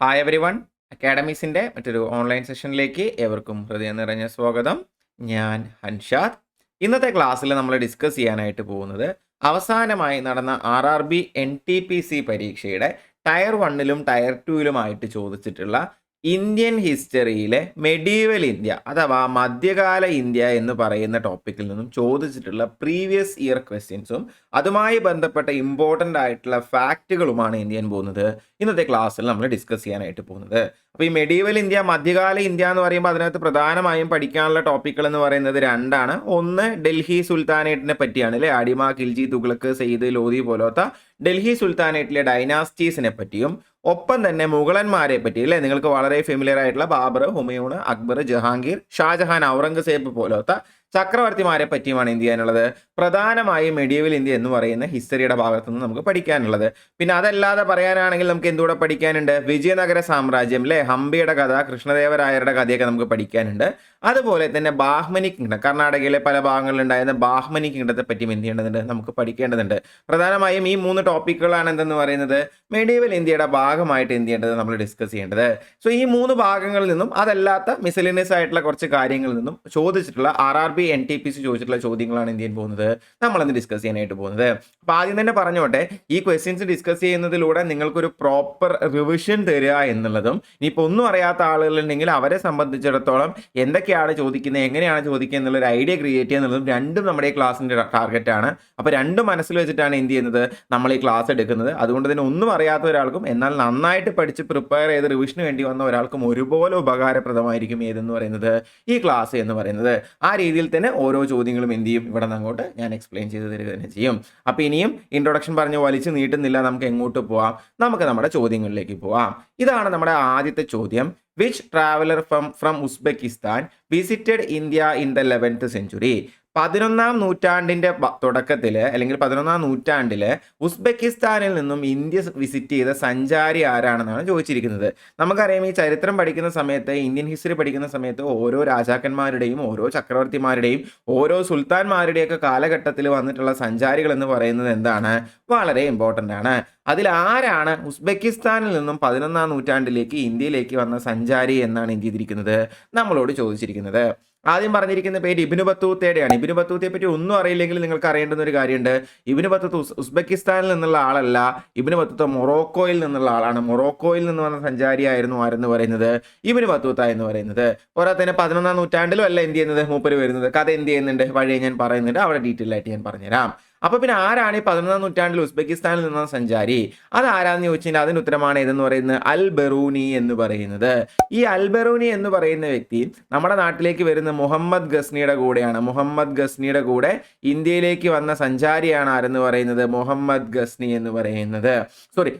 Hi every one. അക്കാഡമീസിൻ്റെ മറ്റൊരു online സെഷനിലേക്ക് ഏവർക്കും ഹൃദയം നിറഞ്ഞ സ്വാഗതം. ഞാൻ ഹൻഷാദ്. ഇന്നത്തെ ക്ലാസ്സിൽ നമ്മൾ ഡിസ്കസ് ചെയ്യാനായിട്ട് പോകുന്നത് അവസാനമായി നടന്ന RRB NTPC പരീക്ഷയുടെ ടയർ 1ലും ടയർ 2ലുമായിട്ട് ചോദിച്ചിട്ടുള്ള ഇന്ത്യൻ ഹിസ്റ്ററിയിലെ മെഡീവൽ ഇന്ത്യ അഥവാ മധ്യകാല ഇന്ത്യ എന്ന് പറയുന്ന ടോപ്പിക്കിൽ നിന്നും ചോദിച്ചിട്ടുള്ള പ്രീവിയസ് ഇയർ ക്വസ്റ്റ്യൻസും അതുമായി ബന്ധപ്പെട്ട ഇമ്പോർട്ടൻ്റ് ആയിട്ടുള്ള ഫാക്റ്റുകളുമാണ് എന്ത് ചെയ്യാൻ പോകുന്നത് ഇന്നത്തെ ക്ലാസ്സിൽ നമ്മൾ ഡിസ്കസ് ചെയ്യാനായിട്ട് പോകുന്നത്. അപ്പോൾ ഈ മെഡീവൽ ഇന്ത്യ മധ്യകാല ഇന്ത്യ എന്ന് പറയുമ്പോൾ അതിനകത്ത് പ്രധാനമായും പഠിക്കാനുള്ള ടോപ്പിക്കുകൾ എന്ന് പറയുന്നത് രണ്ടാണ്. ഒന്ന് ഡൽഹി സുൽത്താനേറ്റിനെ പറ്റിയാണ് അല്ലേ, അടിമ, ഖിൽജി, തുഗ്ലക്ക്, സെയ്ദ്, ലോധി പോലത്തെ ഡൽഹി സുൽത്താനേറ്റിലെ ഡൈനാസ്റ്റീസിനെ പറ്റിയും ഒപ്പം തന്നെ മുഗളന്മാരെ പറ്റി അല്ലേ, നിങ്ങൾക്ക് വളരെ ഫെമിലിയർ ആയിട്ടുള്ള ബാബർ, ഹുമയൂൺ, അക്ബർ, ജഹാംഗീർ, ഷാജഹാൻ, ഔറംഗസേബ് പോലത്തെ ചക്രവർത്തിമാരെ പറ്റിയുമാണ് എന്ത് ചെയ്യാനുള്ളത് പ്രധാനമായും മെഡീവൽ ഇന്ത്യ എന്ന് പറയുന്ന ഹിസ്റ്ററിയുടെ ഭാഗത്തു നിന്ന് നമുക്ക് പഠിക്കാനുള്ളത്. പിന്നെ അതല്ലാതെ പറയാനാണെങ്കിൽ നമുക്ക് എന്തുകൂടെ പഠിക്കാനുണ്ട്? വിജയനഗര സാമ്രാജ്യം അല്ലേ, ഹംപിയുടെ കഥ, കൃഷ്ണദേവരായരുടെ കഥയൊക്കെ നമുക്ക് പഠിക്കാനുണ്ട്. അതുപോലെ തന്നെ ബാഹ്മനി കിങ്ഡം, കർണാടകയിലെ പല ഭാഗങ്ങളിലുണ്ടായിരുന്ന ബാഹ്മനി കിങ്ഡത്തെ പറ്റിയും എന്ത് ചെയ്യേണ്ടതുണ്ട്, നമുക്ക് പഠിക്കേണ്ടതുണ്ട്. പ്രധാനമായും ഈ 3 ടോപ്പിക്കുകളാണ് എന്തെന്ന് പറയുന്നത് മെഡീവൽ ഇന്ത്യയുടെ ഭാഗമായിട്ട് എന്ത് ചെയ്യേണ്ടത് നമ്മൾ ഡിസ്കസ് ചെയ്യേണ്ടത്. സോ ഈ 3 ഭാഗങ്ങളിൽ നിന്നും അതല്ലാത്ത മിസലിനിയസ് ആയിട്ടുള്ള കുറച്ച് കാര്യങ്ങളിൽ നിന്നും ചോദിച്ചിട്ടുള്ള RRB NTPC ചോദിച്ചിട്ടുള്ള ചോദ്യങ്ങളാണ് എന്ത് ചെയ്യാൻ പോകുന്നത് നമ്മളിന്ന് ഡിസ്കസ് ചെയ്യാനായിട്ട് പോകുന്നത്. അപ്പോൾ ആദ്യം തന്നെ പറഞ്ഞോട്ടെ, ഈ ക്വസ്റ്റ്യൻസ് ഡിസ്കസ് ചെയ്യുന്നതിലൂടെ നിങ്ങൾക്കൊരു പ്രോപ്പർ റിവിഷൻ തരിക എന്നുള്ളതും, ഇനിയിപ്പോൾ ഒന്നും അറിയാത്ത ആളുകളുണ്ടെങ്കിൽ അവരെ സംബന്ധിച്ചിടത്തോളം എന്തൊക്കെയാണ് ചോദിക്കുന്നത്, എങ്ങനെയാണ് ചോദിക്കുക എന്നുള്ളൊരു ഐഡിയ ക്രിയേറ്റ് ചെയ്യുക എന്നുള്ളതും രണ്ടും നമ്മുടെ ഈ ക്ലാസ്സിൻ്റെ ടാർഗറ്റാണ്. അപ്പോൾ രണ്ടും മനസ്സിൽ വെച്ചിട്ടാണ് എന്ത് ചെയ്യുന്നത് നമ്മൾ ഈ ക്ലാസ് എടുക്കുന്നത്. അതുകൊണ്ട് തന്നെ ഒന്നും അറിയാത്ത ഒരാൾക്കും എന്നാൽ നന്നായിട്ട് പഠിച്ച് പ്രിപ്പയർ ചെയ്ത് റിവിഷന് വേണ്ടി വന്ന ഒരാൾക്കും ഒരുപോലെ ഉപകാരപ്രദമായിരിക്കും ഏതെന്ന് പറയുന്നത് ഈ ക്ലാസ് എന്ന് പറയുന്നത്. ആ രീതിയിൽ തന്നെ ഓരോ ചോദ്യങ്ങളും എന്ത് ചെയ്യും ഇവിടെ നിന്ന് അങ്ങോട്ട് ഞാൻ എക്സ്പ്ലെയിൻ ചെയ്ത് തരിക തന്നെ ചെയ്യും. അപ്പോൾ ഇനിയും ഇൻട്രൊഡക്ഷൻ പറഞ്ഞ് വലിച്ചു നീട്ടുന്നില്ല, നമുക്ക് എങ്ങോട്ട് പോവാം, നമുക്ക് നമ്മുടെ ചോദ്യങ്ങളിലേക്ക് പോവാം. ഇതാണ് നമ്മുടെ ആദ്യത്തെ ചോദ്യം. Which traveller from Uzbekistan visited India in the 11th century? 11ാം നൂറ്റാണ്ടിൻ്റെ തുടക്കത്തിൽ അല്ലെങ്കിൽ 11ാം നൂറ്റാണ്ടിൽ ഉസ്ബെക്കിസ്ഥാനിൽ നിന്നും ഇന്ത്യ വിസിറ്റ് ചെയ്ത സഞ്ചാരി ആരാണെന്നാണ് ചോദിച്ചിരിക്കുന്നത്. നമുക്കറിയാം, ഈ ചരിത്രം പഠിക്കുന്ന സമയത്ത്, ഇന്ത്യൻ ഹിസ്റ്ററി പഠിക്കുന്ന സമയത്ത് ഓരോ രാജാക്കന്മാരുടെയും ഓരോ ചക്രവർത്തിമാരുടെയും ഓരോ സുൽത്താൻമാരുടെയൊക്കെ കാലഘട്ടത്തിൽ വന്നിട്ടുള്ള സഞ്ചാരികൾ എന്ന് പറയുന്നത് എന്താണ്, വളരെ ഇമ്പോർട്ടൻ്റ് ആണ്. അതിൽ ആരാണ് ഉസ്ബെക്കിസ്ഥാനിൽ നിന്നും 11ാം നൂറ്റാണ്ടിലേക്ക് ഇന്ത്യയിലേക്ക് വന്ന സഞ്ചാരി എന്നാണ് എന്ത് ചെയ്തിരിക്കുന്നത് നമ്മളോട് ചോദിച്ചിരിക്കുന്നത്. ആദ്യം പറഞ്ഞിരിക്കുന്ന പേര് ഇബ്നു ബത്തൂത്തയുടെയാണ്. ഇബ്നു ബത്തൂത്തയെ പറ്റി ഒന്നും അറിയില്ലെങ്കിൽ നിങ്ങൾക്ക് അറിയേണ്ടുന്ന ഒരു കാര്യമുണ്ട്. ഇബ്നു ബത്തൂത്ത ഉസ്ബെക്കിസ്ഥാനിൽ നിന്നുള്ള ആളല്ല, ഇബ്നു ബത്തൂത്ത മൊറോക്കോയിൽ നിന്നുള്ള ആളാണ്. മൊറോക്കോയിൽ നിന്ന് വന്ന സഞ്ചാരിയായിരുന്നു ആരെന്ന് പറയുന്നത് ഇബ്നു ബത്തൂത്ത എന്ന് പറയുന്നത്. പോരാതെ തന്നെ 11ാം നൂറ്റാണ്ടിലും അല്ല എന്ത് ചെയ്യുന്നത് മൂപ്പര് വരുന്നത്. കഥ എന്ത് ചെയ്യുന്നുണ്ട് വഴിയെ ഞാൻ പറയുന്നുണ്ട്, അവിടെ ഡീറ്റെയിൽ ആയിട്ട് ഞാൻ പറഞ്ഞുതരാം. അപ്പോൾ പിന്നെ ആരാണ് ഈ 11ാം നൂറ്റാണ്ടിൽ ഉസ്ബെക്കിസ്ഥാനിൽ നിന്ന സഞ്ചാരി? അതാരാന്ന് ചോദിച്ചാൽ അതിന് ഉത്തരമാണ് ഏതെന്ന് പറയുന്നത് അൽ ബറൂനി എന്ന് പറയുന്നത്. ഈ അൽ ബറൂനി എന്ന് പറയുന്ന വ്യക്തി നമ്മുടെ നാട്ടിലേക്ക് വരുന്ന മുഹമ്മദ് ഗസ്നിയുടെ കൂടെയാണ്. മുഹമ്മദ് ഗസ്നിയുടെ കൂടെ ഇന്ത്യയിലേക്ക് വന്ന സഞ്ചാരിയാണ് ആരെന്ന് പറയുന്നത് മുഹമ്മദ് ഗസ്നി എന്ന് പറയുന്നത്.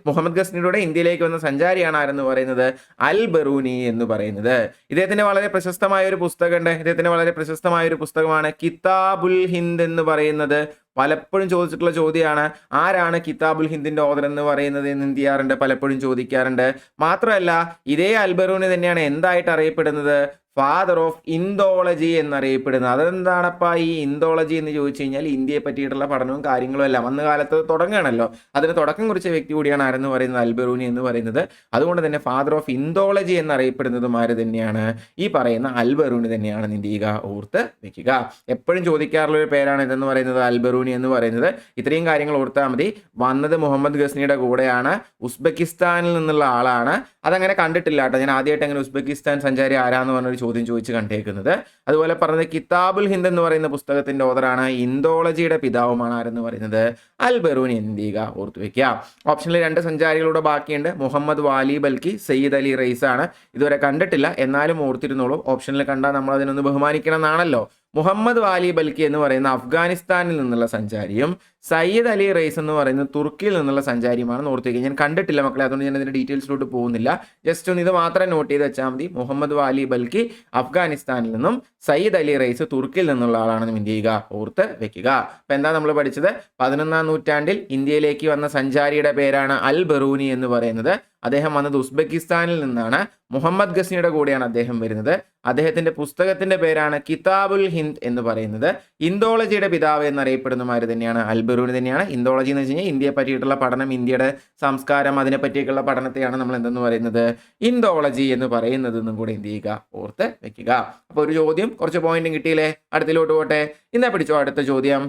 മുഹമ്മദ് ഗസ്നിയുടെ കൂടെ ഇന്ത്യയിലേക്ക് വന്ന സഞ്ചാരിയാണ് ആരെന്ന് പറയുന്നത് അൽ ബറൂനി എന്ന് പറയുന്നത്. ഇദ്ദേഹത്തിന്റെ വളരെ പ്രശസ്തമായ ഒരു പുസ്തകമുണ്ട്. ഇദ്ദേഹത്തിന്റെ വളരെ പ്രശസ്തമായ ഒരു പുസ്തകമാണ് കിതാബുൽ ഹിന്ദ് എന്ന് പറയുന്നത്. പലപ്പോഴും ചോദിച്ചിട്ടുള്ള ചോദ്യമാണ്, ആരാണ് കിതാബുൽ ഹിന്ദിന്റെ ഓഥർ എന്ന് പറയുന്നത് എന്ന് എന്ത് ചെയ്യാറുണ്ട്, പലപ്പോഴും ചോദിക്കാറുണ്ട്. മാത്രമല്ല ഇതേ അൽ ബറൂനി തന്നെയാണ് എന്തായിട്ട് അറിയപ്പെടുന്നത്, ഫാദർ ഓഫ് ഇന്തോളജി എന്നറിയപ്പെടുന്നത്. അതെന്താണപ്പാ ഈ ഇന്തോളജി എന്ന് ചോദിച്ചു കഴിഞ്ഞാൽ ഇന്ത്യയെ പറ്റിയിട്ടുള്ള പഠനവും കാര്യങ്ങളും എല്ലാം അന്ന് കാലത്ത് തുടങ്ങുകയാണല്ലോ. അതിന് തുടക്കം കുറിച്ച വ്യക്തി കൂടിയാണ് ആരെന്ന് പറയുന്നത് അൽ ബറൂനി എന്ന് പറയുന്നത്. അതുകൊണ്ട് തന്നെ ഫാദർ ഓഫ് ഇന്തോളജി എന്നറിയപ്പെടുന്നതും ആര് തന്നെയാണ്, ഈ പറയുന്ന അൽ ബറൂനി തന്നെയാണ്. എന്ത് ചെയ്യുക, ഓർത്ത് വെക്കുക. എപ്പോഴും ചോദിക്കാറുള്ള ഒരു പേരാണ് ഇതെന്ന് പറയുന്നത് അൽ ബറൂനി എന്ന് പറയുന്നത്. ഇത്രയും കാര്യങ്ങൾ ഓർത്താൽ മതി. വന്നത് മുഹമ്മദ് ഗസ്നിയുടെ കൂടെയാണ്, ഉസ്ബെക്കിസ്ഥാനിൽ നിന്നുള്ള ആളാണ്. അതങ്ങനെ കണ്ടിട്ടില്ല കേട്ടോ, ഞാൻ ആദ്യമായിട്ട് അങ്ങനെ ഉസ്ബെക്കിസ്ഥാൻ സഞ്ചാരി ആരാന്ന് പറഞ്ഞൊരു ചോദ്യം ചോദിച്ച് കണ്ടേക്കുന്നത്. അതുപോലെ പറഞ്ഞത് കിതാബുൽ ഹിന്ദ് എന്ന് പറയുന്ന പുസ്തകത്തിന്റെ ഓഥറാണ്, ഇന്തോളജിയുടെ പിതാവുമാണ് ആരെന്ന് പറയുന്നത് അൽ ബറൂനി. എന്ത് ചെയ്യുക, ഓർത്തു വെക്കുക. ഓപ്ഷനിൽ 2 സഞ്ചാരികളുടെ ബാക്കിയുണ്ട്. മുഹമ്മദ് വാലി ബൽക്കി, സയ്യിദ് അലി റൈസ് ആണ്. ഇതുവരെ കണ്ടിട്ടില്ല, എന്നാലും ഓർത്തിരുന്നോളൂ. ഓപ്ഷനിൽ കണ്ടാൽ നമ്മൾ അതിനൊന്ന് ബഹുമാനിക്കണം എന്നാണല്ലോ. മുഹമ്മദ് വാലി ബൽക്കി എന്ന് പറയുന്ന അഫ്ഗാനിസ്ഥാനിൽ നിന്നുള്ള സഞ്ചാരിയും സയ്യിദ് അലി റൈസ് എന്ന് പറയുന്ന തുർക്കിയിൽ നിന്നുള്ള സഞ്ചാരിയുമാണ്. ഓർത്ത് വയ്ക്കുക. ഞാൻ കണ്ടിട്ടില്ല മക്കളെ, അതുകൊണ്ട് ഞാൻ ഇതിൻ്റെ ഡീറ്റെയിൽസിലോട്ട് പോകുന്നില്ല. ജസ്റ്റ് ഒന്ന് ഇത് മാത്രം നോട്ട് ചെയ്ത് വെച്ചാൽ മതി. മുഹമ്മദ് വാലി ബൽക്കി അഫ്ഗാനിസ്ഥാനിൽ നിന്നും, സയ്യിദ് അലി റൈസ് തുർക്കിയിൽ നിന്നുള്ള ആളാണെന്ന് എന്ത് ചെയ്യുക, ഓർത്ത് വെക്കുക. അപ്പം എന്താ നമ്മൾ പഠിച്ചത്, 11ാം നൂറ്റാണ്ടിൽ ഇന്ത്യയിലേക്ക് വന്ന സഞ്ചാരിയുടെ പേരാണ് അൽ ബറൂനി എന്ന് പറയുന്നത്. അദ്ദേഹം വന്നത് ഉസ്ബെക്കിസ്ഥാനിൽ നിന്നാണ്. മുഹമ്മദ് ഗസ്നിയുടെ കൂടെയാണ് അദ്ദേഹം വരുന്നത്. അദ്ദേഹത്തിന്റെ പുസ്തകത്തിന്റെ പേരാണ് കിതാബുൽ ഹിന്ദ് എന്ന് പറയുന്നത്. ഇന്തോളജിയുടെ പിതാവ് എന്നറിയപ്പെടുന്നമാര് തന്നെയാണ് അൽബറൂനി തന്നെയാണ്. ഇന്തോളജി എന്ന് വെച്ച് കഴിഞ്ഞാൽ ഇന്ത്യയെ പറ്റിയിട്ടുള്ള പഠനം, ഇന്ത്യയുടെ സംസ്കാരം, അതിനെ പറ്റിയൊക്കെയുള്ള പഠനത്തെയാണ് നമ്മൾ എന്തെന്ന് പറയുന്നത്, ഇന്തോളജി എന്ന് പറയുന്നത് എന്നും കൂടെ എന്ത് ചെയ്യുക, ഓർത്ത് വെക്കുക. അപ്പോൾ ഒരു ചോദ്യം, കുറച്ച് പോയിന്റും കിട്ടിയില്ലേ? അടുത്തിലോട്ട് പോട്ടെ. ഇന്നാ പിടിച്ചോ അടുത്ത ചോദ്യം.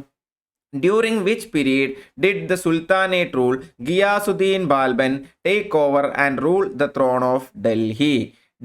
During which period did the Sultanate rule Ghiyasuddin Balban take over and rule the throne of Delhi?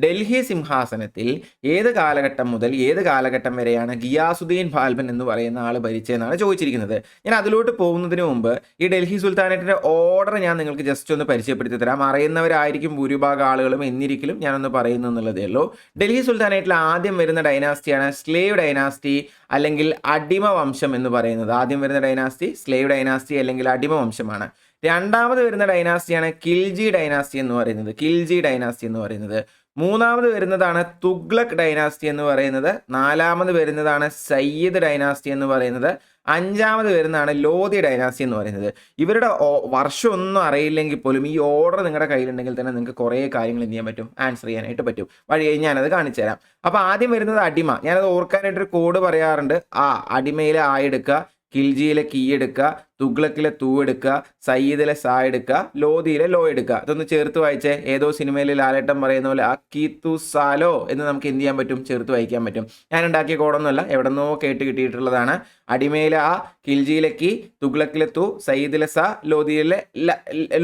Delhi സിംഹാസനത്തിൽ ഏത് കാലഘട്ടം മുതൽ ഏത് കാലഘട്ടം വരെയാണ് ഗിയാസുദ്ദീൻ ബാൽബൻ എന്ന് പറയുന്ന ആൾ ഭരിച്ചതെന്നാണ് ചോദിച്ചിരിക്കുന്നത്. ഞാൻ അതിലോട്ട് പോകുന്നതിന് മുമ്പ് ഈ ഡൽഹി സുൽത്താനേറ്റിന്റെ ഓർഡർ ഞാൻ നിങ്ങൾക്ക് ജസ്റ്റ് ഒന്ന് പരിചയപ്പെടുത്തി തരാം. അറിയുന്നവരായിരിക്കും ഭൂരിഭാഗം ആളുകളും, എന്നിരിക്കലും ഞാനൊന്ന് പറയുന്നു എന്നുള്ളതേ ഉള്ളൂ. ഡൽഹി സുൽത്താനേറ്റിൽ ആദ്യം വരുന്ന ഡൈനാസ്റ്റിയാണ് സ്ലേവ് ഡൈനാസ്റ്റി അല്ലെങ്കിൽ അടിമ വംശം എന്ന് പറയുന്നത്. ആദ്യം വരുന്ന ഡൈനാസ്റ്റി സ്ലേവ് ഡൈനാസ്റ്റി അല്ലെങ്കിൽ അടിമ വംശമാണ്. രണ്ടാമത് വരുന്ന ഡൈനാസ്റ്റിയാണ് കിൽജി ഡൈനാസ്റ്റി എന്ന് പറയുന്നത്. കിൽജി ഡൈനാസ്റ്റി എന്ന് പറയുന്നത്. മൂന്നാമത് വരുന്നതാണ് തുഗ്ലക് ഡൈനാസ്റ്റി എന്ന് പറയുന്നത്. നാലാമത് വരുന്നതാണ് സയ്യിദ് ഡൈനാസ്റ്റി എന്ന് പറയുന്നത്. അഞ്ചാമത് വരുന്നതാണ് ലോധി ഡൈനാസ്റ്റി എന്ന് പറയുന്നത്. ഇവരുടെ വർഷം ഒന്നും അറിയില്ലെങ്കിൽ പോലും ഈ ഓർഡർ നിങ്ങളുടെ കയ്യിലുണ്ടെങ്കിൽ തന്നെ നിങ്ങൾക്ക് കുറേ കാര്യങ്ങൾ എന്ത് ചെയ്യാൻ പറ്റും, ആൻസർ ചെയ്യാനായിട്ട് പറ്റും. വഴി ഞാനത് കാണിച്ചു തരാം. അപ്പോൾ ആദ്യം വരുന്നത് അടിമ. ഞാനത് ഓർക്കാനായിട്ടൊരു കോഡ് പറയാറുണ്ട്. അടിമയിലെ എടുക്കുക, കിൽജിയിലെ കീ എടുക്കുക, തുഗ്ലക്കിലെ തൂ എടുക്കുക, സയ്യിദിലെ സാ എടുക്കുക, ലോധിയിലെ ലോ എടുക്കുക. അതൊന്ന് ചേർത്ത് വായിച്ചേ. ഏതോ സിനിമയിൽ ലാലേട്ടൻ പറയുന്ന പോലെ ആ കീത്തു സാലോ എന്ന് നമുക്ക് എന്ത് ചെയ്യാൻ പറ്റും, ചേർത്ത് വായിക്കാൻ പറ്റും. ഞാൻ ഉണ്ടാക്കിയ കോഡൊന്നുമല്ല, എവിടെന്നോ കേട്ട് കിട്ടിയിട്ടുള്ളതാണ്. അടിമയിലെ കിൽജിയിലെ കീ, തുഗ്ലക്കിലെ തൂ, സയ്യിദിലെ സാ, ലോധിയിലെ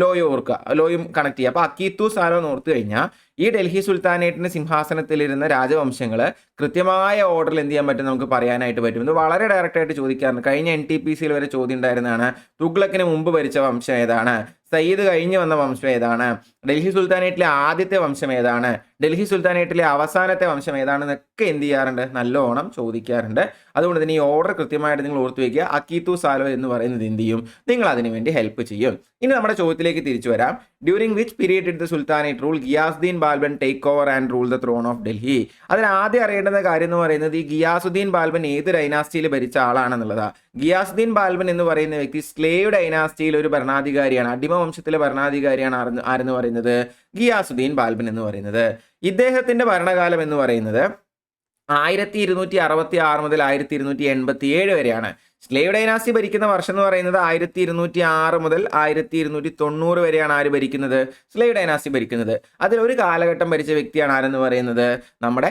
ലോയും ഓർക്കുക, ലോയും കണക്ട് ചെയ്യുക. അപ്പോൾ അക്കീത്തു സാലോ എന്ന് ഓർത്ത് കഴിഞ്ഞാൽ ഈ ഡൽഹി സുൽത്താനേറ്റിന്റെ സിംഹാസനത്തിലിരുന്ന രാജവംശങ്ങൾ കൃത്യമായ ഓർഡറിൽ എന്ത് ചെയ്യാൻ പറ്റും, നമുക്ക് പറയാനായിട്ട് പറ്റും. ഇത് വളരെ ഡയറക്റ്റായിട്ട് ചോദിക്കാറുണ്ട്. കഴിഞ്ഞ NTPCയിൽ വരെ ചോദ്യം ഉണ്ടായിരുന്നതാണ്. തുഗ്ലക്കിന് മുമ്പ് ഭരിച്ച വംശം ഏതാണ്, സയ്യിദ് കഴിഞ്ഞു വന്ന വംശം ഏതാണ്, ഡൽഹി സുൽത്താനേറ്റിലെ ആദ്യത്തെ വംശം ഏതാണ്, ഡൽഹി സുൽത്താനേറ്റിലെ അവസാനത്തെ വംശം ഏതാണെന്നൊക്കെ എന്ത് ചെയ്യാറുണ്ട്, നല്ലോണം ചോദിക്കാറുണ്ട്. അതുകൊണ്ട് തന്നെ ഈ ഓർഡർ കൃത്യമായിട്ട് നിങ്ങൾ ഓർത്ത് വയ്ക്കുക. അക്കീത്തു സാലോ എന്ന് പറയുന്നത് എന്ത് ചെയ്യും, നിങ്ങൾ അതിനു വേണ്ടി ഹെൽപ്പ് ചെയ്യും. ഇനി നമ്മുടെ ചോദ്യത്തിലേക്ക് തിരിച്ചു വരാം. During which period did the sultanate rule Ghiyasuddin Balban take over and rule the thrown of Delhi? അതിന് ആദ്യം അറിയേണ്ട കാര്യം എന്ന് പറയുന്നത് ഈ ഗിയാസുദ്ദീൻ ബാൽബൻ ഏത് ഡൈനാസ്റ്റിയിൽ ഭരിച്ച ആളാണെന്നുള്ളതാണ്. ഗിയാസുദ്ദീൻ ബാൽബൻ എന്ന് പറയുന്ന വ്യക്തി സ്ലേവ് ഡൈനാസ്റ്റിയിൽ ഒരു ഭരണാധികാരിയാണ്. അടിമ വംശത്തിലെ ഭരണാധികാരിയാണ് ആരെന്ന് പറയുന്നത്, ഗിയാസുദ്ദീൻ ബാൽബൻ എന്ന് പറയുന്നത്. ഇദ്ദേഹത്തിന്റെ ഭരണകാലം എന്ന് പറയുന്നത് 1266 മുതൽ 1287 വരെയാണ്. സ്ലേവ് ഡൈനാസ്റ്റി ഭരിക്കുന്ന വർഷം എന്ന് പറയുന്നത് 1206 മുതൽ 1290 വരെയാണ് ആര് ഭരിക്കുന്നത്, സ്ലേവ് ഡൈനാസ്റ്റി ഭരിക്കുന്നത്. അതിലൊരു കാലഘട്ടം ഭരിച്ച വ്യക്തിയാണ് ആരെന്ന് പറയുന്നത്, നമ്മുടെ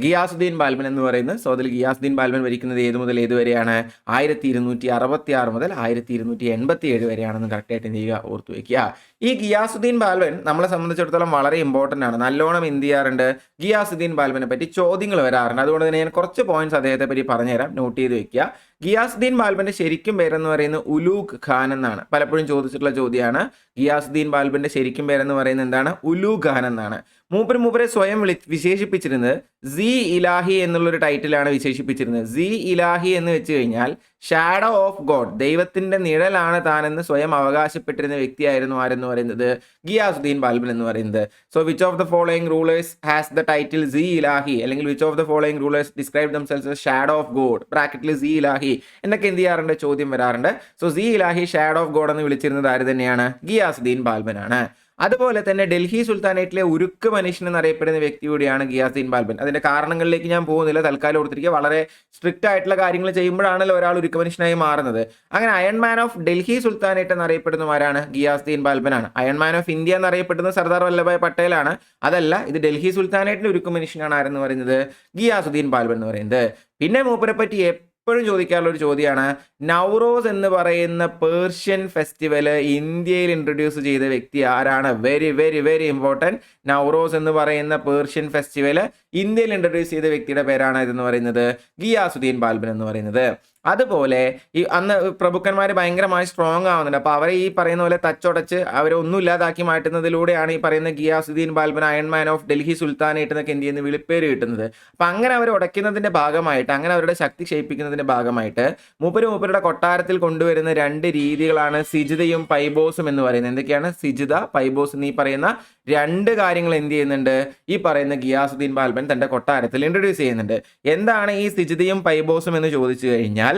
ഗിയാസുദ്ദീൻ ബാൽബൻ എന്ന് പറയുന്നത്. സോ അതിൽ ഗിയാസുദ്ദീൻ ബാൽബൻ ഭരിക്കുന്നത് ഏത് മുതൽ ഏത് വരെയാണ്, 1266 മുതൽ 1287 വരെയാണെന്ന് കറക്റ്റായിട്ട് എന്ത് ചെയ്യുക, ഓർത്തു വയ്ക്കുക. ഈ ഗിയാസുദ്ദീൻ ബാൽബൻ നമ്മളെ സംബന്ധിച്ചിടത്തോളം വളരെ ഇമ്പോർട്ടൻ്റ് ആണ്. നല്ലോണം എന്ത് ചെയ്യാറുണ്ട്, ഗിയാസുദ്ദീൻ ബാൽബനെ പറ്റി ചോദ്യങ്ങൾ വരാറുണ്ട്. അതുകൊണ്ട് തന്നെ ഞാൻ കുറച്ച് പോയിന്റ്സ് അദ്ദേഹത്തെ പറ്റി പറഞ്ഞുതരാം, നോട്ട് ചെയ്ത് വെക്കുക. ഗിയാസുദ്ദീൻ ബാൽബന്റെ ശരിക്കും പേരെന്ന് പറയുന്നത് ഉലൂഗ് ഖാൻ എന്നാണ്. പലപ്പോഴും ചോദിച്ചിട്ടുള്ള ചോദ്യമാണ്. ഗിയാസുദ്ദീൻ ബാൽബന്റെ ശരിക്കും പേരെന്ന് പറയുന്നത് എന്താണ്, ഉലൂഗ് ഖാൻ എന്നാണ്. മൂപ്പരെ സ്വയം വിശേഷിപ്പിച്ചിരുന്നത് സി ഇലാഹി എന്നുള്ളൊരു ടൈറ്റിലാണ് വിശേഷിപ്പിച്ചിരുന്നത്. സി ഇലാഹി എന്ന് വെച്ച് കഴിഞ്ഞാൽ ഷാഡോ ഓഫ് ഗോഡ്, ദൈവത്തിന്റെ നിഴലാണ് താനെന്ന് സ്വയം അവകാശപ്പെട്ടിരുന്ന വ്യക്തിയായിരുന്നു ആരെന്ന് പറയുന്നത്, ഗിയാസുദ്ദീൻ ബാൽബൻ എന്ന് പറയുന്നത്. So which of the following rulers has the title Zil Ilahi, അല്ലെങ്കിൽ which of the following rulers describe themselves as shadow of god, ബ്രാക്കറ്റിൽ സി ഇലാഹി എന്നൊക്കെ എന്ത് ചെയ്യാറുണ്ട്, ചോദ്യം വരാറുണ്ട്. So Zil Ilahi shadow of god എന്ന് വിളിച്ചിരുന്നത് ആര് തന്നെയാണ്, ഗിയാസുദ്ദീൻ ബാൽബൻ ആണ്. അതുപോലെ തന്നെ ഡൽഹി സുൽത്താനേറ്റിലെ ഉരുക്ക് മനുഷ്യൻ എന്നറിയപ്പെടുന്ന വ്യക്തി കൂടിയാണ് ഗിയാസുദ്ദീൻ ബാൽബൻ. അതിന്റെ കാരണങ്ങളിലേക്ക് ഞാൻ പോകുന്നില്ല, തൽക്കാലം ഓർത്തിരിക്കുക. വളരെ സ്ട്രിക്റ്റ് ആയിട്ടുള്ള കാര്യങ്ങൾ ചെയ്യുമ്പോഴാണല്ലോ ഒരാൾ ഉരുക്ക് മനുഷ്യനായി മാറുന്നത്. അങ്ങനെ iron man of Delhi Sultanate എന്നറിയപ്പെടുന്നവരാണ് ഗിയാസുദ്ദീൻ ബാൽബനാണ്. അയൺ മാൻ ഓഫ് ഇന്ത്യ എന്നറിയപ്പെടുന്നത് സർദാർ വല്ലഭായ് പട്ടേലാണ്. അതല്ല, ഇത് ഡൽഹി സുൽത്താനേറ്റിലെ ഉരുക്ക് മനുഷ്യനാണ് ആരെന്ന് പറയുന്നത്, ഗിയാസുദ്ദീൻ ബാൽബൻ എന്ന് പറയുന്നത്. പിന്നെ മൂപ്പരെ പറ്റി എപ്പോഴും ചോദിക്കാറുള്ള ഒരു ചോദ്യമാണ്, നൗറോസ് എന്ന് പറയുന്ന പേർഷ്യൻ ഫെസ്റ്റിവൽ ഇന്ത്യയിൽ ഇൻട്രൊഡ്യൂസ് ചെയ്ത വ്യക്തി ആരാണ്? Very very very important. Nauroz എന്ന് പറയുന്ന പേർഷ്യൻ ഫെസ്റ്റിവൽ ഇന്ത്യയിൽ ഇൻട്രൊഡ്യൂസ് ചെയ്ത വ്യക്തിയുടെ പേരാണ് ഇതെന്ന് പറയുന്നത്, ഗിയാസുദ്ദീൻ ബാൽബൻ എന്ന് പറയുന്നത്. അതുപോലെ ഈ അന്ന് പ്രഭുക്കന്മാർ ഭയങ്കരമായി സ്ട്രോങ് ആവുന്നുണ്ട്. അപ്പോൾ അവരെ ഈ പറയുന്ന പോലെ തച്ചൊടച്ച് അവരെ ഒന്നും ഇല്ലാതാക്കി മാറ്റുന്നതിലൂടെയാണ് ഈ പറയുന്ന Ghiyasuddin Balban iron man of Delhi sultanate എന്നൊക്കെ എന്ത് ചെയ്യുന്ന വിളിപ്പേര് കിട്ടുന്നത്. അപ്പം അങ്ങനെ അവരെ ഉടയ്ക്കുന്നതിൻ്റെ ഭാഗമായിട്ട്, അങ്ങനെ അവരുടെ ശക്തി ക്ഷയിപ്പിക്കുന്നതിൻ്റെ ഭാഗമായിട്ട് മൂപ്പരുടെ കൊട്ടാരത്തിൽ കൊണ്ടുവരുന്ന രണ്ട് രീതികളാണ് സിജിതയും പൈബോസും എന്ന് പറയുന്നത്. എന്തൊക്കെയാണ് സിജിത, പൈബോസ് എന്നീ പറയുന്ന രണ്ട് കാര്യങ്ങൾ എന്ത് ചെയ്യുന്നുണ്ട്, ഈ പറയുന്ന ഗിയാസുദ്ദീൻ ബാൽബൻ തൻ്റെ കൊട്ടാരത്തിൽ ഇൻട്രൊഡ്യൂസ് ചെയ്യുന്നുണ്ട്. എന്താണ് ഈ സിജിതയും പൈബോസും എന്ന് ചോദിച്ചു കഴിഞ്ഞാൽ,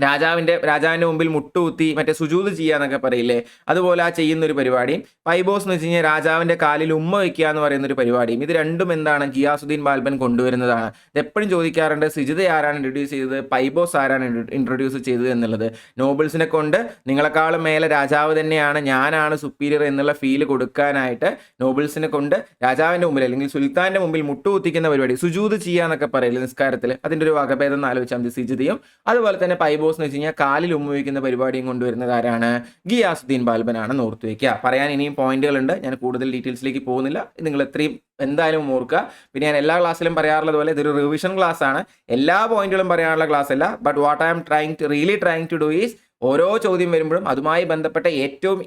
രാജാവിൻ്റെ മുമ്പിൽ മുട്ടുകുത്തി മറ്റേ സുജൂദ് ചെയ്യുക എന്നൊക്കെ പറയില്ലേ, അതുപോലെ ആ ചെയ്യുന്നൊരു പരിപാടിയും, പൈബോസ് എന്ന് വെച്ച് കഴിഞ്ഞാൽ രാജാവിൻ്റെ കാലിൽ ഉമ്മ വയ്ക്കുക എന്ന് പറയുന്നൊരു പരിപാടിയും, ഇത് രണ്ടും എന്താണ് ഗിയാസുദ്ദീൻ ബാൽബൻ കൊണ്ടുവരുന്നതാണ്. ഇത് എപ്പോഴും ചോദിക്കാറുണ്ട്, സിജിത ആരാണ് ഇൻട്രൊഡ്യൂസ് ചെയ്തത്, പൈബോസ് ആരാണ് ഇൻട്രൊഡ്യൂസ് ചെയ്തത് എന്നുള്ളത്. നോബിൾസിനെ കൊണ്ട് നിങ്ങളെക്കാളും മേലെ രാജാവ് തന്നെയാണ്, ഞാനാണ് സുപ്പീരിയർ എന്നുള്ള ഫീൽ കൊടുക്കാനായിട്ട് നോബിൾസിനെ കൊണ്ട് രാജാവിൻ്റെ മുമ്പിൽ അല്ലെങ്കിൽ സുൽത്താൻ്റെ മുമ്പിൽ മുട്ടുകുത്തിക്കുന്ന പരിപാടി, സുജൂദ് ചെയ്യുക എന്നൊക്കെ പറയില്ലേ നിസ്കാരത്തിൽ, അതിൻ്റെ ഒരു വകഭേദം എന്ന് ആലോചിച്ചാൽ മതി സിജിതയും. അതുപോലെ തന്നെ പൈബോസ് എന്ന് വെച്ച് കഴിഞ്ഞാൽ കാലിൽ ഉമ്മ വയ്ക്കുന്ന പരിപാടിയും കൊണ്ടുവരുന്നത് ആരാണ്, ഗിയാസുദ്ദീൻ ബാൽബനാണെന്ന് ഓർത്തു വയ്ക്കുക. പറയാൻ ഇനിയും പോയിന്റുകളുണ്ട്, ഞാൻ കൂടുതൽ ഡീറ്റെയിൽസിലേക്ക് പോകുന്നില്ല, നിങ്ങൾ എത്രയും എന്തായാലും ഓർക്കുക. പിന്നെ ഞാൻ എല്ലാ ക്ലാസ്സിലും പറയാറുള്ളത് പോലെ ഇതൊരു റിവിഷൻ ക്ലാസ് ആണ്, എല്ലാ പോയിന്റുകളും പറയാനുള്ള ക്ലാസ് അല്ല. But what I am really trying to do is ഓരോ ചോദ്യം വരുമ്പോഴും അതുമായി ബന്ധപ്പെട്ട ഏറ്റവും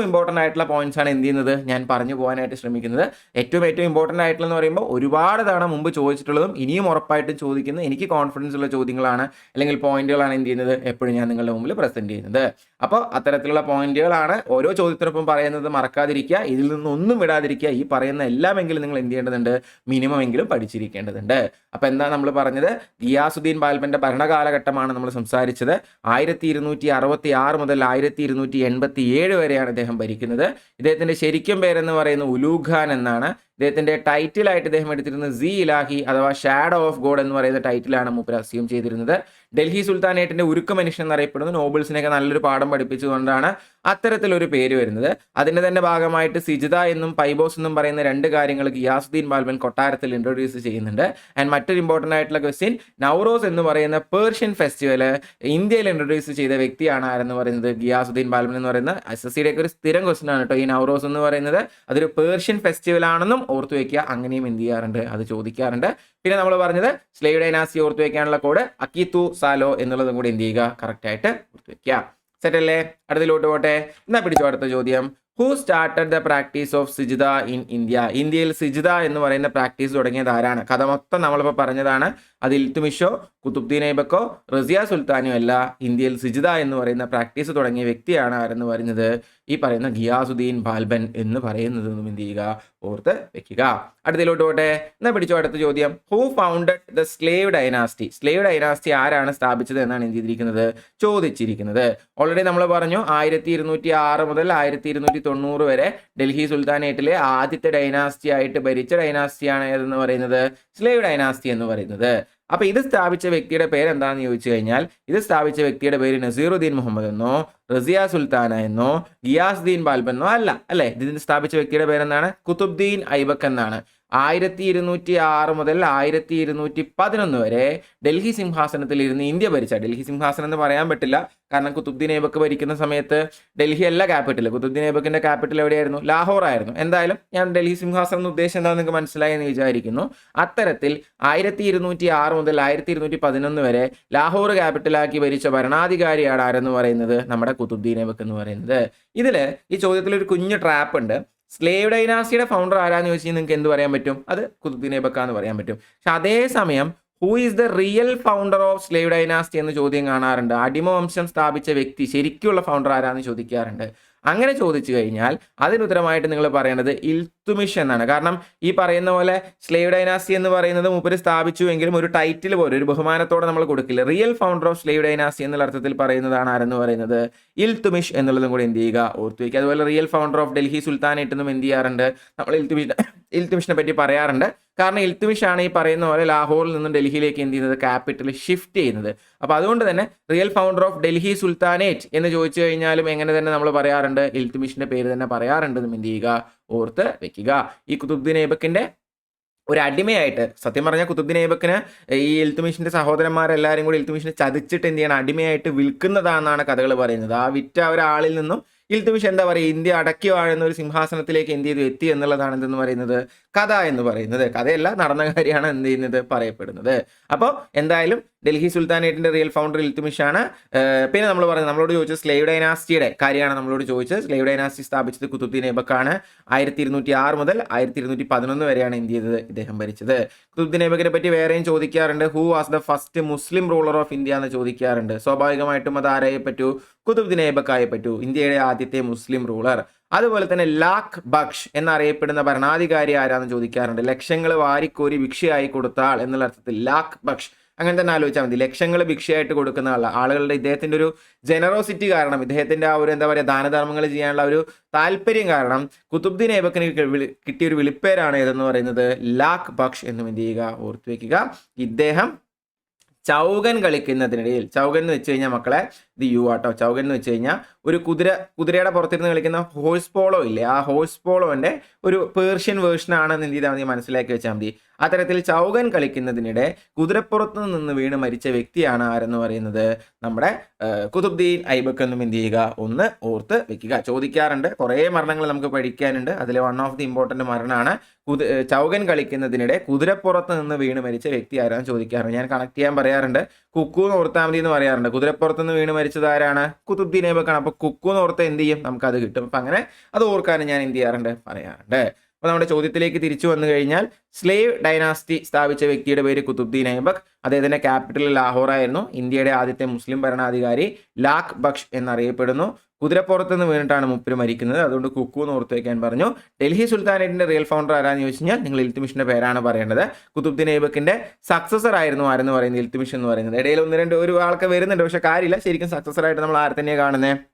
ഇമ്പോർട്ടൻ്റ് ആയിട്ടുള്ള പോയിന്റ്സ് ആണ് എന്ത് ചെയ്യുന്നത്, ഞാൻ പറഞ്ഞു പോകാനായിട്ട് ശ്രമിക്കുന്നത്. ഏറ്റവും ഇമ്പോർട്ടൻ്റ് ആയിട്ടുള്ളതെന്ന് പറയുമ്പോൾ ഒരുപാട് തവണ മുമ്പ് ചോദിച്ചിട്ടുള്ളതും ഇനിയും ഉറപ്പായിട്ടും ചോദിക്കുന്നത് എനിക്ക് കോൺഫിഡൻസ് ഉള്ള ചോദ്യങ്ങളാണ് അല്ലെങ്കിൽ പോയിന്റുകളാണ് എന്ത് ചെയ്യുന്നത് എപ്പോഴും ഞാൻ നിങ്ങളുടെ മുമ്പിൽ പ്രസന്റ് ചെയ്യുന്നത്. അപ്പോൾ അത്തരത്തിലുള്ള പോയിന്റുകളാണ് ഓരോ ചോദ്യത്തിനൊപ്പം പറയുന്നത്, മറക്കാതിരിക്കുക, ഇതിൽ നിന്നൊന്നും വിടാതിരിക്കുക. ഈ പറയുന്ന എല്ലാമെങ്കിലും നിങ്ങൾ എന്ത് ചെയ്യേണ്ടതുണ്ട്, മിനിമം എങ്കിലും പഠിച്ചിരിക്കേണ്ടതുണ്ട്. അപ്പോൾ എന്താ നമ്മൾ പറഞ്ഞത്, ഗിയാസുദ്ദീൻ ബാൽബന്റെ ഭരണകാലഘട്ടമാണ് നമ്മൾ സംസാരിച്ചത്. 1266 മുതൽ 1287 വരെയാണ് ഇദ്ദേഹം ഭരിക്കുന്നത്. ഇദ്ദേഹത്തിന്റെ ശരിക്കും പേരെന്ന് പറയുന്നത് ഉലൂഗ് ഖാൻ എന്നാണ്. ഇദ്ദേഹത്തിന്റെ ടൈറ്റിലായിട്ട് ഇദ്ദേഹം എടുത്തിരുന്നത് സി ഇലാഹി അഥവാ ഷാഡോ ഓഫ് ഗോഡ് എന്ന് പറയുന്ന ടൈറ്റിലാണ് മൂപ്പർ അസ്യൂം ചെയ്തിരുന്നത്. ഡൽഹി സുൽത്താനേറ്റിന്റെ ഉരുക്ക് മനുഷ്യൻ എന്നറിയപ്പെടുന്നു. നോബിൾസിനെയൊക്കെ നല്ലൊരു പാഠം പഠിപ്പിച്ചുകൊണ്ടാണ് അത്തരത്തിലൊരു പേര് വരുന്നത്. അതിന്റെ തന്നെ ഭാഗമായിട്ട് സിജിത എന്നും പൈബോസ് എന്നും പറയുന്ന രണ്ട് കാര്യങ്ങൾ ഗിയാസുദ്ദീൻ ബാൽബൻ കൊട്ടാരത്തിൽ ഇൻട്രൊഡ്യൂസ് ചെയ്യുന്നുണ്ട്. ആൻഡ് മറ്റൊരു ഇമ്പോർട്ടൻ്റ് ആയിട്ടുള്ള ക്വസ്റ്റ്യൻ, നൗറോസ് എന്ന് പറയുന്ന പേർഷ്യൻ ഫെസ്റ്റിവൽ ഇന്ത്യയിൽ ഇൻട്രൊഡ്യൂസ് ചെയ്ത വ്യക്തിയാണ് ആരെന്ന് പറയുന്നത്, ഗിയാസുദ്ദീൻ ബാൽബൻ എന്ന് പറയുന്ന SSCയുടെ ഒക്കെ ഒരു സ്ഥിരം ക്വസ്റ്റ്യൻ ആണ് കേട്ടോ. ഈ നൗറോസ് എന്ന് പറയുന്നത് അതൊരു പേർഷ്യൻ ഫെസ്റ്റിവൽ ആണെന്നും ഓർത്തു വെക്കുക. അങ്ങനെയും എന്ത് ചെയ്യാറുണ്ട്, അത് ചോദിക്കാറുണ്ട്. പിന്നെ നമ്മൾ പറഞ്ഞത് സ്ലേവ് ഡൈനാസ്റ്റി ഓർത്തു വെക്കാനുള്ള കോഡ് അക്കീത്തു സാലോ എന്നുള്ളതും കൂടി എന്ത് ചെയ്യുക, കറക്റ്റ് ആയിട്ട് ഓർത്തു വെക്കുക. സെറ്റ് അല്ലേ? അടുത്തിലോട്ട് പോട്ടെ. എന്നാ പിടിച്ചോ അടുത്ത ചോദ്യം. Who started the practice of Sijitha in India? ഇന്ത്യയിൽ സിജിത എന്ന് പറയുന്ന പ്രാക്ടീസ് തുടങ്ങിയത് ആരാണ്? കഥ മൊത്തം നമ്മളിപ്പോൾ പറഞ്ഞതാണ്. അത് ഇൽത്തുമിഷോ, കുതുബ്ദീൻ ഐബക്കോ, റസിയ സുൽത്താനോ അല്ല. ഇന്ത്യയിൽ സിജിത എന്ന് പറയുന്ന പ്രാക്ടീസ് തുടങ്ങിയ വ്യക്തിയാണ് ആരെന്ന് പറയുന്നത്, ഈ പറയുന്ന ഗിയാസുദ്ദീൻ ബാൽബൻ എന്ന് പറയുന്നതെന്നും എന്ത് ചെയ്യുക, ഓർത്ത് വെക്കുക. അടുത്തിലോട്ട് പോട്ടെ. എന്നാ പിടിച്ചോ അടുത്ത ചോദ്യം. Who founded the slave dynasty? Slave dynasty ആരാണ് സ്ഥാപിച്ചത് എന്നാണ് എന്ത് ചെയ്തിരിക്കുന്നത്, ചോദിച്ചിരിക്കുന്നത്. ഓൾറെഡി നമ്മൾ പറഞ്ഞു 1206 മുതൽ 1290 വരെ ഡൽഹി സുൽത്താനേറ്റിലെ ആദ്യത്തെ ഡൈനാസ്റ്റി ആയിട്ട് ഭരിച്ച ഡൈനാസ്റ്റിയാണ് ഏതെന്ന് പറയുന്നത്, സ്ലേവ് ഡൈനാസ്റ്റി എന്ന് പറയുന്നത്. അപ്പൊ ഇത് സ്ഥാപിച്ച വ്യക്തിയുടെ പേര് എന്താണെന്ന് ചോദിച്ചു കഴിഞ്ഞാൽ, ഇത് സ്ഥാപിച്ച വ്യക്തിയുടെ പേര് നസീറുദ്ദീൻ മുഹമ്മദ് എന്നോ റസിയ സുൽത്താന എന്നോ ഗിയാസുദ്ദീൻ ബാൽബൻ എന്നോ അല്ല, അല്ലെ? ഇതിന് സ്ഥാപിച്ച വ്യക്തിയുടെ പേരെന്താണ്, കുതുബ്ദീൻ ഐബക്ക് എന്നാണ്. 1206 മുതൽ 1211 വരെ ഡൽഹി സിംഹാസനത്തിൽ ഇരുന്ന് ഇന്ത്യ ഭരിച്ച, ഡൽഹി സിംഹാസനം എന്ന് പറയാൻ പറ്റില്ല, കാരണം കുതുബ്ദീൻ ഐബക്ക് ഭരിക്കുന്ന സമയത്ത് ഡൽഹി അല്ല ക്യാപിറ്റൽ. കുതുബ്ദീൻ ഐബക്കിന്റെ ക്യാപിറ്റൽ എവിടെയായിരുന്നു, ലാഹോർ ആയിരുന്നു. എന്തായാലും ഞാൻ ഡൽഹി സിംഹാസനം എന്ന ഉദ്ദേശം എന്താണെന്ന് നിങ്ങൾക്ക് മനസ്സിലായി എന്ന് വിചാരിക്കുന്നു. അത്തരത്തിൽ 1206 മുതൽ 1211 വരെ ലാഹോർ ക്യാപിറ്റലാക്കി ഭരിച്ച ഭരണാധികാരിയാണ് ആരെന്ന് പറയുന്നത്, നമ്മുടെ കുതുബ്ദീൻ ഐബക്ക് എന്ന് പറയുന്നത്. ഇതില് ഈ ചോദ്യത്തിൽ ഒരു കുഞ്ഞു ട്രാപ്പ് ഉണ്ട്. സ്ലേവ് ഡൈനാസ്റ്റിയുടെ ഫൗണ്ടർ ആരാന്ന് ചോദിച്ചാൽ നിങ്ങൾക്ക് എന്ത് പറയാൻ പറ്റും, അത് കുതുബ്ദീൻ ഐബക്ക് എന്ന് പറയാൻ പറ്റും. പക്ഷെ അതേസമയം who is the real founder of slave dynasty എന്ന് ചോദ്യം കാണാറുണ്ട്. അടിമവംശം സ്ഥാപിച്ച വ്യക്തി ശരിക്കുള്ള ഫൗണ്ടർ ആരാന്ന് ചോദിക്കാറുണ്ട്. അങ്ങനെ ചോദിച്ചു കഴിഞ്ഞാൽ അതിന് ഉത്തരമായിട്ട് നിങ്ങൾ പറയേണ്ടത് ഇൽത്തുമിഷ് എന്നാണ്. കാരണം ഈ പറയുന്ന പോലെ സ്ലേവ് ഡൈനാസ്റ്റി എന്ന് പറയുന്നത് മൂപ്പര് സ്ഥാപിച്ചു എങ്കിലും ഒരു ടൈറ്റിൽ പോലെ ഒരു ബഹുമാനത്തോടെ നമ്മൾ കൊടുക്കില്ല. Real founder of slave dynasty എന്നുള്ള അർത്ഥത്തിൽ പറയുന്നതാണ് ആരെന്ന് പറയുന്നത്, ഇൽത്തുമിഷ് എന്നുള്ളതും കൂടി എന്ത് ചെയ്യുക, ഓർത്തു വയ്ക്കുക. അതുപോലെ real founder of Delhi sultanate എന്നും എന്ത് ചെയ്യാറുണ്ട്, നമ്മൾ ഇൽത്തുമിഷിനെ പറ്റി പറയാറുണ്ട്. കാരണം ഇൽത്തുമിഷ് ആണ് ഈ പറയുന്ന പോലെ ലാഹോറിൽ നിന്നും ഡൽഹിയിലേക്ക് എന്ത് ചെയ്യുന്നത്, ക്യാപിറ്റൽ ഷിഫ്റ്റ് ചെയ്യുന്നത്. അപ്പോൾ അതുകൊണ്ട് തന്നെ real founder of Delhi sultanate എന്ന് ചോദിച്ചു കഴിഞ്ഞാലും എങ്ങനെ തന്നെ നമ്മൾ പറയാറുണ്ട്, ഇൽത്തുമിഷിന്റെ പേര് തന്നെ പറയാറുണ്ടെന്നും എന്ത് ചെയ്യുക, ഓർത്ത് വെക്കുക. ഈ കുതുബ്ദീൻ ഐബക്കിന്റെ ഒരു അടിമയായിട്ട്, സത്യം പറഞ്ഞാൽ കുതുബ്ദീൻ ഐബക്കിന് ഈ ഇൽത്തുമിഷിന്റെ സഹോദരന്മാരെല്ലാവരും കൂടി ഇൽത്തുമിഷിനെ ചതിച്ചിട്ട് എന്ത് ചെയ്യണം, അടിമയായിട്ട് വിൽക്കുന്നതാണെന്നാണ് കഥകൾ പറയുന്നത്. ആ വിറ്റ ഒരാളിൽ നിന്നും ഇൽത്തുമിഷ് എന്താ പറയുക, ഇന്ത്യ അടക്കി വാഴുന്ന ഒരു സിംഹാസനത്തിലേക്ക് എന്ത് ചെയ്തു എത്തി എന്നുള്ളതാണ് എന്തെന്ന് പറയുന്നത്, കഥ എന്ന് പറയുന്നത്. കഥയല്ല, നടന്ന കാര്യമാണ് എന്ത് ചെയ്യുന്നത്, പറയപ്പെടുന്നത്. അപ്പോൾ എന്തായാലും ഡൽഹി സുൽത്താനേറ്റിന്റെ റിയൽ ഫൗണ്ടർ ഇൽത്തുമിഷ് ആണ്. പിന്നെ നമ്മൾ പറഞ്ഞത്, നമ്മളോട് ചോദിച്ചത് സ്ലേവ് ഡൈനാസ്റ്റിയുടെ കാര്യമാണ് നമ്മളോട് ചോദിച്ചത്. സ്ലേവ് ഡൈനാസ്റ്റി സ്ഥാപിച്ചത് കുതുബ്ദീൻ ഐബക്കാണ്. 1206 മുതൽ 1211 വരെയാണ് എന്ത് ചെയ്തത്, ഇദ്ദേഹം ഭരിച്ചത്. കുതുബ്ദീൻ ഐബക്കിനെ പറ്റി വേറെയും ചോദിക്കാറുണ്ട്. Who was the first Muslim ruler of India എന്ന് ചോദിക്കാറുണ്ട്. സ്വാഭാവികമായിട്ടും അത് ആരായെ പറ്റൂ, കുതുബ്ദീൻ ഐബക്കായെ പറ്റൂ, ഇന്ത്യയുടെ ആദ്യത്തെ മുസ്ലിം റൂളർ. അതുപോലെ തന്നെ ലാഖ് ബക്ഷ് എന്നറിയപ്പെടുന്ന ഭരണാധികാരി ആരാന്ന് ചോദിക്കാറുണ്ട്. ലക്ഷങ്ങൾ വാരിക്കോരി ഭിക്ഷയായി കൊടുത്ത ആൾ എന്നുള്ള അർത്ഥത്തിൽ ലാഖ് ബക്ഷ് അങ്ങനെ തന്നെ ആലോചിച്ചാൽ മതി. ലക്ഷങ്ങൾ ഭിക്ഷയായിട്ട് കൊടുക്കുന്ന ആളുകളുടെ ഇദ്ദേഹത്തിൻ്റെ ഒരു ജനറോസിറ്റി കാരണം, ഇദ്ദേഹത്തിൻ്റെ ആ ഒരു എന്താ പറയുക ദാനധർമ്മങ്ങൾ ചെയ്യാനുള്ള ഒരു താല്പര്യം കാരണം കുതുബ്ദീൻ ഐബക്കിന് കിട്ടിയൊരു വിളിപ്പേരാണ് ഏതെന്ന് പറയുന്നത് ലാഖ് ബക്ഷ് എന്നും എന്ത് ചെയ്യുക ഓർത്തു വയ്ക്കുക. ഇദ്ദേഹം ചൗകൻ കളിക്കുന്നതിനിടയിൽ, ചൗകൻ എന്ന് വെച്ച് കഴിഞ്ഞാൽ മക്കളെ ഇത് യു ആട്ടോ, ചൗകൻ എന്ന് വെച്ച് കഴിഞ്ഞാൽ ഒരു കുതിരയുടെ പുറത്തിരുന്ന് കളിക്കുന്ന ഹോഴ്സ് പോളോ ഇല്ലേ, ആ ഹോഴ്സ് പോളോന്റെ ഒരു പേർഷ്യൻ വേർഷൻ ആണെന്ന് എന്ത് ചെയ്താൽ മതി മനസ്സിലാക്കി വെച്ചാൽ മതി. അത്തരത്തിൽ ചൗകൻ കളിക്കുന്നതിനിടെ കുതിരപ്പുറത്ത് നിന്ന് വീണ് മരിച്ച വ്യക്തിയാണ് ആരെന്ന് പറയുന്നത് നമ്മുടെ കുതുബ്ദീൻ ഐബക്ക് എന്നും എന്ത് ചെയ്യുക ഒന്ന് ഓർത്ത് വെക്കുക. ചോദിക്കാറുണ്ട്, കുറേ മരണങ്ങൾ നമുക്ക് പഠിക്കാനുണ്ട്. അതിൽ വൺ ഓഫ് ദി ഇമ്പോർട്ടൻ്റ് മരണമാണ് ചൗകൻ കളിക്കുന്നതിനിടെ കുതിരപ്പുറത്ത് നിന്ന് വീണ് മരിച്ച വ്യക്തി ആരാന്ന് ചോദിക്കാറുണ്ട്. ഞാൻ കണക്ട് ചെയ്യാൻ പറയാറുണ്ട്, കുക്കു എന്ന് ഓർത്താൽ മതി എന്ന് പറയാറുണ്ട്. കുതിരപ്പുറത്ത് നിന്ന് വീണ് മരിച്ചത് ആരാണ്? കുതുബ്ദീൻ ഐബക്കാണ്. അപ്പോൾ കുക്കു എന്ന് ഓർത്ത് എന്ത് ചെയ്യും, നമുക്കത് കിട്ടും. അപ്പം അങ്ങനെ അത് ഓർക്കാനും ഞാൻ എന്ത് ചെയ്യാറുണ്ട്, പറയാറുണ്ട്. അപ്പോൾ നമ്മുടെ ചോദ്യത്തിലേക്ക് തിരിച്ചു വന്നു കഴിഞ്ഞാൽ, സ്ലേവ് ഡൈനാസ്റ്റി സ്ഥാപിച്ച വ്യക്തിയുടെ പേര് കുതുബ്ദീൻ ഐബക്ക്. അദ്ദേഹത്തിൻ്റെ ക്യാപിറ്റൽ ലാഹോർ ആയിരുന്നു. ഇന്ത്യയുടെ ആദ്യത്തെ മുസ്ലിം ഭരണാധികാരി ലാഖ് ബക്ഷ് എന്നറിയപ്പെടുന്നു. കുതിരപ്പുറത്ത് നിന്ന് വീണിട്ടാണ് മുപ്പര് മരിക്കുന്നത്. അതുകൊണ്ട് കുക്കു എന്ന് ഓർത്ത് വയ്ക്കാൻ പറഞ്ഞു. ഡൽഹി സുൽത്താനേറ്റിന്റെ റിയൽ ഫൗണ്ടർ ആരാന്ന് ചോദിച്ചു കഴിഞ്ഞാൽ നിങ്ങൾ ഇൽത്തുമിഷിന്റെ പേരാണ് പറയേണ്ടത്. കുതുബ്ദീൻ ഐബക്കിന്റെ സക്സസർ ആയിരുന്നു ആരെന്ന് പറയുന്നത് ഇൽത്തുമിഷ് എന്ന് പറയുന്നത്. ഇടയിൽ ഒരു ആൾക്ക് വരുന്നുണ്ട്, പക്ഷെ കാര്യമില്ല. ശരിക്കും സക്സസർ ആയിട്ട് നമ്മൾ ആരെ തന്നെയാണ് കാണുന്നത്?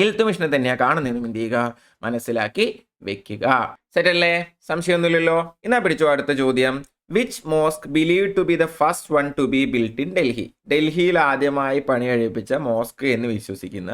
ഇൽത്തുമിഷിനെ തന്നെയാണ് കാണുന്നതെന്നും എന്ത് ചെയ്യുക മനസ്സിലാക്കി വെക്കുക. സെറ്റല്ലേ? സംശയമൊന്നുമില്ലല്ലോ. എന്നാ പിടിച്ചോ അടുത്ത ചോദ്യം. Which mosque believe to be the first one to be built in Delhi? ഡൽഹിയിൽ ആദ്യമായി പണി കഴിപ്പിച്ച മോസ്ക് എന്ന് വിശ്വസിക്കുന്ന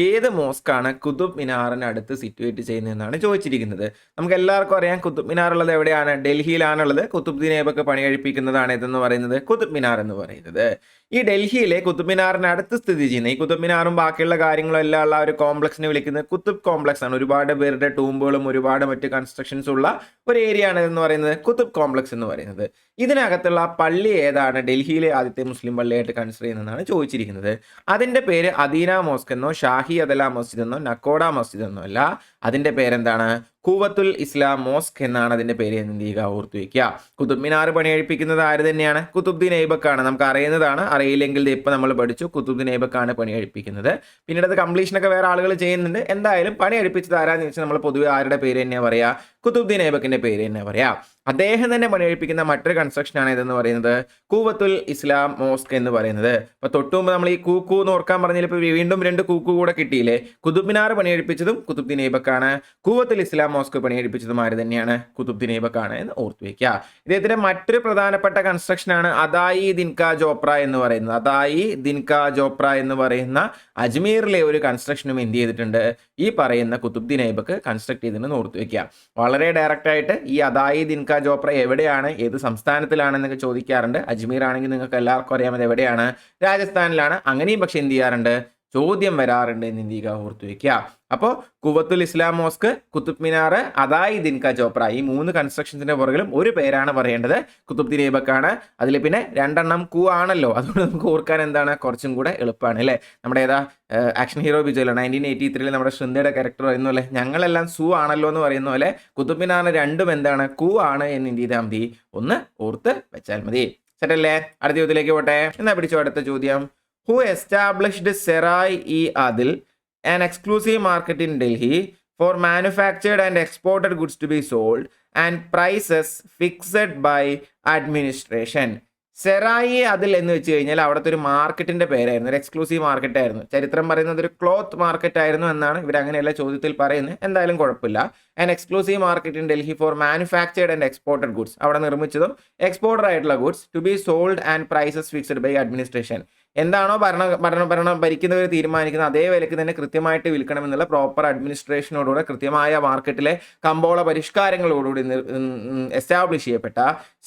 ഏത് മോസ്കാണ് കുതുബ് മിനാറിനടുത്ത് സിറ്റുവേറ്റ് ചെയ്യുന്നതെന്നാണ് ചോദിച്ചിരിക്കുന്നത്. നമുക്ക് എല്ലാവർക്കും അറിയാം കുതുബ് മിനാർ ഉള്ളത് എവിടെയാണ്? ഡൽഹിയിലാണുള്ളത്. കുതുബ്ദീൻ ഐബക്ക് പണി കഴിപ്പിക്കുന്നതാണ് ഇതെന്ന് പറയുന്നത് കുതുബ് മിനാർ എന്ന് പറയുന്നത്. ഈ ഡൽഹിയിലെ കുതുബ് മിനാറിനടുത്ത് സ്ഥിതി ചെയ്യുന്ന ഈ കുതുബ് മിനാറും ബാക്കിയുള്ള കാര്യങ്ങളും എല്ലാം ഉള്ള ഒരു കോംപ്ലക്സിനെ വിളിക്കുന്നത് കുതുബ് കോംപ്ലക്സ് ആണ്. ഒരുപാട് പേരുടെ ടൂമ്പുകളും ഒരുപാട് മറ്റ് കൺസ്ട്രക്ഷൻസ് ഉള്ള ഒരു ഏരിയ ആണ് എന്ന് പറയുന്നത് കുതുബ് കോംപ്ലക്സ് എന്ന് പറയുന്നത്. ഇതിനകത്തുള്ള പള്ളി ഏതാണ് ഡൽഹിയിലെ ആദ്യത്തെ മുസ്ലിം പള്ളിയായിട്ട് കൺസിഡർ ചെയ്യുന്നതെന്നാണ് ചോദിച്ചിരിക്കുന്നത്. അതിൻ്റെ പേര് അദീന മോസ്ക് എന്നോ ഷാഹി അദല മസ്ജിദ് എന്നോ നക്കോഡ മസ്ജിദ് എന്നോ അല്ല. അതിൻ്റെ പേരെന്താണ്? ഖുവത്തുൽ ഇസ്ലാം മോസ്ക് എന്നാണ് അതിൻ്റെ പേര് എന്ന് എന്ത് ചെയ്യുക ഓർത്തു വയ്ക്കുക. കുതുബ് മിനാർ പണിയഴിപ്പിക്കുന്നത് ആര് തന്നെയാണ്? കുതുബ്ദീൻ ഐബക്കാണ്. നമുക്ക് അറിയുന്നതാണ്. അറിയില്ലെങ്കിൽ ഇപ്പം നമ്മൾ പഠിച്ചു കുതുബ്ദീൻ ഐബക്കാണ് പണിയഴിപ്പിക്കുന്നത്. പിന്നീട് അത് കംപ്ലീഷനൊക്കെ വേറെ ആളുകൾ ചെയ്യുന്നുണ്ട്. എന്തായാലും പണിയഴിപ്പിച്ചത് ആരാന്ന് വെച്ചാൽ നമ്മൾ പൊതുവെ ആരുടെ പേര് തന്നെയാണ് പറയുക? കുതുബ്ദീൻ ഐബക്കിന്റെ പേര് തന്നെ പറയാം. അദ്ദേഹം തന്നെ പണിയഴിപ്പിക്കുന്ന മറ്റൊരു കൺസ്ട്രക്ഷൻ ആണ് ഇതെന്ന് പറയുന്നത് ഖുവത്തുൽ ഇസ്ലാം മോസ്ക് എന്ന് പറയുന്നത്. അപ്പൊ തൊട്ടുമുമ്പ് നമ്മൾ ഈ കൂക്കു എന്ന് ഓർക്കാൻ പറഞ്ഞാൽ ഇപ്പോൾ വീണ്ടും രണ്ട് കൂക്കു കൂടെ കിട്ടിയില്ലേ? കുതുബ് മിനാർ പണിയഴിപ്പിച്ചതും കുതുബ്ദീൻ ഐബക്കാണ്. ഖുവത്തുൽ ഇസ്ലാം മോസ്ക് പണിയഴിപ്പിച്ചതും ആര് തന്നെയാണ്? കുതുബ്ദീൻ ഐബക്കാണ് എന്ന് ഓർത്തു വയ്ക്കുക. ഇദ്ദേഹത്തിന്റെ മറ്റൊരു പ്രധാനപ്പെട്ട കൺസ്ട്രക്ഷൻ ആണ് അദായി ദിൻക ജോപ്ര എന്ന് പറയുന്നത്. അദായി ദിൻക ജോപ്ര എന്ന് പറയുന്ന അജ്മീറിലെ ഒരു കൺസ്ട്രക്ഷനും എന്ത് ചെയ്തിട്ടുണ്ട്? ഈ പറയുന്ന കുതുബ്ദീൻ ഐബക്ക് കൺസ്ട്രക്ട് ചെയ്തിട്ടുണ്ടെന്ന് ഓർത്തു വയ്ക്കുക. വളരെ ഡയറക്റ്റ് ആയിട്ട് ഈ അദായി ദിൻക ജോപ്ര എവിടെയാണ്, ഏത് സംസ്ഥാനത്തിലാണെന്നൊക്കെ ചോദിക്കാറുണ്ട്. അജ്മീർ ആണെങ്കിൽ നിങ്ങൾക്ക് എല്ലാവർക്കും അറിയാം അത് എവിടെയാണ്, രാജസ്ഥാനിലാണ്. അങ്ങനെയും പക്ഷെ എന്ത് ചെയ്യാറുണ്ട്, ചോദ്യം വരാറുണ്ട് എന്ന് എന്ത് ചെയ്യുക ഓർത്തു വയ്ക്കുക. അപ്പോൾ ഖുവത്തുൽ ഇസ്ലാം മോസ്ക്, കുതുബ് മിനാർ, അദായി ദിൻക ജോപ്ര, ഈ മൂന്ന് കൺസ്ട്രക്ഷൻസിന്റെ പുറകിലും ഒരു പേരാണ് പറയേണ്ടത്, കുതുബ്ദീൻ ഐബക്കാണ്. അതിൽ പിന്നെ രണ്ടെണ്ണം കു ആണല്ലോ, അതുകൊണ്ട് നമുക്ക് ഓർക്കാൻ എന്താണ് കുറച്ചും കൂടെ എളുപ്പമാണ് അല്ലേ. നമ്മുടെ ഏതാ ആക്ഷൻ ഹീറോ വിജയല്ലോ 1983 നമ്മുടെ ശൃംഖയുടെ ക്യാരക്ടർ പറയുന്ന പോലെ ഞങ്ങളെല്ലാം സു ആണല്ലോ എന്ന് പറയുന്ന പോലെ കുതുബ് മിനാറിന് രണ്ടും എന്താണ് കു ആണ് എന്ന് എന്ത് ചെയ്താൽ മതി, ഒന്ന് ഓർത്ത് വെച്ചാൽ മതി. സെറ്റല്ലേ? അടുത്ത ചോദ്യത്തിലേക്ക് പോട്ടെ. എന്നാ പിടിച്ചോ അടുത്ത ചോദ്യം. Who established Sarai-e-Adil, an exclusive market in Delhi for manufactured and exported goods to be sold and prices fixed by administration? സെറായി അതിൽ എന്ന് വെച്ച് കഴിഞ്ഞാൽ അവിടുത്തെ ഒരു മാർക്കറ്റിന്റെ പേരായിരുന്നു, ഒരു എക്സ്ക്ലൂസീവ് മാർക്കറ്റ് ആയിരുന്നു. ചരിത്രം പറയുന്നത് ഒരു ക്ലോത്ത് മാർക്കറ്റ് ആയിരുന്നു എന്നാണ് ഇവർ അങ്ങനെയല്ല ചോദ്യത്തിൽ പറയുന്നത്. എന്തായാലും കുഴപ്പമില്ല. And exclusive market in Delhi for manufactured and exported goods, അവിടെ നിർമ്മിച്ചതും എക്സ്പോർട്ടഡ് ആയിട്ടുള്ള goods to be sold and prices fixed by administration. എന്താണോ ഭരണം ഭരിക്കുന്നവർ തീരുമാനിക്കുന്നത് അതേ വിലക്ക് തന്നെ കൃത്യമായിട്ട് വിൽക്കണമെന്നുള്ള പ്രോപ്പർ അഡ്മിനിസ്ട്രേഷനോടുകൂടെ കൃത്യമായ മാർക്കറ്റിലെ കമ്പോള പരിഷ്കാരങ്ങളോടുകൂടി എസ്റ്റാബ്ലിഷ് ചെയ്യപ്പെട്ട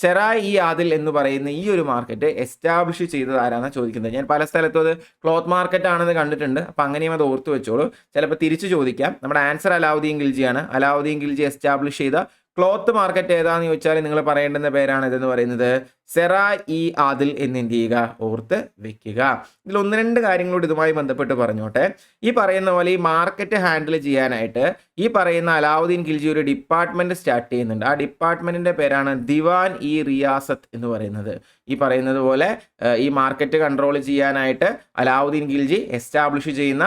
സെറായി-ഇ-ആദിൽ എന്ന് പറയുന്ന ഈ ഒരു മാർക്കറ്റ് എസ്റ്റാബ്ലിഷ് ചെയ്തത് ആരാണെന്ന് ചോദിക്കുന്നത്. ഞാൻ പല സ്ഥലത്തും അത് ക്ലോത്ത് മാർക്കറ്റ് ആണെന്ന് കണ്ടിട്ടുണ്ട്. അപ്പം അങ്ങനെയും അത് ഓർത്ത് വെച്ചോളൂ. ചിലപ്പോൾ തിരിച്ചു ചോദിക്കാം. നമ്മുടെ ആൻസർ അലാവുദ്ദീൻ ഖിൽജിയാണ്. അലാവുദ്ദീൻ ഖിൽജി എസ്റ്റാബ്ലിഷ് ചെയ്ത ക്ലോത്ത് മാർക്കറ്റ് ഏതാന്ന് ചോദിച്ചാൽ നിങ്ങൾ പറയേണ്ടുന്ന പേരാണ് ഇതെന്ന് പറയുന്നത് സെറായി-ഇ-ആദിൽ എന്ന് എന്ത് ചെയ്യുക ഓർത്ത് വെക്കുക. ഇതിൽ ഒന്ന് രണ്ട് കാര്യങ്ങളോട് ഇതുമായി ബന്ധപ്പെട്ട് പറഞ്ഞോട്ടെ. ഈ പറയുന്ന പോലെ ഈ മാർക്കറ്റ് ഹാൻഡിൽ ചെയ്യാനായിട്ട് ഈ പറയുന്ന അലാവുദ്ദീൻ ഖിൽജി ഒരു ഡിപ്പാർട്ട്മെന്റ് സ്റ്റാർട്ട് ചെയ്യുന്നുണ്ട്. ആ ഡിപ്പാർട്ട്മെന്റിന്റെ പേരാണ് ദിവാൻ ഇ റിയാസത്ത് എന്ന് പറയുന്നത്. ഈ പറയുന്നത് പോലെ ഈ മാർക്കറ്റ് കൺട്രോൾ ചെയ്യാനായിട്ട് അലാവുദ്ദീൻ ഖിൽജി എസ്റ്റാബ്ലിഷ് ചെയ്യുന്ന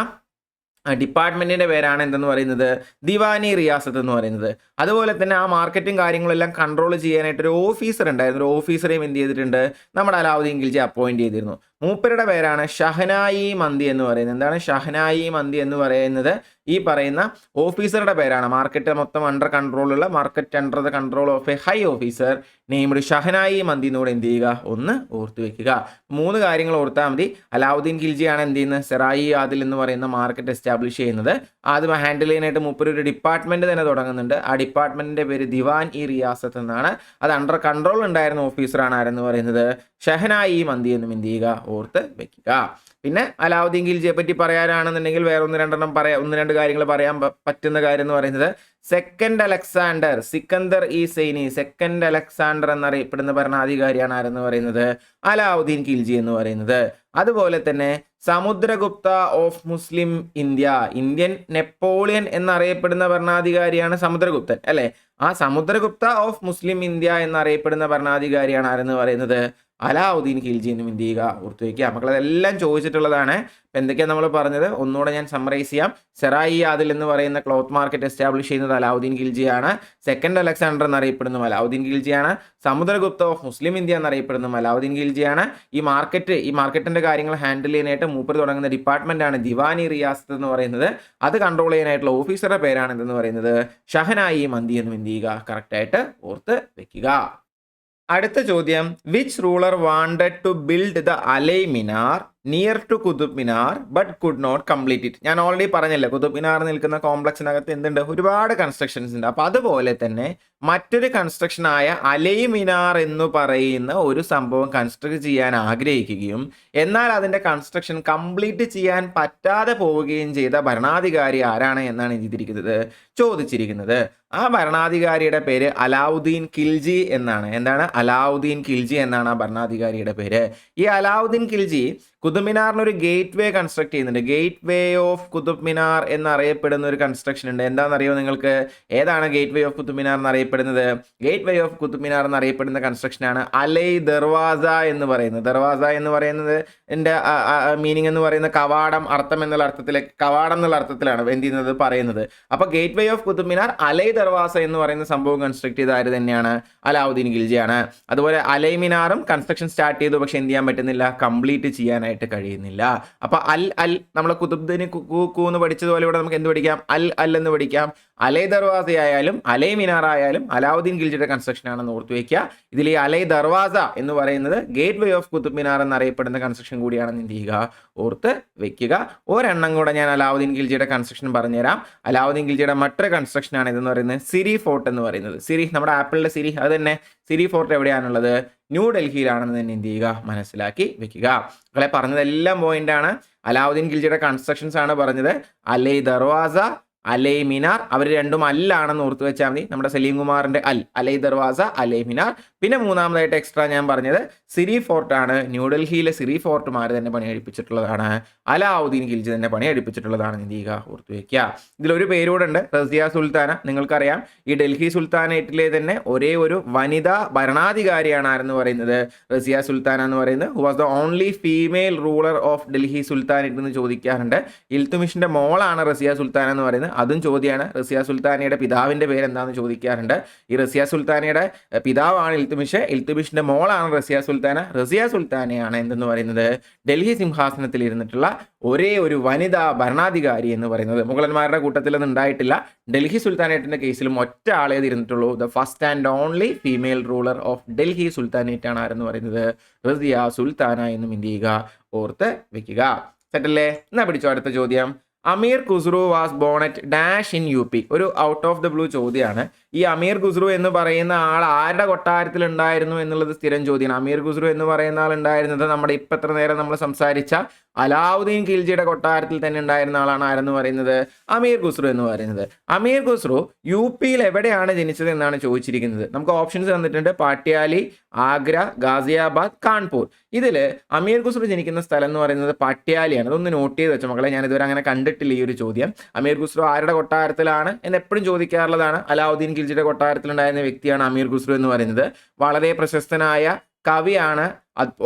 ഡിപ്പാർട്ട്മെന്റിന്റെ പേരാണ് എന്തെന്ന് പറയുന്നത് ദിവാനി റിയാസത്ത് എന്ന് പറയുന്നത്. അതുപോലെ തന്നെ ആ മാർക്കറ്റും കാര്യങ്ങളെല്ലാം കൺട്രോൾ ചെയ്യാനായിട്ട് ഒരു ഓഫീസർ ഉണ്ടായിരുന്നു. ഒരു ഓഫീസറെയും എന്ത് ചെയ്തിട്ടുണ്ട്, നമ്മുടെ അലാവുദ്ദീൻ ഖിൽജി അപ്പോയിന്റ് ചെയ്തിരുന്നു. മൂപ്പരുടെ പേരാണ് ഷഹനായി മന്തി എന്ന് പറയുന്നത്. എന്താണ് ഷഹനായി മന്തി എന്ന് പറയുന്നത്? ഈ പറയുന്ന ഓഫീസറുടെ പേരാണ്. മാർക്കറ്റ് മൊത്തം അണ്ടർ കൺട്രോളുള്ള, market under the control of a high officer named Shahnai Mandi എന്നൂടെ എന്ത് ചെയ്യുക, ഒന്ന് ഓർത്ത് വെക്കുക. 3 കാര്യങ്ങൾ ഓർത്താൽ മതി. അലാവുദ്ദീൻ ഖിൽജിയാണ് എന്ത് ചെയ്യുന്നത്, സെറായി ആദിൽ എന്ന് പറയുന്ന മാർക്കറ്റ് എസ്റ്റാബ്ലിഷ് ചെയ്യുന്നത്. ആദ്യം ഹാൻഡിൽ ചെയ്യാനായിട്ട് മൂപ്പര് ഒരു ഡിപ്പാർട്ട്മെന്റ് തന്നെ തുടങ്ങുന്നുണ്ട്. ആ ഡിപ്പാർട്ട്മെന്റിന്റെ പേര് ദിവാൻ ഇ റിയാസത്ത് എന്നാണ്. അത് അണ്ടർ കൺട്രോൾ ഉണ്ടായിരുന്ന ഓഫീസറാണ് ആരെന്ന് പറയുന്നത്, ഷഹനായി മന്തി എന്നും എന്ത് ചെയ്യുക, ഓർത്ത് വെക്കുക. പിന്നെ അലാവുദ്ദീൻ ഖിൽജിയെ പറ്റി പറയാനാണെന്നുണ്ടെങ്കിൽ വേറെ 1-2 കാര്യങ്ങൾ പറയാൻ പറ്റുന്ന കാര്യം എന്ന് പറയുന്നത്, സെക്കൻഡ് അലക്സാണ്ടർ, സിക്കന്ദർ ഇ സൈനി, സെക്കൻഡ് അലക്സാണ്ടർ എന്നറിയപ്പെടുന്ന ഭരണാധികാരിയാണ് ആരെന്ന് പറയുന്നത്, അലാവുദ്ദീൻ ഖിൽജി എന്ന് പറയുന്നത്. അതുപോലെ തന്നെ Samudragupta of Muslim India, Indian Napoleon എന്നറിയപ്പെടുന്ന ഭരണാധികാരിയാണ് സമുദ്രഗുപ്തൻ അല്ലെ. ആ സമുദ്രഗുപ്ത ഓഫ് മുസ്ലിം ഇന്ത്യ എന്നറിയപ്പെടുന്ന ഭരണാധികാരിയാണ് ആരെന്ന് പറയുന്നത്, അലാവുദ്ദീൻ ഖിൽജി എന്നും എന്ത് ചെയ്യുക, ഓർത്തു വയ്ക്കുക. മക്കളതെല്ലാം ചോദിച്ചിട്ടുള്ളതാണ്. അപ്പം എന്തൊക്കെയാണ് നമ്മൾ പറഞ്ഞത്, ഒന്നുകൂടെ ഞാൻ സമ്മറൈസ് ചെയ്യാം. സെറായി ആദിൽ എന്ന് പറയുന്ന ക്ലോത്ത് മാർക്കറ്റ് എസ്റ്റാബ്ലിഷ് ചെയ്യുന്നത് അലാവുദ്ദീൻ ഖിൽജിയാണ്. സെക്കൻഡ് അലക്സാണ്ടർ എന്നറിയപ്പെടുന്ന അലാവുദ്ദീൻ ഖിൽജിയാണ്. സമുദ്രഗുപ്ത ഓഫ് മുസ്ലിം ഇന്ത്യ എന്നറിയപ്പെടുന്ന അലാവുദ്ദീൻ ഖിൽജിയാണ്. ഈ മാർക്കറ്റിന്റെ കാര്യങ്ങൾ ഹാൻഡിൽ ചെയ്യാനായിട്ട് മൂപ്പർ തുടങ്ങുന്ന ഡിപ്പാർട്ട്മെന്റ് ആണ് ദിവാനി റിയാസത്ത് എന്ന് പറയുന്നത്. അത് കൺട്രോൾ ചെയ്യാനായിട്ടുള്ള ഓഫീസറുടെ പേരാണ് എന്തെന്ന് പറയുന്നത്, ഷഹനായി മന്തി എന്നും എന്ത് ചെയ്യുക, കറക്റ്റായിട്ട് ഓർത്ത് വെക്കുക. അടുത്ത ചോദ്യം, which ruler wanted to build the Alai Minar near to Qutub Minar but could not complete it. ഞാൻ ഓൾറെഡി പറഞ്ഞല്ലോ, കുതുബ് മിനാർ നിൽക്കുന്ന കോംപ്ലക്സിനകത്ത് എന്തുണ്ട്, ഒരുപാട് കൺസ്ട്രക്ഷൻസ് ഉണ്ട്. അപ്പോൾ അതുപോലെ തന്നെ മറ്റൊരു കൺസ്ട്രക്ഷനായ അലൈ മിനാർ എന്ന് പറയുന്ന ഒരു സംഭവം കൺസ്ട്രക്ട് ചെയ്യാൻ ആഗ്രഹിക്കുകയും എന്നാൽ അതിൻ്റെ കൺസ്ട്രക്ഷൻ കംപ്ലീറ്റ് ചെയ്യാൻ പറ്റാതെ പോവുകയും ചെയ്ത ഭരണാധികാരി ആരാണ് എന്നാണ് ചോദിച്ചിരിക്കുന്നത്. ആ ഭരണാധികാരിയുടെ പേര് അലാവുദ്ദീൻ ഖിൽജി എന്നാണ്. എന്താണ്, അലാവുദ്ദീൻ ഖിൽജി എന്നാണ് ആ ഭരണാധികാരിയുടെ പേര്. ഈ അലാവുദ്ദീൻ ഖിൽജി കുതുബ് മിനാറിന് ഒരു ഗേറ്റ് വേ കൺസ്ട്രക്ട് ചെയ്യുന്നുണ്ട്. Gateway of Qutub Minar എന്നറിയപ്പെടുന്ന ഒരു കൺസ്ട്രക്ഷൻ ഉണ്ട്. എന്താണെന്നറിയോ നിങ്ങൾക്ക്? ഏതാണ് gateway of Qutub Minar എന്നറിയപ്പെടുന്നത്? Gateway of Qutub Minar എന്നറിയപ്പെടുന്ന കൺസ്ട്രക്ഷനാണ് അലൈ ദർവാസ എന്ന് പറയുന്നത്. ദർവാസ എന്ന് പറയുന്നത് എൻ്റെ മീനിങ് എന്ന് പറയുന്നത് കവാടം, കവാടം എന്നുള്ള അർത്ഥത്തിലാണ് എന്ത് ചെയ്യുന്നത് പറയുന്നത്. അപ്പോൾ gate way of Qutub Minar അലൈ ദർവാസ എന്ന് പറയുന്ന സംഭവം കൺസ്ട്രക്ട് ചെയ്ത ആര് തന്നെയാണ്? അലാവുദ്ദീൻ ഖിൽജിയാണ്. അതുപോലെ അലൈ മിനാറും കൺസ്ട്രക്ഷൻ സ്റ്റാർട്ട് ചെയ്തു, പക്ഷെ എന്ത് ചെയ്യാൻ പറ്റുന്നില്ല, കംപ്ലീറ്റ് ചെയ്യാനായിട്ട് കഴിയുന്നില്ല. അപ്പൊ നമ്മളെ കുതുബ്ദീന് എന്ന് പഠിച്ചതുപോലെ ഇവിടെ നമുക്ക് എന്ത് പഠിക്കാം, എന്ന് പഠിക്കാം. അലൈ ദർവാസ ആയാലും അലൈ മിനാർ ആയാലും അലാവുദ്ദീൻ ഖിൽജിയുടെ കൺസ്ട്രക്ഷൻ ആണെന്ന് ഓർത്തു വയ്ക്കുക. ഇതിൽ ഈ അലൈ ദർവാസ എന്ന് പറയുന്നത് gate way of Qutub Minar എന്നറിയപ്പെടുന്ന കൺസ്ട്രക്ഷൻ കൂടിയാണെന്ന് എന്ത് ചെയ്യുക, ഓർത്ത് വെക്കുക. ഒരെണ്ണം കൂടെ ഞാൻ അലാവുദ്ദീൻ ഖിൽജിയുടെ കൺസ്ട്രക്ഷൻ പറഞ്ഞുതരാം. അലാവുദ്ദീൻ ഖിൽജിയുടെ മറ്റൊരു കൺസ്ട്രക്ഷൻ ആണ് ഇതെന്ന് പറയുന്നത് സിരി ഫോർട്ട് എന്ന് പറയുന്നത്. സിരി, നമ്മുടെ ആപ്പിളിന്റെ സിരി, അത് തന്നെ. Siri fort എവിടെയാണുള്ളത്? ന്യൂഡൽഹിയിലാണെന്ന് തന്നെ എന്ത് ചെയ്യുക, മനസ്സിലാക്കി വെക്കുക. മക്കളെ പറഞ്ഞതെല്ലാം പോയിന്റാണ്. അലാവുദ്ദീൻ ഖിൽജിയുടെ കൺസ്ട്രക്ഷൻസ് ആണ് പറഞ്ഞത്. അലൈ ദർവാസ, അലൈ മിനാർ, അവർ രണ്ടും അല്ലാണെന്ന് ഓർത്ത് വെച്ചാൽ മതി. നമ്മുടെ സലീം കുമാറിന്റെ അലൈ ദർവാസ, അലൈ മിനാർ. പിന്നെ മൂന്നാമതായിട്ട് എക്സ്ട്രാ ഞാൻ പറഞ്ഞത് സിരി ഫോർട്ട് ആണ്. ന്യൂഡൽഹിയിലെ സിരി ഫോർട്ടുമാർ തന്നെ പണിയടിപ്പിച്ചിട്ടുള്ളതാണ്. അലാവുദ്ദീൻ ഖിൽജി തന്നെ പണിയടിപ്പിച്ചിട്ടുള്ളതാണ്. എന്ത് ചെയ്യുക, ഓർത്ത് വയ്ക്കുക. ഇതിലൊരു പേരൂടെ ഉണ്ട്, റസിയ സുൽത്താന. നിങ്ങൾക്കറിയാം, ഈ ഡൽഹി സുൽത്താനേറ്റിലെ തന്നെ ഒരേ ഒരു വനിതാ ഭരണാധികാരിയാണ് ആരെന്ന് പറയുന്നത്, റസിയ സുൽത്താന എന്ന് പറയുന്നത്. Who was the only female ruler of Delhi sultanate എന്ന് ചോദിക്കാറുണ്ട്. ഇൽത്തുമിഷിന്റെ മോളാണ് റസിയ സുൽത്താന എന്ന് പറയുന്നത്. അതും ചോദ്യമാണ്. റസിയ സുൽത്താനയുടെ പിതാവിന്റെ പേര് എന്താണെന്ന് ചോദിക്കാറുണ്ട്. ഈ റസിയ സുൽത്താനയുടെ പിതാവാണ് ഇൽത്തുമിഷ്, ഇൽത്തുമിഷിന്റെ മോളാണ് റസിയ സുൽത്താന. റസിയ സുൽത്താനയാണ് എന്തെന്ന് പറയുന്നത്, ഡൽഹി സിംഹാസനത്തിൽ ഇരുന്നിട്ടുള്ള ഒരേ ഒരു വനിതാ ഭരണാധികാരി എന്ന് പറയുന്നത്. മുഗളന്മാരുടെ കൂട്ടത്തിലൊന്നും ഉണ്ടായിട്ടില്ല. ഡൽഹി സുൽത്താനേറ്റിന്റെ കേസിലും ഒറ്റ ആളേ ഇരുന്നിട്ടുള്ളൂ. The first and only female ruler of Delhi Sultanate ആണ് ആരെന്ന് പറയുന്നത്, റസിയ സുൽത്താന എന്നും എന്ത് ചെയ്യുക, ഓർത്ത് വെക്കുക. സെറ്റല്ലേ? എന്നാ പിടിച്ചോ അടുത്ത ചോദ്യം. Amir Khusrau was born at dash in UP. ഒരു ഔട്ട് ഓഫ് ദ ബ്ലൂ ചോദ്യമാണ്. ഈ അമീർ ഖുസ്രു എന്ന് പറയുന്ന ആൾ ആരുടെ കൊട്ടാരത്തിൽ ഉണ്ടായിരുന്നു എന്നുള്ളത് സ്ഥിരം ചോദ്യമാണ്. അമീർ ഖുസ്രു എന്ന് പറയുന്ന ആൾ ഉണ്ടായിരുന്നത് നമ്മുടെ ഇപ്പം എത്ര നേരം നമ്മൾ സംസാരിച്ച അലാവുദ്ദീൻ ഖിൽജിയുടെ കൊട്ടാരത്തിൽ തന്നെ ഉണ്ടായിരുന്ന ആളാണ് ആരെന്ന് പറയുന്നത്, അമീർ ഖുസ്രു എന്ന് പറയുന്നത്. അമീർ ഖുസ്രു UPയിൽ എവിടെയാണ് ജനിച്ചത് എന്നാണ് ചോദിച്ചിരിക്കുന്നത്. നമുക്ക് ഓപ്ഷൻസ് തന്നിട്ടുണ്ട്: പാട്യാലി, ആഗ്ര, ഗാസിയാബാദ്, കാൺപൂർ. ഇതിൽ അമീർ ഖുസ്രു ജനിക്കുന്ന സ്ഥലം എന്ന് പറയുന്നത് പാട്യാലിയാണ്. അതൊന്ന് നോട്ട് ചെയ്ത് വെച്ചോ മക്കളെ. ഞാൻ ഇതുവരെ അങ്ങനെ കണ്ടിട്ടില്ല ഈ ഒരു ചോദ്യം. അമീർ ഖുസ്രു ആരുടെ കൊട്ടാരത്തിലാണ് എന്ന് എപ്പോഴും ചോദിക്കാറുള്ളതാണ്. അലാവുദ്ദീൻ ഖിൽജിയുടെ കൊട്ടാരത്തിലുണ്ടായിരുന്ന വ്യക്തിയാണ് അമീർ ഖുസ്രു എന്ന് പറയുന്നത്. വളരെ പ്രശസ്തനായ കവിയാണ്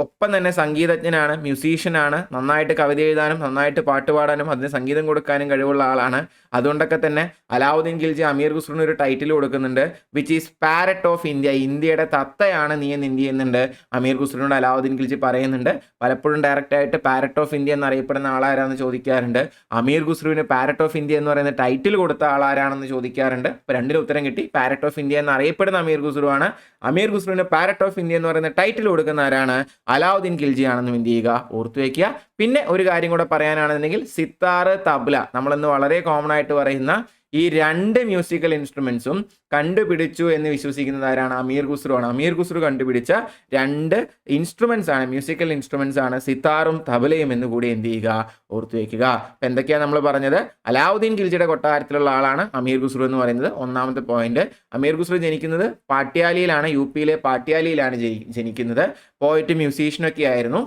ഒപ്പം തന്നെ സംഗീതജ്ഞനാണ്, മ്യൂസീഷ്യനാണ്, നന്നായിട്ട് കവിത എഴുതാനും നന്നായിട്ട് പാട്ട് പാടാനും അതിന് സംഗീതം കൊടുക്കാനും കഴിവുള്ള ആളാണ്. അതുകൊണ്ടൊക്കെ തന്നെ അലാവുദ്ദീൻ ഖിൽജി അമീർ ഖുസ്രുവിന് ഒരു ടൈറ്റിൽ കൊടുക്കുന്നുണ്ട്, which is parrot of India. ഇന്ത്യയുടെ തത്തയാണ് നീ എന്ന് എന്ത് ചെയ്യുന്നുണ്ട്, അമീർ ഖുസ്രുവിനോട് അലാവുദ്ദീൻ ഖിൽജി പറയുന്നുണ്ട്. പലപ്പോഴും ഡയറക്റ്റ് ആയിട്ട് പാരറ്റ് ഓഫ് ഇന്ത്യ എന്നറിയപ്പെടുന്ന ആളാരാണെന്ന് ചോദിക്കാറുണ്ട്. അമീർ ഖുസ്രുവിന് പാരറ്റ് ഓഫ് ഇന്ത്യ എന്ന് പറയുന്ന ടൈറ്റിൽ കൊടുത്ത ആളാരാണെന്ന് ചോദിക്കാറുണ്ട്. അപ്പോൾ രണ്ടിലും ഉത്തരം കിട്ടി. പാരറ്റ് ഓഫ് ഇന്ത്യ എന്നറിയപ്പെടുന്ന അമീർ ഖുസ്രു ആണ്. അമീർ ഖുസ്രുവിന് പാരറ്റ് ഓഫ് ഇന്ത്യ എന്ന് പറയുന്ന ടൈറ്റിൽ കൊടുക്കുന്ന ആരാണ്, അലാവുദ്ദീൻ ഖിൽജി ആണെന്ന് എന്ത് ചെയ്യുക, ഓർത്തു വയ്ക്കുക. പിന്നെ ഒരു കാര്യം കൂടെ പറയാനാണെന്നുണ്ടെങ്കിൽ സിത്താർ, തബ്ല, നമ്മളിന്ന് വളരെ കോമൺ ആയിട്ട് പറയുന്ന ഈ രണ്ട് മ്യൂസിക്കൽ ഇൻസ്ട്രുമെന്റ്സും കണ്ടുപിടിച്ചു എന്ന് വിശ്വസിക്കുന്നത് ആരാണ്, അമീർ ഖുസ്രു ആണ്. അമീർ ഖുസ്രു കണ്ടുപിടിച്ച രണ്ട് ഇൻസ്ട്രുമെന്റ്സ് ആണ്, മ്യൂസിക്കൽ ഇൻസ്ട്രുമെന്റ്സ് ആണ് സിത്താറും തബലയും എന്ന് കൂടി എന്ത് ചെയ്യുക, ഓർത്തു വയ്ക്കുക. അപ്പം എന്തൊക്കെയാണ് നമ്മൾ പറഞ്ഞത്, അലാവുദ്ദീൻ ഖിൽജിയുടെ കൊട്ടാരത്തിലുള്ള ആളാണ് അമീർ ഖുസ്രു എന്ന് പറയുന്നത് ഒന്നാമത്തെ പോയിന്റ്. അമീർ ഖുസ്രു ജനിക്കുന്നത് പാട്യാലിയിലാണ്, യു.പിയിലെ പാട്യാലിയിലാണ് ജനിക്കുന്നത്. പോയിട്ട് മ്യൂസീഷ്യനൊക്കെ ആയിരുന്നു.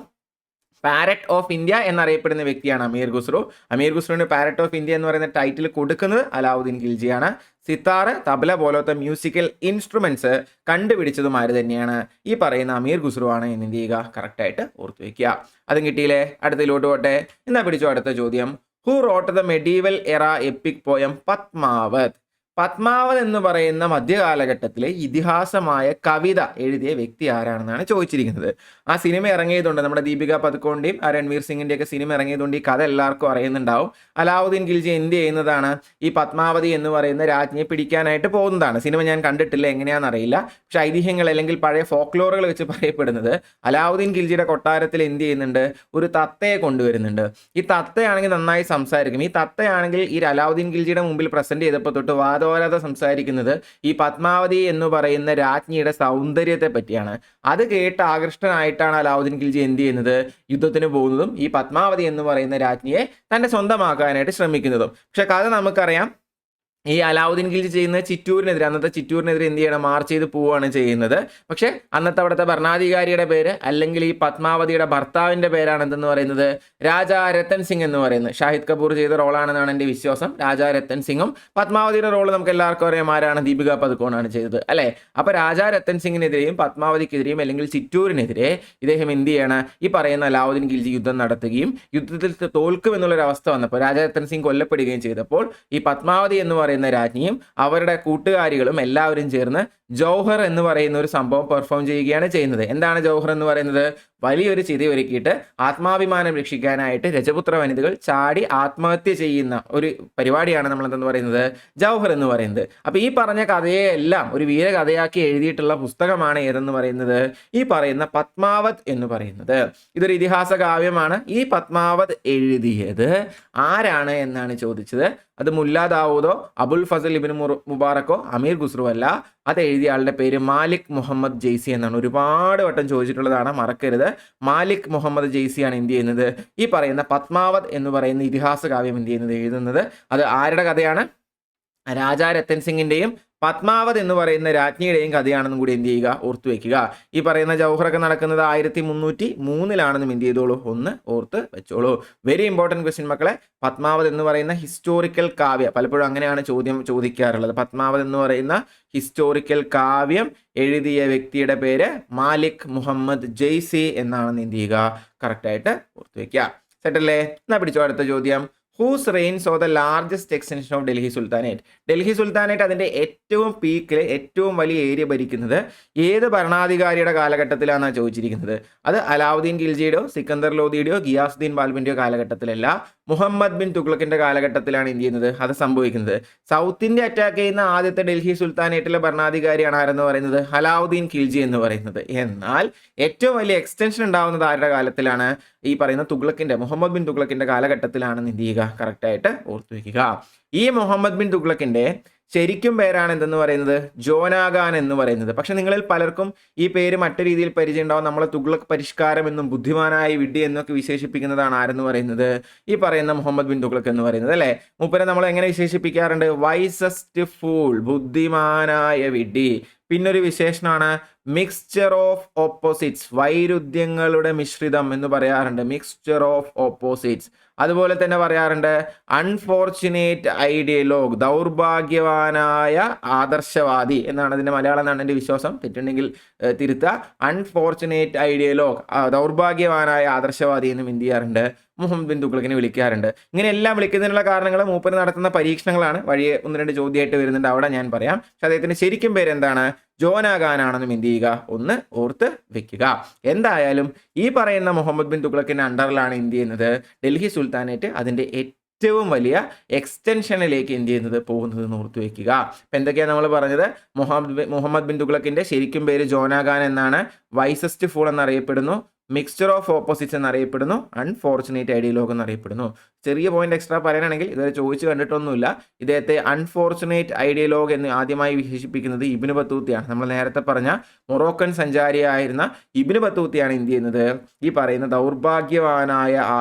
പാരറ്റ് ഓഫ് ഇന്ത്യ എന്നറിയപ്പെടുന്ന വ്യക്തിയാണ് അമീർ ഖുസ്രു. അമീർ ഖുസ്രുവിന് പാരറ്റ് ഓഫ് ഇന്ത്യ എന്ന് പറയുന്ന ടൈറ്റിൽ കൊടുക്കുന്നത് അലാവുദ്ദീൻ ഖിൽജിയാണ്. സിത്താർ, തബല പോലത്തെ മ്യൂസിക്കൽ ഇൻസ്ട്രുമെന്റ്സ് കണ്ടുപിടിച്ചതും ആര് തന്നെയാണ്, ഈ പറയുന്ന അമീർ ഖുസ്രു ആണ് എന്ന് എന്ത് ചെയ്യുക, കറക്റ്റായിട്ട് ഓർത്തു വയ്ക്കുക. അതും കിട്ടിയില്ലേ, അടുത്തതിലോട്ട് പോട്ടെ. എന്നാ പിടിച്ചോ അടുത്ത ചോദ്യം. ഹു റോട്ട് ദ മെഡീവൽ എറ എപ്പിക് പോയം പത്മാവത്? പത്മാവത് എന്ന് പറയുന്ന മധ്യകാലഘട്ടത്തിലെ ഇതിഹാസമായ കവിത എഴുതിയ വ്യക്തി ആരാണെന്നാണ് ചോദിച്ചിരിക്കുന്നത്. ആ സിനിമ ഇറങ്ങിയതുകൊണ്ട് നമ്മുടെ ദീപിക പദുക്കോണിന്റെയും രൺവീർ സിംഗിന്റെ ഒക്കെ സിനിമ ഇറങ്ങിയതുകൊണ്ട് ഈ കഥ എല്ലാവർക്കും അറിയുന്നുണ്ടാവും. അലാവുദ്ദീൻ ഖിൽജി എന്ത് ചെയ്യുന്നതാണ്, ഈ പത്മാവതി എന്ന് പറയുന്ന രാജ്ഞിയെ പിടിക്കാനായിട്ട് പോകുന്നതാണ്. സിനിമ ഞാൻ കണ്ടിട്ടില്ല, എങ്ങനെയാണെന്ന് അറിയില്ല. പക്ഷെ ഐതിഹ്യങ്ങൾ അല്ലെങ്കിൽ പഴയ ഫോക്ലോറുകൾ വെച്ച് പറയപ്പെടുന്നത് അലാവുദ്ദീൻ ഖിൽജിയുടെ കൊട്ടാരത്തിൽ എന്ത് ചെയ്യുന്നുണ്ട്, ഒരു തത്തയെ കൊണ്ടുവരുന്നുണ്ട്. ഈ തത്തയാണെങ്കിൽ നന്നായി സംസാരിക്കും. ഈ തത്തയാണെങ്കിൽ ഈ അലാവുദ്ദീൻ ഖിൽജിയുടെ മുമ്പിൽ പ്രസന്റ് ചെയ്തപ്പോൾ തൊട്ട് വാദോരാതെ സംസാരിക്കുന്നത് ഈ പത്മാവതി എന്ന് പറയുന്ന രാജ്ഞിയുടെ സൗന്ദര്യത്തെ പറ്റിയാണ്. അത് കേട്ട് ആകൃഷ്ടനായിട്ടാണ് അലാവുദ്ദീൻ ഖിൽജി എന്ത് ചെയ്യുന്നത്, യുദ്ധത്തിന് പോകുന്നതും ഈ പത്മാവതി എന്ന് പറയുന്ന രാജ്ഞിയെ തന്റെ സ്വന്തമാക്കാനായിട്ട് ശ്രമിക്കുന്നതും. പക്ഷെ കഥ നമുക്കറിയാം, ഈ അലാവുദ്ദീൻ ഖിൽജി ചെയ്യുന്നത് ചിറ്റൂരിനെതിരെ, അന്നത്തെ ചിറ്റൂരിനെതിരെ എന്ത് ചെയ്യണം, മാർച്ച് ചെയ്ത് പോവുകയാണ് ചെയ്യുന്നത്. പക്ഷെ അന്നത്തെ അവിടുത്തെ ഭരണാധികാരിയുടെ പേര് അല്ലെങ്കിൽ ഈ പത്മാവതിയുടെ ഭർത്താവിന്റെ പേരാണ് എന്തെന്ന് പറയുന്നത്, രാജാ രത്തൻ സിംഗ് എന്ന് പറയുന്നത്. ഷാഹിദ് കപൂർ ചെയ്ത റോളാണെന്നാണ് എൻ്റെ വിശ്വാസം. രാജാ രത്തൻ സിംഗും പത്മാവതിയുടെ റോള് നമുക്ക് എല്ലാവർക്കും അറിയാം ആരാണ്, ദീപിക പദുക്കോണാണ് ചെയ്തത് അല്ലേ. അപ്പൊ രാജാ രത്തൻ സിംഗിനെതിരെയും പത്മാവതിക്കെതിരെയും അല്ലെങ്കിൽ ചിറ്റൂരിനെതിരെ ഇദ്ദേഹം എന്ത് ചെയ്യാണ്, ഈ പറയുന്ന അലാവുദ്ദീൻ ഖിൽജി യുദ്ധം നടത്തുകയും യുദ്ധത്തിൽ തോൽക്കും എന്നുള്ളൊരു അവസ്ഥ വന്നപ്പോൾ രാജാ രത്തൻ സിംഗ് കൊല്ലപ്പെടുകയും ചെയ്തപ്പോൾ ഈ പത്മാവതി എന്ന് പറയുന്ന രാജ്ഞിയും അവരുടെ കൂട്ടുകാരികളും എല്ലാവരും ചേർന്ന് ജൗഹർ എന്ന് പറയുന്ന ഒരു സംഭവം പെർഫോം ചെയ്യുകയാണ് ചെയ്യുന്നത്. എന്താണ് ജൗഹർ എന്ന് പറയുന്നത്, വലിയൊരു ചിത ഒരുക്കിയിട്ട് ആത്മാഭിമാനം രക്ഷിക്കാനായിട്ട് രജപുത്ര വനിതകൾ ചാടി ആത്മഹത്യ ചെയ്യുന്ന ഒരു പരിപാടിയാണ് നമ്മൾ എന്തെന്ന് പറയുന്നത്, ജൗഹർ എന്ന് പറയുന്നത്. അപ്പൊ ഈ പറഞ്ഞ കഥയെ എല്ലാം ഒരു വീരകഥയാക്കി എഴുതിയിട്ടുള്ള പുസ്തകമാണ് ഏതെന്ന് പറയുന്നത്, ഈ പറയുന്ന പത്മാവത് എന്ന് പറയുന്നത്. ഇതൊരു ഇതിഹാസ കാവ്യമാണ്. ഈ പത്മാവത് എഴുതിയത് ആരാണ് എന്നാണ് ചോദിച്ചത്. അത് മുല്ലാ ദാവൂദോ അബുൽ ഫസൽ ഇബ്നു മുബാറക്കോ അമീർ ഖുസ്രു അല്ല. അത് എഴുതിയ ആളുടെ പേര് മാലിക് മുഹമ്മദ് ജെയ്സി എന്നാണ്. ഒരുപാട് വട്ടം ചോദിച്ചിട്ടുള്ളതാണ്, മറക്കരുത്. മാലിക് മുഹമ്മദ് ജെയ്സി ആണ് എന്ത് ചെയ്യുന്നത്, ഈ പറയുന്ന പത്മാവത് എന്ന് പറയുന്ന ഇതിഹാസ കാവ്യം എന്ത് ചെയ്യുന്നത്, എഴുതുന്നത്. അത് ആരുടെ കഥയാണ്, രാജാ രത്തൻ സിംഗിന്റെയും പത്മാവത് എന്ന് പറയുന്ന രാജ്ഞിയുടെയും കഥയാണെന്നും കൂടി എന്ത് ചെയ്യുക, ഓർത്തു വെക്കുക. ഈ പറയുന്ന ജൗഹറൊക്കെ നടക്കുന്നത് 1303 എന്ത് ചെയ്തോളൂ, ഒന്ന് ഓർത്ത് വെച്ചോളൂ. വെരി ഇമ്പോർട്ടൻറ്റ് ക്വസ്റ്റ്യൻ മക്കളെ. പത്മാവത് എന്ന് പറയുന്ന ഹിസ്റ്റോറിക്കൽ കാവ്യം, പലപ്പോഴും അങ്ങനെയാണ് ചോദിക്കാറുള്ളത്. പത്മാവത് എന്ന് പറയുന്ന ഹിസ്റ്റോറിക്കൽ കാവ്യം എഴുതിയ വ്യക്തിയുടെ പേര് മാലിക് മുഹമ്മദ് ജെയ്സി എന്നാണെന്ന് എന്ത് ചെയ്യുക, കറക്റ്റായിട്ട് ഓർത്തു വെക്കുക. സെറ്റല്ലേ? എന്നാ പിടിച്ചോ അടുത്ത ചോദ്യം. Whose reins of the largest extension of Delhi sultanate? Delhi sultanate അതിൻ്റെ ഏറ്റവും പീക്കിൽ ഏറ്റവും വലിയ ഏരിയ ഭരിക്കുന്നത് ഏത് ഭരണാധികാരിയുടെ കാലഘട്ടത്തിലാണെന്നാണ് ചോദിച്ചിരിക്കുന്നത്. അത് അലാവുദ്ദീൻ ഖിൽജിയുടെയോ സിക്കന്ദർ ലോധിയുടെയോ ഗിയാസുദ്ദീൻ ബാൽബിൻ്റെയോ കാലഘട്ടത്തിലല്ല, മുഹമ്മദ് ബിൻ തുഗ്ലക്കിന്റെ കാലഘട്ടത്തിലാണ് എന്ത് ചെയ്യുന്നത്, അത് സംഭവിക്കുന്നത്. സൗത്ത് ഇന്ത്യ അറ്റാക്ക് ചെയ്യുന്ന ആദ്യത്തെ ഡൽഹി സുൽത്താനേറ്റിലെ ഭരണാധികാരിയാണ് ആരെന്ന് പറയുന്നത്, അലാവുദ്ദീൻ ഖിൽജി എന്ന് പറയുന്നത്. എന്നാൽ ഏറ്റവും വലിയ എക്സ്റ്റൻഷൻ ഉണ്ടാവുന്നത് ആരുടെ കാലത്തിലാണ്, ഈ പറയുന്ന തുഗ്ലക്കിന്റെ, മുഹമ്മദ് ബിൻ തുഗ്ലക്കിന്റെ കാലഘട്ടത്തിലാണെന്ന് എന്ത് ചെയ്യുക, കറക്റ്റായിട്ട് ഓർത്തു വയ്ക്കുക. ഈ മുഹമ്മദ് ബിൻ തുഗ്ലക്കിന്റെ ശരിക്കും പേരാണ് എന്തെന്ന് പറയുന്നത്, ജോനാഗാൻ എന്ന് പറയുന്നത്. പക്ഷെ നിങ്ങളിൽ പലർക്കും ഈ പേര് മറ്റു രീതിയിൽ പരിചയം ഉണ്ടാവും. നമ്മളെ തുഗ്ലക് പരിഷ്കാരം എന്നും ബുദ്ധിമാനായ വിഡ്ഢി എന്നൊക്കെ വിശേഷിപ്പിക്കുന്നതാണ് ആരെന്ന് പറയുന്നത്, ഈ പറയുന്ന മുഹമ്മദ് ബിൻ തുഗ്ലക് എന്ന് പറയുന്നത് അല്ലേ. മൂപ്പരെ നമ്മൾ എങ്ങനെ വിശേഷിപ്പിക്കാറുണ്ട്, വൈസസ്റ്റ് ഫൂൾ, ബുദ്ധിമാനായ വിഡ്ഢി. പിന്നൊരു വിശേഷണമാണ് മിക്സ്ചർ ഓഫ് ഓപ്പോസിറ്റ്സ്, വൈരുദ്ധ്യങ്ങളുടെ മിശ്രിതം എന്ന് പറയാറുണ്ട്, മിക്സ്ചർ ഓഫ് ഓപ്പോസിറ്റ്സ്. അതുപോലെ തന്നെ പറയാറുണ്ട് അൺഫോർച്ചുനേറ്റ് ഐഡിയലോഗ്, ദൗർഭാഗ്യവാനായ ആദർശവാദി എന്നാണ് അതിൻ്റെ മലയാളം എന്നാണ് എൻ്റെ വിശ്വാസം, തെറ്റുണ്ടെങ്കിൽ തിരുത്തുക. അൺഫോർച്ചുനേറ്റ് ഐഡിയലോഗ്, ദൗർഭാഗ്യവാനായ ആദർശവാദി എന്നും എന്ത് ചെയ്യാറുണ്ട്, മുഹമ്മദ് ബിൻ തുഗ്ലക്കിനെ വിളിക്കാറുണ്ട്. ഇങ്ങനെ എല്ലാം വിളിക്കുന്നതിനുള്ള കാരണങ്ങൾ മൂപ്പര് നടത്തുന്ന പരീക്ഷണങ്ങളാണ്. വഴിയെ 1-2 ചോദ്യമായിട്ട് വരുന്നുണ്ട്, അവിടെ ഞാൻ പറയാം. പക്ഷെ അദ്ദേഹത്തിന്റെ ശരിക്കും പേര് എന്താണ്, ജോനാഗാനാണെന്നും എന്ത് ചെയ്യുക, ഒന്ന് ഓർത്ത് വെക്കുക. എന്തായാലും ഈ പറയുന്ന മുഹമ്മദ് ബിൻ തുഗ്ലക്കിന്റെ അണ്ടറിലാണ് എന്ത് ചെയ്യുന്നത്, ഡൽഹി സുൽത്താനേറ്റ് അതിന്റെ ഏറ്റവും വലിയ എക്സ്റ്റൻഷനിലേക്ക് എന്ത് ചെയ്യുന്നത്, പോകുന്നത് എന്ന് ഓർത്ത് വെക്കുക. അപ്പം എന്തൊക്കെയാണ് നമ്മൾ പറഞ്ഞത്, മുഹമ്മദ് ബിൻ തുഗ്ലക്കിന്റെ ശരിക്കും പേര് ജോനാഗാൻ എന്നാണ്, വൈസസ്റ്റ് ഫൂൾ എന്നറിയപ്പെടുന്നു, മിക്സ്ചർ ഓഫ് ഓപ്പോസിറ്റ്സ് എന്നറിയപ്പെടുന്നു, അൺഫോർച്ചുനേറ്റ് ഐഡിയലോഗ് എന്നറിയപ്പെടുന്നു. ചെറിയ പോയിന്റ് എക്സ്ട്രാ പറയാനാണെങ്കിൽ ഇതുവരെ ചോദിച്ചു കണ്ടിട്ടൊന്നുമില്ല. ഇദ്ദേഹത്തെ അൺഫോർച്ചുനേറ്റ് ഐഡിയലോഗ് എന്ന് ആദ്യമായി വിശേഷിപ്പിക്കുന്നത് ഇബ്നു ബത്തൂത്തയാണ്. നമ്മൾ നേരത്തെ പറഞ്ഞ മൊറോക്കൻ സഞ്ചാരിയായിരുന്ന ഇബ്നു ബത്തൂത്തയാണ് എന്ത് ചെയ്യുന്നത്, ഈ പറയുന്ന ദൗർഭാഗ്യവാനായ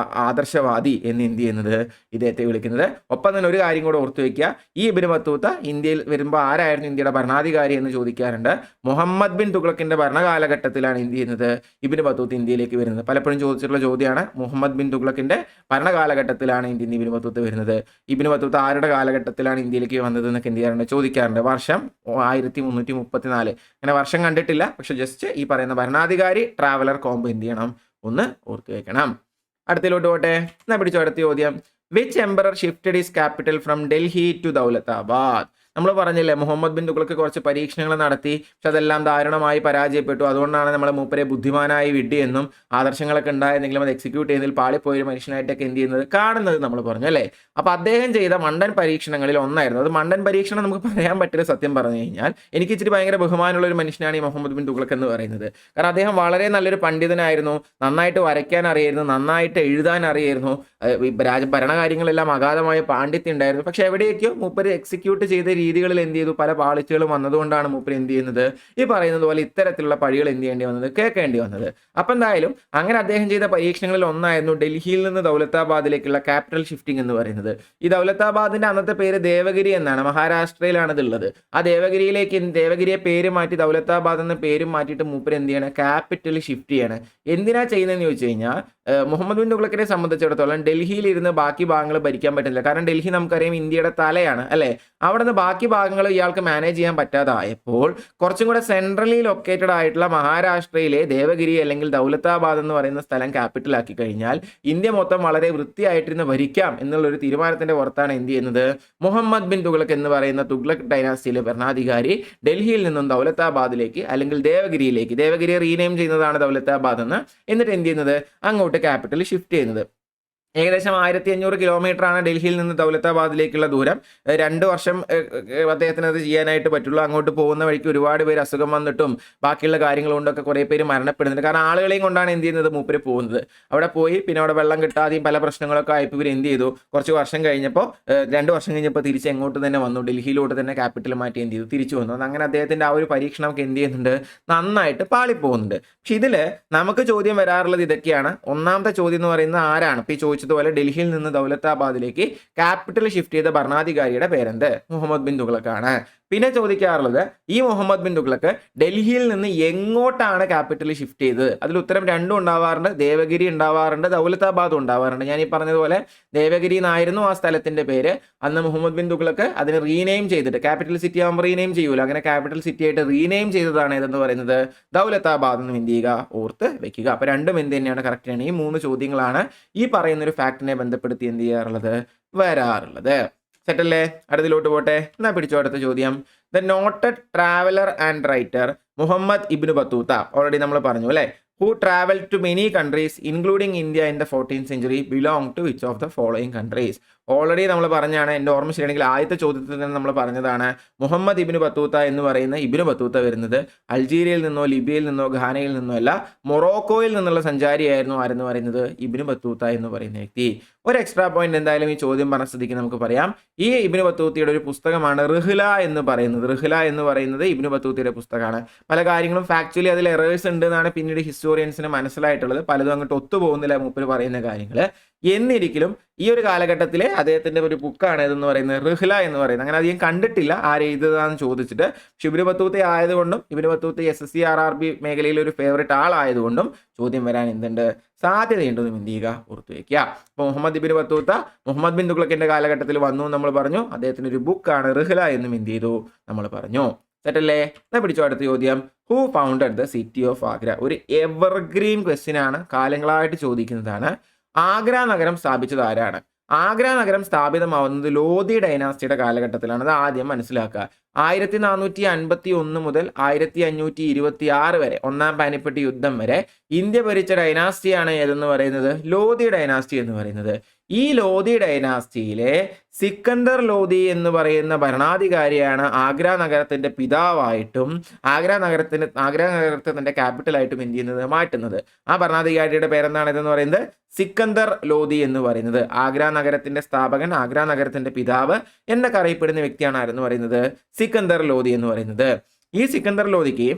ആദർശവാദി എന്ന് എന്ത് ചെയ്യുന്നത്, ഇദ്ദേഹത്തെ വിളിക്കുന്നത്. ഒപ്പം തന്നെ ഒരു കാര്യം കൂടെ ഓർത്തു വയ്ക്കുക, ഈ ഇബ്നു ബത്തൂത്ത ഇന്ത്യയിൽ വരുമ്പോൾ ആരായിരുന്നു ഇന്ത്യയുടെ ഭരണാധികാരി എന്ന് ചോദിക്കാറുണ്ട്. മുഹമ്മദ് ബിൻ തുഗ്ലക്കിന്റെ ഭരണകാലഘട്ടത്തിലാണ് എന്ത് ചെയ്യുന്നത്, ഇബ്നു ബത്തൂത്ത ഇന്ത്യയിലേക്ക് വരുന്നത്. പലപ്പോഴും ചോദിച്ചിട്ടുള്ള ചോദ്യമാണ്, മുഹമ്മദ് ബിൻ തുഗ്ലക്കിന്റെ ഭരണകാലഘട്ടത്തിൽ ഇന്ത്യൻ ഇബ്നു ബത്തൂത്ത വരുന്നത്, ഇബ്നു ബത്തൂത്ത ആരുടെ കാലഘട്ടത്തിലാണ് ഇന്ത്യയിലേക്ക് വന്നത് എന്നൊക്കെ എന്ത് ചെയ്യാറുണ്ട്, ചോദിക്കാറുണ്ട്. വർഷം 1334. അങ്ങനെ വർഷം കണ്ടിട്ടില്ല, പക്ഷെ ജസ്റ്റ് ഈ പറയുന്ന ഭരണാധികാരി ട്രാവലർ കോംബോ എന്ത് ചെയ്യണം, ഒന്ന് ഓർത്ത് വെക്കണം. അടുത്തിലോട്ട് പോട്ടെ, എന്നാ പിടിച്ചോ അടുത്ത ചോദ്യം. Which emperor shifted his capital from Delhi to Daulatabad? നമ്മൾ പറഞ്ഞില്ലേ മുഹമ്മദ് ബിൻ തുഗ്ലക്ക് കുറച്ച് പരീക്ഷണങ്ങൾ നടത്തി, പക്ഷെ അതെല്ലാം ദാരുണമായി പരാജയപ്പെട്ടു. അതുകൊണ്ടാണ് നമ്മൾ മൂപ്പരെ ബുദ്ധിമാനായി വിഡ്ഢി എന്നും ആദർശങ്ങളൊക്കെ ഉണ്ടായിരുന്നെങ്കിലും അത് എക്സിക്യൂട്ട് ചെയ്യുന്നതിൽ പാളിപ്പോയൊരു മനുഷ്യനായിട്ടൊക്കെ എന്ത് ചെയ്യുന്നത് കാണുന്നത് നമ്മൾ പറഞ്ഞു അല്ലേ. അപ്പോൾ അദ്ദേഹം ചെയ്ത മണ്ടൻ പരീക്ഷണങ്ങളിൽ ഒന്നായിരുന്നു അത്. മണ്ടൻ പരീക്ഷണം നമുക്ക് പറയാൻ പറ്റില്ല സത്യം പറഞ്ഞു കഴിഞ്ഞാൽ. എനിക്ക് ഇച്ചിരി ഭയങ്കര ബഹുമാനമുള്ള ഒരു മനുഷ്യനാണ് ഈ മുഹമ്മദ് ബിൻ തുഗ്ലക്ക് എന്ന് പറയുന്നത്. കാരണം അദ്ദേഹം വളരെ നല്ലൊരു പണ്ഡിതനായിരുന്നു, നന്നായിട്ട് വരയ്ക്കാൻ അറിയായിരുന്നു, നന്നായിട്ട് എഴുതാൻ അറിയായിരുന്നു, ഭരണകാര്യങ്ങളെല്ലാം അഗാധമായ പാണ്ഡിത്യം ഉണ്ടായിരുന്നു. പക്ഷെ എവിടെയൊക്കെയോ മൂപ്പര് എക്സിക്യൂട്ട് ചെയ്ത രീതികളിൽ എന്ത് ചെയ്തു, പല പാളിച്ചകളും വന്നതുകൊണ്ടാണ് മൂപ്പര് എന്ത് ചെയ്യുന്നത്, ഈ പറയുന്നത് പോലെ ഇത്തരത്തിലുള്ള പഴികൾ എന്ത് ചെയ്യേണ്ടി വന്നത്, കേൾക്കേണ്ടി വന്നത്. അപ്പം എന്തായാലും അങ്ങനെ അദ്ദേഹം ചെയ്ത പരീക്ഷണങ്ങളിൽ ഒന്നായിരുന്നു ഡൽഹിയിൽ നിന്ന് ദൗലത്താബാദിലേക്കുള്ള ക്യാപിറ്റൽ ഷിഫ്റ്റിംഗ് എന്ന് പറയുന്നത്. ഈ ദൗലത്താബാദിന്റെ അന്നത്തെ പേര് ദേവഗിരി എന്നാണ്, മഹാരാഷ്ട്രയിലാണ് ഇതുള്ളത്. ആ ദേവഗിരിയെ പേര് മാറ്റി ദൗലത്താബാദ് എന്ന പേരും മാറ്റിയിട്ട് മൂപ്പര് എന്ത് ചെയ്യണം, ക്യാപിറ്റൽ ഷിഫ്റ്റ് ചെയ്യാണ്. എന്തിനാ ചെയ്യുന്നതെന്ന് ചോദിച്ചു കഴിഞ്ഞാൽ, മുഹമ്മദ് ബിൻ തുഗ്ലക്കിനെ സംബന്ധിച്ചിടത്തോളം ഡൽഹിയിൽ ഇരുന്ന് ബാക്കി ഭാഗങ്ങൾ ഭരിക്കാൻ പറ്റില്ല. കാരണം ഡൽഹി നമുക്കറിയാം ഇന്ത്യയുടെ തലയാണ് അല്ലെ. അവിടെ നിന്ന് ബാക്കി ഭാഗങ്ങൾ ഇയാൾക്ക് മാനേജ് ചെയ്യാൻ പറ്റാതായപ്പോൾ കുറച്ചും കൂടെ സെൻട്രലി ലൊക്കേറ്റഡ് ആയിട്ടുള്ള മഹാരാഷ്ട്രയിലെ ദേവഗിരി അല്ലെങ്കിൽ ദൗലത്താബാദ് എന്ന് പറയുന്ന സ്ഥലം ക്യാപിറ്റൽ ആക്കി കഴിഞ്ഞാൽ ഇന്ത്യ മൊത്തം വളരെ വൃത്തിയായിട്ടിരുന്ന് ഭരിക്കാം എന്നുള്ളൊരു തീരുമാനത്തിന്റെ പുറത്താണ് എന്ത് ചെയ്യുന്നത്, മുഹമ്മദ് ബിൻ തുഗ്ലക്ക് എന്ന് പറയുന്ന തുഗ്ലക് ഡൈനാസ്റ്റിയിലെ ഭരണാധികാരി ഡൽഹിയിൽ നിന്നും ദൗലത്താബാദിലേക്ക് അല്ലെങ്കിൽ ദേവഗിരിയെ റീനെയിം ചെയ്യുന്നതാണ് ദൗലത്താബാദ് എന്ന്, എന്നിട്ട് എന്ത് ചെയ്യുന്നത്, അങ്ങോട്ട് ക്യാപിറ്റൽ ഷിഫ്റ്റ് ചെയ്യുന്നത്. ഏകദേശം 1500 കിലോമീറ്റർ ആണ് ഡൽഹിയിൽ നിന്ന് ദൗലത്താബാദിലേക്കുള്ള ദൂരം. 2 വർഷം അദ്ദേഹത്തിന് അത് ചെയ്യാനായിട്ട് പറ്റുള്ളൂ. അങ്ങോട്ട് പോകുന്ന വഴിക്ക് ഒരുപാട് പേര് അസുഖം വന്നിട്ടും ബാക്കിയുള്ള കാര്യങ്ങൾ കൊണ്ടൊക്കെ കുറേ പേര് മരണപ്പെടുന്നുണ്ട്. കാരണം ആളുകളെയും കൊണ്ടാണ് എന്ത് ചെയ്യുന്നത്, മൂപ്പര് പോകുന്നത്. അവിടെ പോയി പിന്നെ അവിടെ വെള്ളം കിട്ടാതെയും പല പ്രശ്നങ്ങളൊക്കെ ആയപ്പോൾ ഇവർ എന്ത് ചെയ്തു, കുറച്ച് വർഷം കഴിഞ്ഞപ്പോൾ 2 വർഷം കഴിഞ്ഞപ്പോൾ തിരിച്ച് എങ്ങോട്ട് തന്നെ വന്നു, ഡൽഹിയിലോട്ട് തന്നെ ക്യാപിറ്റൽ മാറ്റി എന്ത് ചെയ്തു, തിരിച്ചു വന്നു. അങ്ങനെ അദ്ദേഹത്തിന്റെ ആ ഒരു പരീക്ഷണമൊക്കെ എന്ത് ചെയ്യുന്നുണ്ട്, നന്നായിട്ട് പാളിപ്പോകുന്നുണ്ട്. പക്ഷെ ഇതിൽ നമുക്ക് ചോദ്യം വരാറുള്ളത് ഇതൊക്കെയാണ്. ഒന്നാമത്തെ ചോദ്യം എന്ന് പറയുന്നത് ആരാണ്, ഇപ്പോൾ ഈ പോലെ ഡൽഹിയിൽ നിന്ന് ദൗലത്താബാദിലേക്ക് ക്യാപിറ്റൽ ഷിഫ്റ്റ് ചെയ്ത ഭരണാധികാരിയുടെ പേരെന്ത്, മുഹമ്മദ് ബിൻ തുഗ്ലക്കാണ്. പിന്നെ ചോദിക്കാറുള്ളത് ഈ മുഹമ്മദ് ബിൻ തുഗ്ലക്ക് ഡൽഹിയിൽ നിന്ന് എങ്ങോട്ടാണ് ക്യാപിറ്റൽ ഷിഫ്റ്റ് ചെയ്തത്. അതിൽ ഉത്തരം രണ്ടും ഉണ്ടാവാറുണ്ട്, ദേവഗിരി ഉണ്ടാവാറുണ്ട്, ദൗലത്താബാദും ഉണ്ടാവാറുണ്ട്. ഞാൻ ഈ പറഞ്ഞതുപോലെ ദേവഗിരി എന്നായിരുന്നു ആ സ്ഥലത്തിന്റെ പേര്. അന്ന് മുഹമ്മദ് ബിൻ തുഗ്ലക്ക് അതിനെ റീനെയിം ചെയ്തിട്ട്, ക്യാപിറ്റൽ സിറ്റി ആകുമ്പോൾ റീനെയിം ചെയ്യൂല, അങ്ങനെ ക്യാപിറ്റൽ സിറ്റി ആയിട്ട് റീനെയിം ചെയ്തതാണ് ഏതെന്ന് പറയുന്നത്, ദൗലത്താബാദ് എന്ന് എന്ത് ചെയ്യുക, ഓർത്ത് വെക്കുക. അപ്പൊ രണ്ടും എന്ത് തന്നെയാണ്, കറക്റ്റ് ആണ്. ഈ 3 ചോദ്യങ്ങളാണ് ഈ പറയുന്നൊരു ഫാക്ടിനെ ബന്ധപ്പെടുത്തി എന്ത് ചെയ്യാറുള്ളത്, വരാറുള്ളത്. സെറ്റല്ലേ? അടുത്തിലോട്ട് പോട്ടെ, എന്നാ പിടിച്ചോ അടുത്ത ചോദ്യം. The noted traveller and writer Muhammad Ibn Battuta, already നമ്മൾ പറഞ്ഞു അല്ലേ, who traveled to many countries including India in the 14th century belong to which of the following countries? Already നമ്മൾ പറഞ്ഞാണ്, എൻ്റെ ഓർമ്മ ശരിയാണെങ്കിൽ ആദ്യത്തെ ചോദ്യത്തിൽ തന്നെ നമ്മൾ പറഞ്ഞതാണ്, മുഹമ്മദ് ഇബ്നു ബത്തൂത്ത എന്ന് പറയുന്ന ഇബ്നു ബത്തൂത്ത വരുന്നത് അൾജീരിയയിൽ നിന്നോ ലിബിയയിൽ നിന്നോ ഘാനയിൽ നിന്നോ അല്ല, മൊറോക്കോയിൽ നിന്നുള്ള സഞ്ചാരിയായിരുന്നു ആരെന്ന് പറയുന്നത്, ഇബ്നു ബത്തൂത്ത എന്ന് പറയുന്ന വ്യക്തി. ഒരു എക്സ്ട്രാ പോയിന്റ് എന്തായാലും ഈ ചോദ്യം പറഞ്ഞ സ്ഥിതിക്ക് നമുക്ക് പറയാം. ഈ ഇബ്നു ബത്തൂത്തയുടെ ഒരു പുസ്തകമാണ് റിഹ്ല എന്ന് പറയുന്നത്. റിഹ്ല എന്ന് പറയുന്നത് ഇബ്നു ബത്തൂത്തയുടെ പുസ്തകമാണ്. പല കാര്യങ്ങളും ഫാക്ച്വലി അതിൽ എറേഴ്സ് ഉണ്ട് എന്നാണ് പിന്നീട് ഹിസ്റ്റോറിയൻസിന് മനസ്സിലായിട്ടുള്ളത്. പലതും അങ്ങോട്ട് ഒത്തുപോകുന്നില്ല മൂപ്പര് പറയുന്ന കാര്യങ്ങൾ. എന്നിരിക്കലും ഈ ഒരു കാലഘട്ടത്തിലെ അദ്ദേഹത്തിൻ്റെ ഒരു ബുക്കാണ് ഇതെന്ന് പറയുന്നത് റിഹ്ല എന്ന് പറയുന്നത്. അങ്ങനെ അധികം കണ്ടിട്ടില്ല ആര് എഴുതുന്നതാണെന്ന് ചോദിച്ചിട്ട്. പക്ഷെ ഇബ്നു ബത്തൂത്ത ആയതുകൊണ്ടും ഇബ്നു ബത്തൂത്ത SSC RRB മേഖലയിൽ ഒരു ഫേവറേറ്റ് ആളായതുകൊണ്ടും ചോദ്യം വരാൻ എന്തുണ്ട്, സാധ്യതയുണ്ടെന്നും എന്ത് ചെയ്യുക, ഓർത്തു വയ്ക്കുക. അപ്പോൾ മുഹമ്മദ് ഇബ്നു ബത്തൂത്ത മുഹമ്മദ് ബിൻ തുഗ്ലക്കിന്റെ കാലഘട്ടത്തിൽ വന്നു നമ്മൾ പറഞ്ഞു. അദ്ദേഹത്തിൻ്റെ ഒരു ബുക്കാണ് റിഹ്ല എന്നും എന്ത് ചെയ്തു നമ്മൾ പറഞ്ഞു. സെറ്റല്ലേ? എന്നാ പിടിച്ചോ അടുത്ത ചോദ്യം. Who founded the city of Agra? ഒരു എവർഗ്രീൻ ക്വസ്റ്റ്യൻ ആണ്, കാലങ്ങളായിട്ട് ചോദിക്കുന്നതാണ്. ആഗ്ര നഗരം സ്ഥാപിച്ചത് ആരാണ്? ആഗ്ര നഗരം സ്ഥാപിതമാവുന്നത് ലോധി ഡൈനാസ്റ്റിയുടെ കാലഘട്ടത്തിലാണ്. അത് ആദ്യം മനസ്സിലാക്കുക. 1451 മുതൽ 1526 വരെ, ഒന്നാം പാനിപ്പട്ട് യുദ്ധം വരെ ഇന്ത്യ ഭരിച്ച ഡൈനാസ്റ്റിയാണ് ഏതെന്ന് പറയുന്നത്, ലോധി ഡൈനാസ്റ്റി എന്ന് പറയുന്നത്. ഈ ലോധി ഡൈനാസ്റ്റിയിലെ സിക്കന്ദർ ലോധി എന്ന് പറയുന്ന ഭരണാധികാരിയാണ് ആഗ്ര നഗരത്തിന്റെ പിതാവായിട്ടും ആഗ്ര നഗരത്തെ തന്റെ ക്യാപിറ്റലായിട്ടും എന്ത് ചെയ്യുന്നത്, മാറ്റുന്നത്. ആ ഭരണാധികാരിയുടെ പേരെന്താണ് ഇതെന്ന് പറയുന്നത്, സിക്കന്ദർ ലോധി എന്ന് പറയുന്നത്. ആഗ്ര നഗരത്തിന്റെ സ്ഥാപകൻ, ആഗ്ര നഗരത്തിന്റെ പിതാവ് എന്നൊക്കെ അറിയപ്പെടുന്ന വ്യക്തിയാണ് ആരെന്ന് പറയുന്നത്, സിക്കന്ദർ ലോധി എന്ന് പറയുന്നത്. ഈ സിക്കന്ദർ ലോധിക്ക്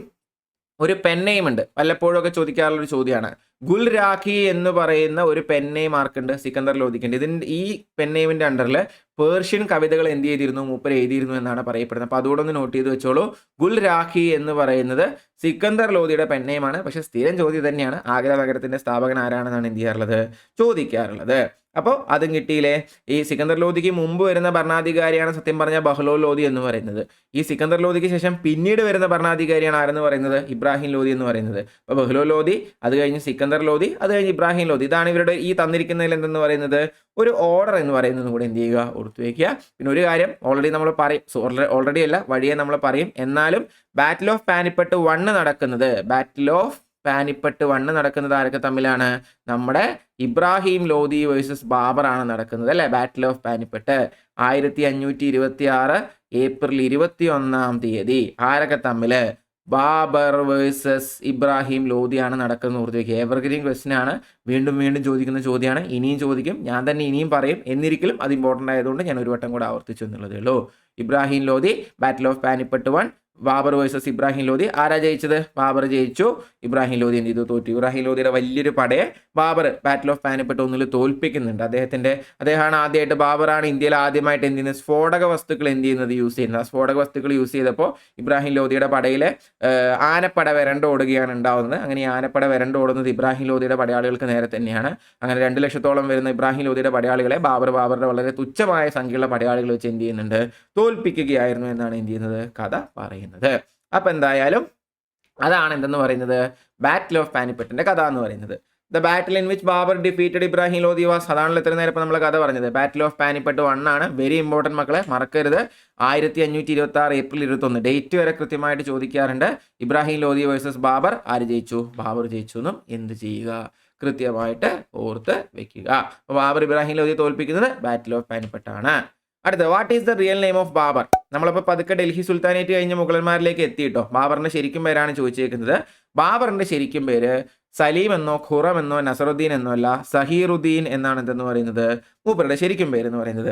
ഒരു പെൻ നെയിം ഉണ്ട്, വല്ലപ്പോഴും ഒക്കെ ചോദിക്കാറുള്ളൊരു ചോദ്യമാണ്. ഗുൽ രാഖി എന്ന് പറയുന്ന ഒരു പെൻ നെയിം ആർക്കുണ്ട്, സിക്കന്ദർ ലോധിക്കുണ്ട്. ഈ പെൻ നെയിമിന്റെ അണ്ടറിൽ പേർഷ്യൻ കവിതകൾ എന്ത് ചെയ്തിരുന്നു, മൂപ്പർ എഴുതിയിരുന്നു എന്നാണ് പറയപ്പെടുന്നത്. അപ്പോൾ അതുകൂടെ ഒന്ന് നോട്ട് ചെയ്ത് വെച്ചോളൂ. ഗുൽ രാഖി എന്ന് പറയുന്നത് സിക്കന്ദർ ലോധിയുടെ പെൻ നെയിമാണ്. പക്ഷെ സ്ഥിരം ചോദ്യം തന്നെയാണ്, ആഗ്ര നഗരത്തിന്റെ സ്ഥാപകൻ ആരാണെന്നാണ് എന്ത് ചെയ്യാറുള്ളത്, ചോദിക്കാറുള്ളത്. അപ്പോൾ അതും കിട്ടിയില്ലേ. ഈ സിക്കന്ദർ ലോധിക്ക് മുമ്പ് വരുന്ന ഭരണാധികാരിയാണ് സത്യം പറഞ്ഞ ബഹ്ലോൽ ലോധി എന്ന് പറയുന്നത്. ഈ സിക്കന്ദർ ലോധിക്ക് ശേഷം പിന്നീട് വരുന്ന ഭരണാധികാരിയാണ് ആരെന്ന് പറയുന്നത്, ഇബ്രാഹിം ലോധി എന്ന് പറയുന്നത്. അപ്പോൾ ബഹ്ലോൽ ലോധി, അത് കഴിഞ്ഞ് സിക്കന്ദർ ലോധി, അത് കഴിഞ്ഞ് ഇബ്രാഹിം ലോധി. ഇതാണ് ഇവരുടെ ഈ തന്നിരിക്കുന്നതിൽ എന്തെന്ന് പറയുന്നത്, ഒരു ഓർഡർ എന്ന് പറയുന്നത് കൂടെ എന്ത് ചെയ്യുക, ഓർത്തു വയ്ക്കുക. പിന്നെ ഒരു കാര്യം ഓൾറെഡി നമ്മൾ പറയും, ഓൾറെഡി അല്ല വഴിയെ നമ്മൾ പറയും, എന്നാലും ബാറ്റിൽ ഓഫ് പാനിപ്പട്ട് 1 നടക്കുന്നത്, ആരൊക്കെ തമ്മിലാണ്, നമ്മുടെ ഇബ്രാഹിം ലോധി വേഴ്സസ് ബാബർ ആണ് നടക്കുന്നത് അല്ലെ. ബാറ്റിൽ ഓഫ് പാനിപ്പട്ട് 1526 ഏപ്രിൽ 21 ആരൊക്കെ തമ്മിൽ, ബാബർ വേഴ്സസ് ഇബ്രാഹിം ലോധിയാണ് നടക്കുന്നത്. ഓർത്ത് വയ്ക്കുക. എവർഗ്രീൻ ക്വസ്റ്റ്യൻ ആണ്, വീണ്ടും ചോദിക്കുന്ന ചോദ്യമാണ്. ഇനിയും ചോദിക്കും, ഞാൻ തന്നെ ഇനിയും പറയും. എന്നിരിക്കലും അത് ഇമ്പോർട്ടൻ്റ് ആയതുകൊണ്ട് ഞാൻ ഒരു വട്ടം കൂടെ ആവർത്തിച്ചു എന്നുള്ളതേ ഉള്ളൂ. Ibrahim Lodi, battle of Panipat 1, Babur versus Ibrahim Lodi. ആരാ ജയിച്ചത്, ബാബർ ജയിച്ചു. ഇബ്രാഹിം ലോധി എന്ത് ചെയ്തു, തോറ്റു. ഇബ്രാഹിം ലോധിയുടെ വലിയൊരു പടയെ ബാബർ ബാറ്റിൽ ഓഫ് പാനിപ്പട്ട് 1 തോൽപ്പിക്കുന്നുണ്ട്. അദ്ദേഹമാണ് ആദ്യമായിട്ട്, ബാബറാണ് ഇന്ത്യയിൽ ആദ്യമായിട്ട് എന്ത് ചെയ്യുന്നത്, സ്ഫോടക വസ്തുക്കൾ എന്ത് ചെയ്യുന്നത്, യൂസ് ചെയ്യുന്നത്. ആ സ്ഫോടക വസ്തുക്കൾ യൂസ് ചെയ്തപ്പോൾ ഇബ്രാഹിം ലോധിയുടെ പടയിലെ ആനപ്പട വരണ്ടോടുകയാണ് ഉണ്ടാവുന്നത്. അങ്ങനെ ഈ ആനപ്പട വരണ്ടോടുന്നത് ഇബ്രാഹിം ലോധിയുടെ പടയാളികൾക്ക് നേരെ തന്നെയാണ്. അങ്ങനെ 2 ലക്ഷത്തോളം വരുന്ന ഇബ്രാഹിം ലോധിയുടെ പടയാളികളെ ബാബറുടെ വളരെ തുച്ഛമായ സംഖ്യയുള്ള പടയാളികൾ വെച്ച് എന്ത് ചെയ്യുന്നുണ്ട്, തോൽപ്പിക്കുകയായിരുന്നു എന്നാണ് എന്ത് ചെയ്യുന്നത്, കഥ പറയുന്നത്. അപ്പൊ എന്തായാലും അതാണ് എന്തെന്ന് പറയുന്നത്, ബാറ്റിൽ ഓഫ് പാനിപ്പട്ടിന്റെ കഥ എന്ന് പറയുന്നത്. The battle in which Babur defeated Ibrahim Lodi was, അതാണല്ലോ ഇത്ര നേരം നമ്മൾ കഥ പറഞ്ഞത്. ബാറ്റിൽ ഓഫ് പാനിപ്പട്ട് 1 ആണ്. വെരി ഇമ്പോർട്ടൻറ്റ് മക്കളെ, മറക്കരുത്. 1526 ഏപ്രിൽ 21 ഡേറ്റ് വരെ കൃത്യമായിട്ട് ചോദിക്കാറുണ്ട്. ഇബ്രാഹിം ലോധി വേഴ്സസ് ബാബർ, ആര് ജയിച്ചു, ബാബർ ജയിച്ചു എന്നും എന്ത് ചെയ്യുക, കൃത്യമായിട്ട് ഓർത്ത് വെക്കുക. അപ്പോൾ ബാബർ ഇബ്രാഹിം ലോധിയെ തോൽപ്പിക്കുന്നത് ബാറ്റിൽ ഓഫ് പാനിപ്പട്ടാണ്. അടുത്ത, what is the real name of Babur? നമ്മളിപ്പോൾ പതുക്കെ ഡൽഹി സുൽത്താനേറ്റ് കഴിഞ്ഞ മുഗളന്മാരിലേക്ക് എത്തിയിട്ടോ. ബാബറിന്റെ ശരിക്കും പേരാണ് ചോദിച്ചേക്കുന്നത്. ബാബറിന്റെ ശരിക്കും പേര് സലീം എന്നോ ഖുറം എന്നോ നസറുദ്ദീൻ എന്നോ അല്ല, സഹീറുദ്ദീൻ എന്നാണ് എന്തെന്ന് പറയുന്നത്, മൂപ്പരുടെ ശരിക്കും പേരെന്ന് പറയുന്നത്.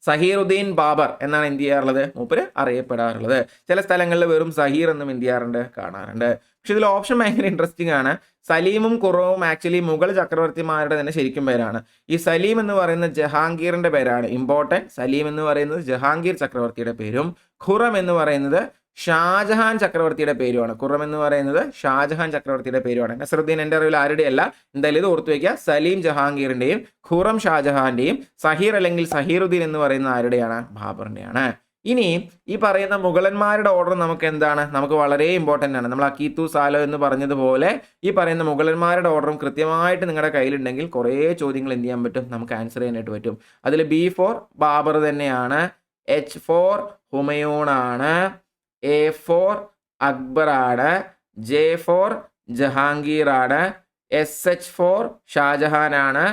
സഹീറുദ്ദീൻ ബാബർ എന്നാണ് എന്ത് ചെയ്യാറുള്ളത്, മൂപ്പര് അറിയപ്പെടാറുള്ളത്. ചില സ്ഥലങ്ങളിൽ വെറും സഹീർ എന്നും എന്ത് ചെയ്യാറുണ്ട്, കാണാറുണ്ട്. പക്ഷെ ഇതിൽ ഓപ്ഷൻ ഭയങ്കര ഇൻട്രസ്റ്റിംഗ് ആണ്. സലീമും ഖുറവും ആക്ച്വലി മുഗൾ ചക്രവർത്തിമാരുടെ തന്നെ ശരിക്കും പേരാണ്. ഈ സലീം എന്ന് പറയുന്നത് ജഹാംഗീറിന്റെ പേരാണ്. ഇമ്പോർട്ടൻറ്റ്, സലീം എന്ന് പറയുന്നത് ജഹാംഗീർ ചക്രവർത്തിയുടെ പേരും ഖുറം എന്ന് പറയുന്നത് ഷാജഹാൻ ചക്രവർത്തിയുടെ പേരുമാണ്. ഖുറം എന്ന് പറയുന്നത് ഷാജഹാൻ ചക്രവർത്തിയുടെ പേരുമാണ്. നസറുദ്ദീൻ എൻ്റെ അറിവിൽ ആരുടെ അല്ല. എന്തായാലും ഇത് ഓർത്തു വയ്ക്കുക. സലീം ജഹാംഗീറിന്റെയും ഖുറം ഷാജഹാന്റെയും, സഹീർ അല്ലെങ്കിൽ സഹീറുദ്ദീൻ എന്ന് പറയുന്ന ആരുടെയാണ്, ബാബറിന്റെയാണ്. ഇനി ഈ പറയുന്ന മുഗളന്മാരുടെ ഓർഡർ നമുക്ക് എന്താണ്, നമുക്ക് വളരെ ഇമ്പോർട്ടൻ്റ് ആണ്. നമ്മൾ അക്കീത്തു സാലോ എന്ന് പറഞ്ഞതുപോലെ ഈ പറയുന്ന മുഗളന്മാരുടെ ഓർഡറും കൃത്യമായിട്ട് നിങ്ങളുടെ കയ്യിലുണ്ടെങ്കിൽ കുറേ ചോദ്യങ്ങൾ എന്ത് ചെയ്യാൻ പറ്റും, നമുക്ക് ആൻസർ ചെയ്യാനായിട്ട് പറ്റും. അതിൽ B4 ബാബർ തന്നെയാണ്, H4 ഹുമയൂൺ ആണ്, A4 അക്ബർ ആണ്, J4 ജഹാംഗീർ ആണ്, SH4 ഷാജഹാൻ ആണ്,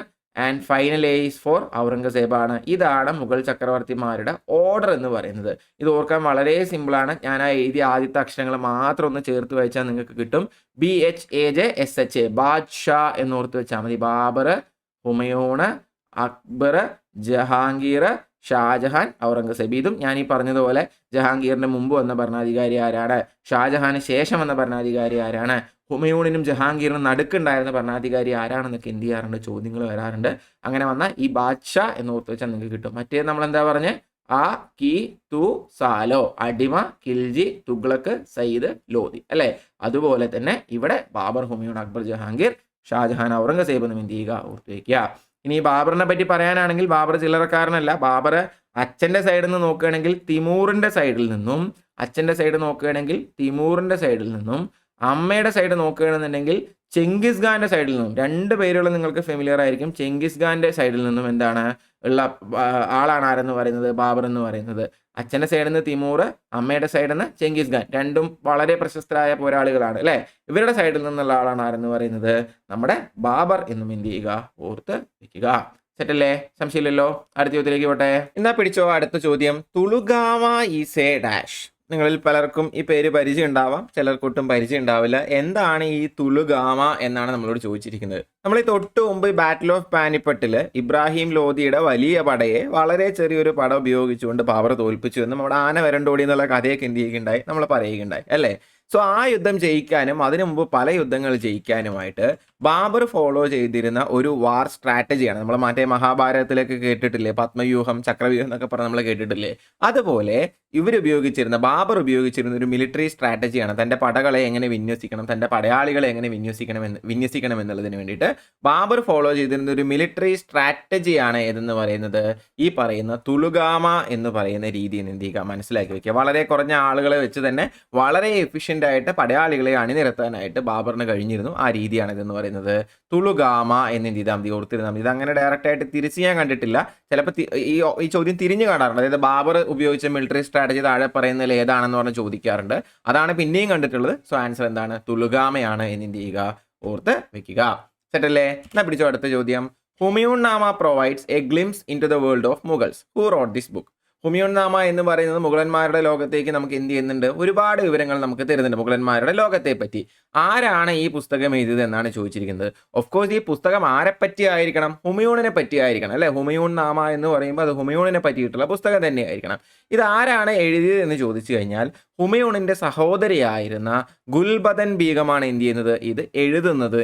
ആൻഡ് ഫൈനൽ A4 ഔറംഗസേബാണ്. ഇതാണ് മുഗൾ ചക്രവർത്തിമാരുടെ ഓർഡർ എന്ന് പറയുന്നത്. ഇത് ഓർക്കാൻ വളരെ സിമ്പിളാണ്. ഞാൻ ആ എഴുതിയ ആദ്യത്തെ അക്ഷരങ്ങൾ മാത്രം ഒന്ന് ചേർത്ത് വായിച്ചാൽ നിങ്ങൾക്ക് കിട്ടും. BHAJSH, ബാദ്ഷാ എന്ന് ഓർത്ത് വെച്ചാൽ മതി. ബാബർ, ഹുമയൂൺ, അക്ബർ, ജഹാംഗീർ, ഷാജഹാൻ, ഔറംഗസേബ്. ഇതും ഞാൻ ഈ പറഞ്ഞതുപോലെ ജഹാംഗീറിന്റെ മുമ്പ് വന്ന ഭരണാധികാരി ആരാണ്, ഷാജഹാന് ശേഷം വന്ന ഭരണാധികാരി ആരാണ്, ഹുമയൂണിനും ജഹാംഗീറിനും നടുക്കുണ്ടായിരുന്ന ഭരണാധികാരി ആരാണെന്നൊക്കെ എന്ത് ചെയ്യാറുണ്ട്, ചോദ്യങ്ങൾ വരാറുണ്ട്. അങ്ങനെ വന്നാൽ ഈ ബാദ്ഷാ എന്ന് ഓർത്ത് വെച്ചാൽ നിങ്ങൾക്ക് കിട്ടും. മറ്റേ നമ്മൾ എന്താ പറഞ്ഞ് ആ കി തു സാലോ, അടിമ, ഖിൽജി, തുഗ്ലക്ക്, സയ്യിദ്, ലോധി അല്ലേ. അതുപോലെ തന്നെ ഇവിടെ ബാബർ, ഹുമയൂൺ, അക്ബർ, ജഹാംഗീർ, ഷാജഹാൻ, ഔറംഗസേബ് എന്ന് എന്ത് ചെയ്യുക, ഓർത്ത് വയ്ക്കുക. ഇനി ബാബറിനെ പറ്റി പറയാനാണെങ്കിൽ ബാബർ ചില്ലറക്കാരനല്ല. ബാബർ അച്ഛൻ്റെ സൈഡിൽ നിന്ന് നോക്കുകയാണെങ്കിൽ തിമൂറിൻ്റെ സൈഡിൽ നിന്നും, അച്ഛൻ്റെ സൈഡ് നോക്കുകയാണെങ്കിൽ തിമൂറിൻ്റെ സൈഡിൽ നിന്നും, അമ്മയുടെ സൈഡ് നോക്കുകയാണെന്നുണ്ടെങ്കിൽ ചെങ്കിസ് ഖാന്റെ സൈഡിൽ നിന്നും, രണ്ട് പേരുകൾ നിങ്ങൾക്ക് ഫെമിലിയർ ആയിരിക്കും. ചെങ്കിസ് ഖാന്റെ സൈഡിൽ നിന്നും എന്താണ് ഉള്ള ആളാണ് ആരെന്ന് പറയുന്നത്, ബാബർ എന്ന് പറയുന്നത്. അച്ഛൻ്റെ സൈഡിൽ നിന്ന് തിമൂർ, അമ്മയുടെ സൈഡിൽ നിന്ന് ചെങ്കിസ് ഖാൻ, രണ്ടും വളരെ പ്രശസ്തരായ പോരാളികളാണ് അല്ലേ. ഇവരുടെ സൈഡിൽ നിന്നുള്ള ആളാണ് ആരെന്ന് പറയുന്നത്, നമ്മുടെ ബാബർ എന്നും എന്ത് ചെയ്യുക, ഓർത്ത് വെക്കുക. സെറ്റല്ലേ, സംശയമില്ലല്ലോ. അടുത്ത ചോദ്യത്തിലേക്ക് പോട്ടെ. എന്നാ പിടിച്ചോ, അടുത്ത ചോദ്യം. തുളുഗാമ ഈസ് എ ഡാഷ്. നിങ്ങളിൽ പലർക്കും ഈ പേര് പരിചയം ഉണ്ടാവാം, ചിലർക്കൊട്ടും പരിചയം ഉണ്ടാവില്ല. എന്താണ് ഈ തുളുഗാമ എന്നാണ് നമ്മളോട് ചോദിച്ചിരിക്കുന്നത്. നമ്മൾ ഈ തൊട്ട് മുമ്പ് ബാറ്റിൽ ഓഫ് പാനിപ്പട്ടിൽ ഇബ്രാഹിം ലോധിയുടെ വലിയ പടയെ വളരെ ചെറിയൊരു പട ഉപയോഗിച്ചുകൊണ്ട് ബാബർ തോൽപ്പിച്ചു എന്ന് നമ്മുടെ ആന വരണ്ടോടി എന്നുള്ള കഥയൊക്കെ എന്ത് ചെയ്യുകയുണ്ടായി, നമ്മൾ പറയുകയുണ്ടായി അല്ലേ. സോ ആ യുദ്ധം ജയിക്കാനും അതിനു മുമ്പ് പല യുദ്ധങ്ങൾ ജയിക്കാനുമായിട്ട് ബാബർ ഫോളോ ചെയ്തിരുന്ന ഒരു വാർ സ്ട്രാറ്റജിയാണ്. നമ്മൾ മറ്റേ മഹാഭാരതത്തിലേക്ക് കേട്ടിട്ടില്ലേ, പത്മവ്യൂഹം, ചക്രവ്യൂഹം എന്നൊക്കെ പറഞ്ഞ് നമ്മൾ കേട്ടിട്ടില്ലേ. അതുപോലെ ബാബർ ഉപയോഗിച്ചിരുന്ന ഒരു മിലിറ്ററി സ്ട്രാറ്റജിയാണ്. തൻ്റെ പടകളെ എങ്ങനെ വിന്യസിക്കണം, തൻ്റെ പടയാളികളെ എങ്ങനെ വിന്യസിക്കണം എന്നുള്ളതിന് വേണ്ടിയിട്ട് ബാബർ ഫോളോ ചെയ്തിരുന്ന ഒരു മിലിറ്ററി സ്ട്രാറ്റജിയാണ് ഏതെന്ന് പറയുന്നത്, ഈ പറയുന്ന തുളുഗാമ എന്ന് പറയുന്ന രീതി എന്ന് എന്ത് ചെയ്യുക, മനസ്സിലാക്കി വെക്കുക. വളരെ കുറഞ്ഞ ആളുകളെ വെച്ച് തന്നെ വളരെ എഫിഷ്യൻ്റ് ആയിട്ട് പടയാളികളെ അണിനിരത്താനായിട്ട് ബാബറിന് കഴിഞ്ഞിരുന്നു. ആ രീതിയാണ് ഇതെന്ന് പറയുന്നത് തുളുഗാമ എന്ന് എന്ത് ചെയ്താൽ മതി, ഓർത്തിരുന്നാൽ മതി. ഇത് അങ്ങനെ ഡയറക്റ്റ് ആയിട്ട് തിരിച്ച് ഞാൻ കണ്ടിട്ടില്ല. ചിലപ്പോൾ ഈ ചോദ്യം തിരിഞ്ഞു കാണാറുണ്ട്. അതായത് ബാബർ ഉപയോഗിച്ച മിലിറ്ററി സ്ട്രാറ്റജി താഴെ പറയുന്നതിൽ ഏതാണെന്ന് പറഞ്ഞ് ചോദിക്കാറുണ്ട്. അതാണ് പിന്നെയും കണ്ടിട്ടുള്ളത്. സോ ആൻസർ എന്താണ്, തുളുഗാമയാണ് എന്ന് എന്ത് ചെയ്യുക, ഓർത്ത് വെക്കുക. സെറ്റല്ലേ. എന്നാ പിടിച്ചോ അടുത്ത ചോദ്യം. Humayun Nama provides a glimpse into the world of Mughals. Who wrote this book? Humayun Nama എന്ന് പറയുന്നത് മുഗളന്മാരുടെ ലോകത്തേക്ക് നമുക്ക് എന്ത് ചെയ്യുന്നുണ്ട്, ഒരുപാട് വിവരങ്ങൾ നമുക്ക് തരുന്നുണ്ട് മുഗളന്മാരുടെ ലോകത്തെ പറ്റി. ആരാണ് ഈ പുസ്തകം എഴുതിയത് എന്നാണ് ചോദിച്ചിരിക്കുന്നത്. ഓഫ് കോഴ്സ് ഈ പുസ്തകം ആരെ പറ്റി ആയിരിക്കണം, ഹുമയൂണിനെ പറ്റി ആയിരിക്കണം അല്ലേ. ഹുമയൂൺ നാമ എന്ന് പറയുമ്പോൾ അത് ഹുമയൂണിനെ പറ്റിയിട്ടുള്ള പുസ്തകം തന്നെ ആയിരിക്കണം. ഇത് ആരാണ് എഴുതിയത് എന്ന് ചോദിച്ചു കഴിഞ്ഞാൽ ഹുമയൂണിന്റെ സഹോദരിയായിരുന്ന ഗുൽബദൻ ബീഗമാണ് എന്ത് ചെയ്യുന്നത്, ഇത് എഴുതുന്നത്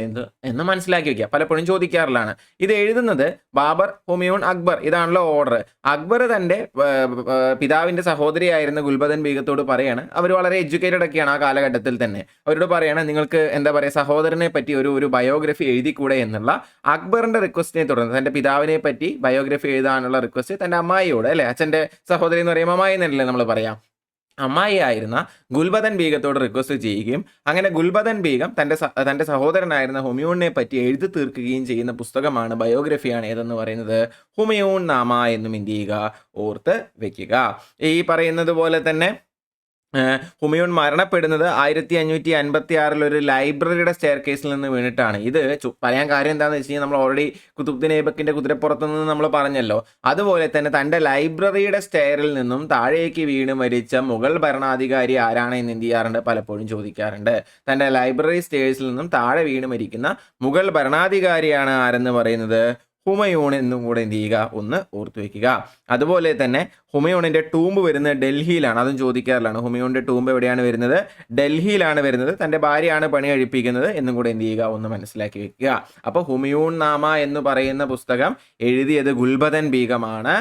എന്ന് മനസ്സിലാക്കി വെക്കുക. പലപ്പോഴും ചോദിക്കാറുള്ളതാണ്. ഇത് എഴുതുന്നത് ബാബർ, ഹുമയൂൺ, അക്ബർ, ഇതാണല്ലോ ഓർഡർ. അക്ബർ തൻ്റെ പിതാവിൻ്റെ സഹോദരിയായിരുന്ന ഗുൽബദൻ ബീഗത്തോട് പറയാണ്, അവർ വളരെ എഡ്യൂക്കേറ്റഡ് ഒക്കെയാണ് ആ കാലഘട്ടത്തിൽ തന്നെ, അവരോട് പറയാണ് നിങ്ങൾക്ക് എന്താ പറയുക സഹോദരനെ പറ്റി ഒരു ബയോഗ്രഫി എഴുതിക്കൂടെ എന്നുള്ള അക്ബറിൻ്റെ റിക്വസ്റ്റിനെ തുടർന്ന് തൻ്റെ പിതാവിനെ പറ്റി ബയോഗ്രഫി എഴുതാനുള്ള റിക്വസ്റ്റ് തൻ്റെ അമ്മായിയോട് അല്ലേ, അച്ഛൻ്റെ സഹോദരി എന്ന് പറയുമ്പോൾ അമ്മായി എന്നല്ലേ നമ്മൾ പറയാം, അമ്മായി ആയിരുന്ന ഗുൽബദൻ ബീഗത്തോട് റിക്വസ്റ്റ് ചെയ്യുകയും അങ്ങനെ ഗുൽബദൻ ബീഗം തൻ്റെ സഹോദരനായിരുന്ന ഹുമയൂണിനെ പറ്റി എഴുതി തീർക്കുകയും ചെയ്യുന്ന പുസ്തകമാണ്, ബയോഗ്രഫിയാണ് ഏതെന്ന് പറയുന്നത് ഹുമയൂൺ നാമ എന്നും എന്ത് ചെയ്യുക, ഓർത്ത് വെക്കുക. ഈ പറയുന്നത് പോലെ തന്നെ ഹുമയൂൺ മരണപ്പെടുന്നത് 1556 ഒരു ലൈബ്രറിയുടെ സ്റ്റെയർ കേസിൽ നിന്ന് വീണിട്ടാണ്. ഇത് പറയാൻ കാര്യം എന്താണെന്ന് വെച്ച് കഴിഞ്ഞാൽ നമ്മൾ ഓൾറെഡി കുതുബ്ദീൻ ഐബക്കിൻ്റെ കുതിരപ്പുറത്തു നിന്ന് നമ്മൾ പറഞ്ഞല്ലോ. അതുപോലെ തന്നെ തൻ്റെ ലൈബ്രറിയുടെ സ്റ്റെയറിൽ നിന്നും താഴേക്ക് വീണ് മരിച്ച മുഗൾ ഭരണാധികാരി ആരാണ് എന്ന് എന്ത് ചെയ്യാറുണ്ട്, പലപ്പോഴും ചോദിക്കാറുണ്ട്. തൻ്റെ ലൈബ്രറി സ്റ്റെയർസിൽ നിന്നും താഴെ വീണ് മരിക്കുന്ന മുഗൾ ഭരണാധികാരിയാണ് ആരെന്ന് പറയുന്നത് ഹുമയൂൺ എന്നും കൂടെ എന്ത് ചെയ്യുക, ഒന്ന് ഓർത്തു വയ്ക്കുക. അതുപോലെ തന്നെ ഹുമയൂണിൻ്റെ ടൂമ്പ് വരുന്നത് ഡൽഹിയിലാണ്, അതും ചോദിക്കാറിലാണ്. ഹുമയൂണിൻ്റെ ടൂമ്പ് എവിടെയാണ് വരുന്നത്, ഡൽഹിയിലാണ് വരുന്നത്. തൻ്റെ ഭാര്യയാണ് പണി കഴിപ്പിക്കുന്നത് എന്നും കൂടെ എന്ത് ചെയ്യുക, ഒന്ന് മനസ്സിലാക്കി വെക്കുക. അപ്പോൾ ഹുമയൂൺ നാമ എന്ന് പറയുന്ന പുസ്തകം എഴുതിയത് ഗുൽബദൻ ബീഗമാണ്.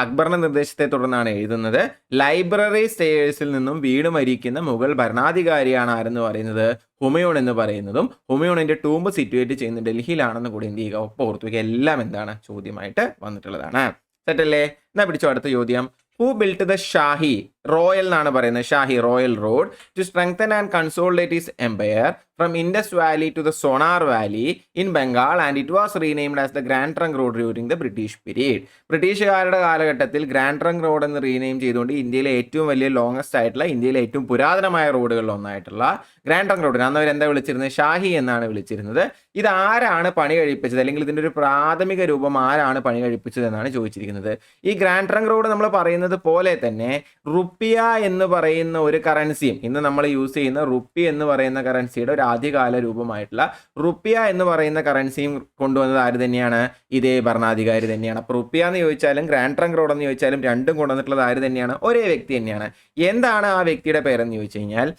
അക്ബറിന്റെ നിർദ്ദേശത്തെ തുടർന്നാണ് എഴുതുന്നത്. ലൈബ്രറി സ്റ്റേഴ്സിൽ നിന്നും വീട് മരിക്കുന്ന മുഗൾ ഭരണാധികാരിയാണ് ആരെന്ന് പറയുന്നത് ഹുമയൂൺ എന്ന് പറയുന്നതും ഹുമയൂണിന്റെ ടൂമ്പ് സിറ്റുവേറ്റ് ചെയ്യുന്ന ഡൽഹിയിലാണെന്ന് കൂടി എന്ത് ചെയ്യുക, ഒപ്പം ഓർത്തു വയ്ക്കുക. എല്ലാം എന്താണ് ചോദ്യമായിട്ട് വന്നിട്ടുള്ളതാണ്. സെറ്റല്ലേ. എന്നാ പിടിച്ചോ അടുത്ത ചോദ്യം. Who built the Shahi royal എന്നാണ് പറയുന്നത്, Shahi royal road to strengthen and consolidate his empire from Indus valley to the Sonar valley in Bengal and it was renamed as the Grand Trunk Road during the British period. ബ്രിട്ടീഷുകാരുടെ കാലഘട്ടത്തിൽ Grand Trunk Road എന്ന് rename ചെയ്തുകൊണ്ട് ഇന്ത്യയിലെ ഏറ്റവും വലിയ longest ആയിട്ടുള്ള, ഇന്ത്യയിലെ ഏറ്റവും പുരാതനമായ റോഡുകളിൽ ഒന്നായിട്ടുള്ള ഗ്രാൻഡ് ട്രങ്ക് റോഡിന് അന്ന് അവരെന്താ വിളിച്ചിരുന്നത്, ഷാഹി എന്നാണ് വിളിച്ചിരുന്നത്. ഇത് ആരാണ് പണി കഴിപ്പിച്ചത്, അല്ലെങ്കിൽ ഇതിൻ്റെ ഒരു പ്രാഥമിക രൂപം ആരാണ് പണി കഴിപ്പിച്ചത് എന്നാണ് ചോദിച്ചിരിക്കുന്നത്. ഈ ഗ്രാൻഡ് ട്രങ്ക് റോഡ് നമ്മൾ പറയുന്നത് പോലെ തന്നെ റുപ്പിയ എന്ന് പറയുന്ന ഒരു കറൻസിയും, ഇന്ന് നമ്മൾ യൂസ് ചെയ്യുന്ന റുപ്പി എന്ന് പറയുന്ന കറൻസിയുടെ ഒരു ആദ്യകാല രൂപമായിട്ടുള്ള റുപ്പിയ എന്ന് പറയുന്ന കറൻസിയും കൊണ്ടുവന്നത് ആര് തന്നെയാണ്, ഇതേ ഭരണാധികാരി തന്നെയാണ്. അപ്പോൾ റുപ്പിയ എന്ന് ചോദിച്ചാലും ഗ്രാൻഡ് ട്രങ്ക് റോഡ് എന്ന് ചോദിച്ചാലും രണ്ടും കൊണ്ടുവന്നിട്ടുള്ളത് ആര് തന്നെയാണ്, ഒരേ വ്യക്തി തന്നെയാണ്. എന്താണ് ആ വ്യക്തിയുടെ പേരെന്ന് ചോദിച്ചു കഴിഞ്ഞാൽ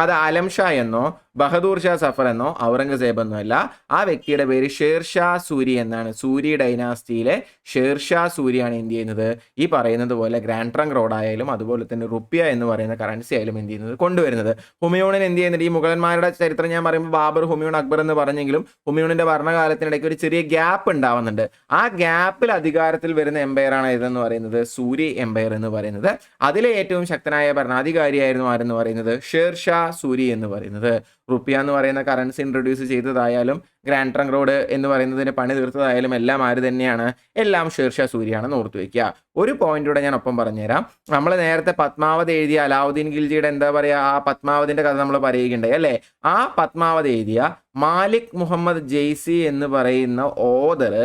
അത് ആലം ഷാ എന്നോ ബഹദൂർ ഷാ സഫർ എന്നോ ഔറംഗസേബ് എന്നോ അല്ല. ആ വ്യക്തിയുടെ പേര് ഷേർഷാ സൂരി എന്നാണ്. സൂരി ഡൈനാസ്റ്റിയിലെ ഷേർഷാ സൂരിയാണ് എന്ത് ചെയ്യുന്നത്, ഈ പറയുന്നത് പോലെ ഗ്രാൻഡ് ട്രങ്ക് റോഡ് ആയാലും അതുപോലെ തന്നെ റുപ്യ എന്ന് പറയുന്ന കറൻസി ആയാലും എന്ത് ചെയ്യുന്നത്, കൊണ്ടുവരുന്നത്. ഹുമയൂണിന് എന്ത് ചെയ്യുന്നത്, ഈ മുഗളന്മാരുടെ ചരിത്രം ഞാൻ പറയുമ്പോൾ ബാബർ, ഹുമയൂൺ, അക്ബർ എന്ന് പറഞ്ഞെങ്കിലും ഹുമയൂണിന്റെ ഭരണകാലത്തിനിടയ്ക്ക് ഒരു ചെറിയ ഗ്യാപ്പ് ഉണ്ടാവുന്നുണ്ട്. ആ ഗ്യാപ്പിൽ അധികാരത്തിൽ വരുന്ന എംപയറാണ് ഇതെന്ന് പറയുന്നത് സൂരി എംപയർ എന്ന് പറയുന്നത്. അതിലെ ഏറ്റവും ശക്തനായ ഭരണാധികാരിയായിരുന്നു ആരെന്ന് പറയുന്നത് ഷേർഷാ സൂരി എന്ന് പറയുന്നത്. റുപ്യ എന്ന് പറയുന്ന കറൻസി ഇൻട്രൊഡ്യൂസ് ചെയ്തതായാലും ഗ്രാൻഡ് ട്രങ്ക് റോഡ് എന്ന് പറയുന്നതിന് പണി തീർത്തതായാലും എല്ലാം ആര് തന്നെയാണ്, എല്ലാം ഷേർഷാ സൂരിയാണെന്ന് ഓർത്തു വയ്ക്കുക. ഒരു പോയിന്റൂടെ ഞാൻ ഒപ്പം പറഞ്ഞുതരാം. നമ്മൾ നേരത്തെ പത്മാവത് എഴുതിയ അലാവുദ്ദീൻ ഖിൽജിയുടെ എന്താ പറയുക, ആ പത്മാവതിന്റെ കഥ നമ്മൾ പറയുകയുണ്ടായി അല്ലേ. ആ പത്മാവത് എഴുതിയ മാലിക് മുഹമ്മദ് ജെയ്സി എന്ന് പറയുന്ന ഓദർ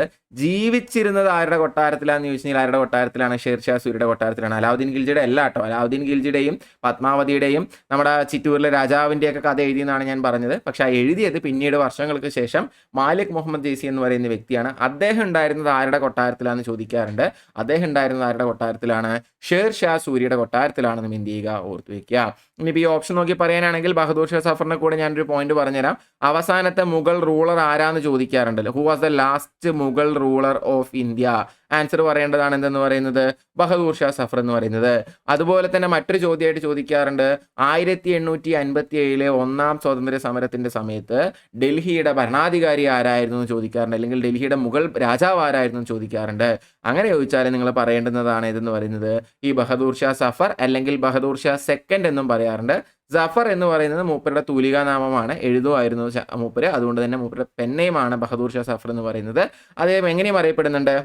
ജീവിച്ചിരുന്നത് ആരുടെ കൊട്ടാരത്തിലാണെന്ന് ചോദിച്ചു കഴിഞ്ഞാൽ ആരുടെ കൊട്ടാരത്തിലാണ്, ഷേർഷാ സൂരിയുടെ കൊട്ടാരത്തിലാണ്. അലാവുദ്ദീൻ ഖിൽജിയുടെ അല്ല കേട്ടോ. അലാവുദ്ദീൻ ഖിൽജിയുടെയും പത്മാവതിയുടെയും നമ്മുടെ ചിറ്റൂരിലെ രാജാവിൻ്റെയൊക്കെ കഥ എഴുതിയെന്നാണ് ഞാൻ പറഞ്ഞത്. പക്ഷെ ആ എഴുതിയത് പിന്നീട് വർഷങ്ങൾക്ക് ശേഷം മാലിക് മുഹമ്മദ് ജെയ്സി എന്ന് പറയുന്ന വ്യക്തിയാണ്. അദ്ദേഹം ഉണ്ടായിരുന്നത് ആരുടെ കൊട്ടാരത്തിലാണെന്ന് ചോദിക്കാറുണ്ട്. അദ്ദേഹം ഉണ്ടായിരുന്നത് ആരുടെ കൊട്ടാരത്തിലാണ്, ഷേർഷാ സൂരിയുടെ കൊട്ടാരത്തിലാണെന്ന് എന്ത് ചെയ്യുക, ഓർത്തു വയ്ക്കുക. ഇനിയിപ്പോൾ ഈ ഓപ്ഷൻ നോക്കി പറയാനാണെങ്കിൽ ബഹദൂർ ഷാ സഫറിനെ കൂടെ ഞാനൊരു പോയിന്റ് പറഞ്ഞുതരാം. അവസാനത്തെ മുഗൾ റൂളർ ആരാന്ന് ചോദിക്കാറുണ്ടല്ലോ. Who was the last Mughal ruler of India? Answer പറയേണ്ടതാണ് എന്തെന്ന് പറയുന്നത് ബഹദൂർ ഷാ സഫർ എന്ന് പറയുന്നത്. അതുപോലെ തന്നെ മറ്റൊരു ചോദ്യമായിട്ട് ചോദിക്കാറുണ്ട്, 1857 ഒന്നാം സ്വാതന്ത്ര്യ സമരത്തിന്റെ സമയത്ത് ഡൽഹിയുടെ ഭരണാധികാരി ആരായിരുന്നു എന്ന് ചോദിക്കാറുണ്ട്, അല്ലെങ്കിൽ ഡൽഹിയുടെ മുഗൾ രാജാവ് ആരായിരുന്നു എന്ന് ചോദിക്കാറുണ്ട്. അങ്ങനെ ചോദിച്ചാൽ നിങ്ങൾ പറയേണ്ടുന്നതാണ് ഇതെന്ന് പറയുന്നത് ഈ ബഹദൂർ ഷാ സഫർ അല്ലെങ്കിൽ ബഹദൂർ ഷാ സെക്കൻഡ് എന്നും പറയാറുണ്ട്. ജഫർ എന്ന് പറയുന്നത് മൂപ്പരുടെ തൂലികാ നാമമാണ്, എഴുതുമായിരുന്നു മൂപ്പര്. അതുകൊണ്ട് തന്നെ മൂപ്പരുടെ പെന്നയുമാണ് ബഹദൂർ ഷാ സഫർ എന്ന് പറയുന്നത്. അദ്ദേഹം എങ്ങനെയും അറിയപ്പെടുന്നുണ്ട്,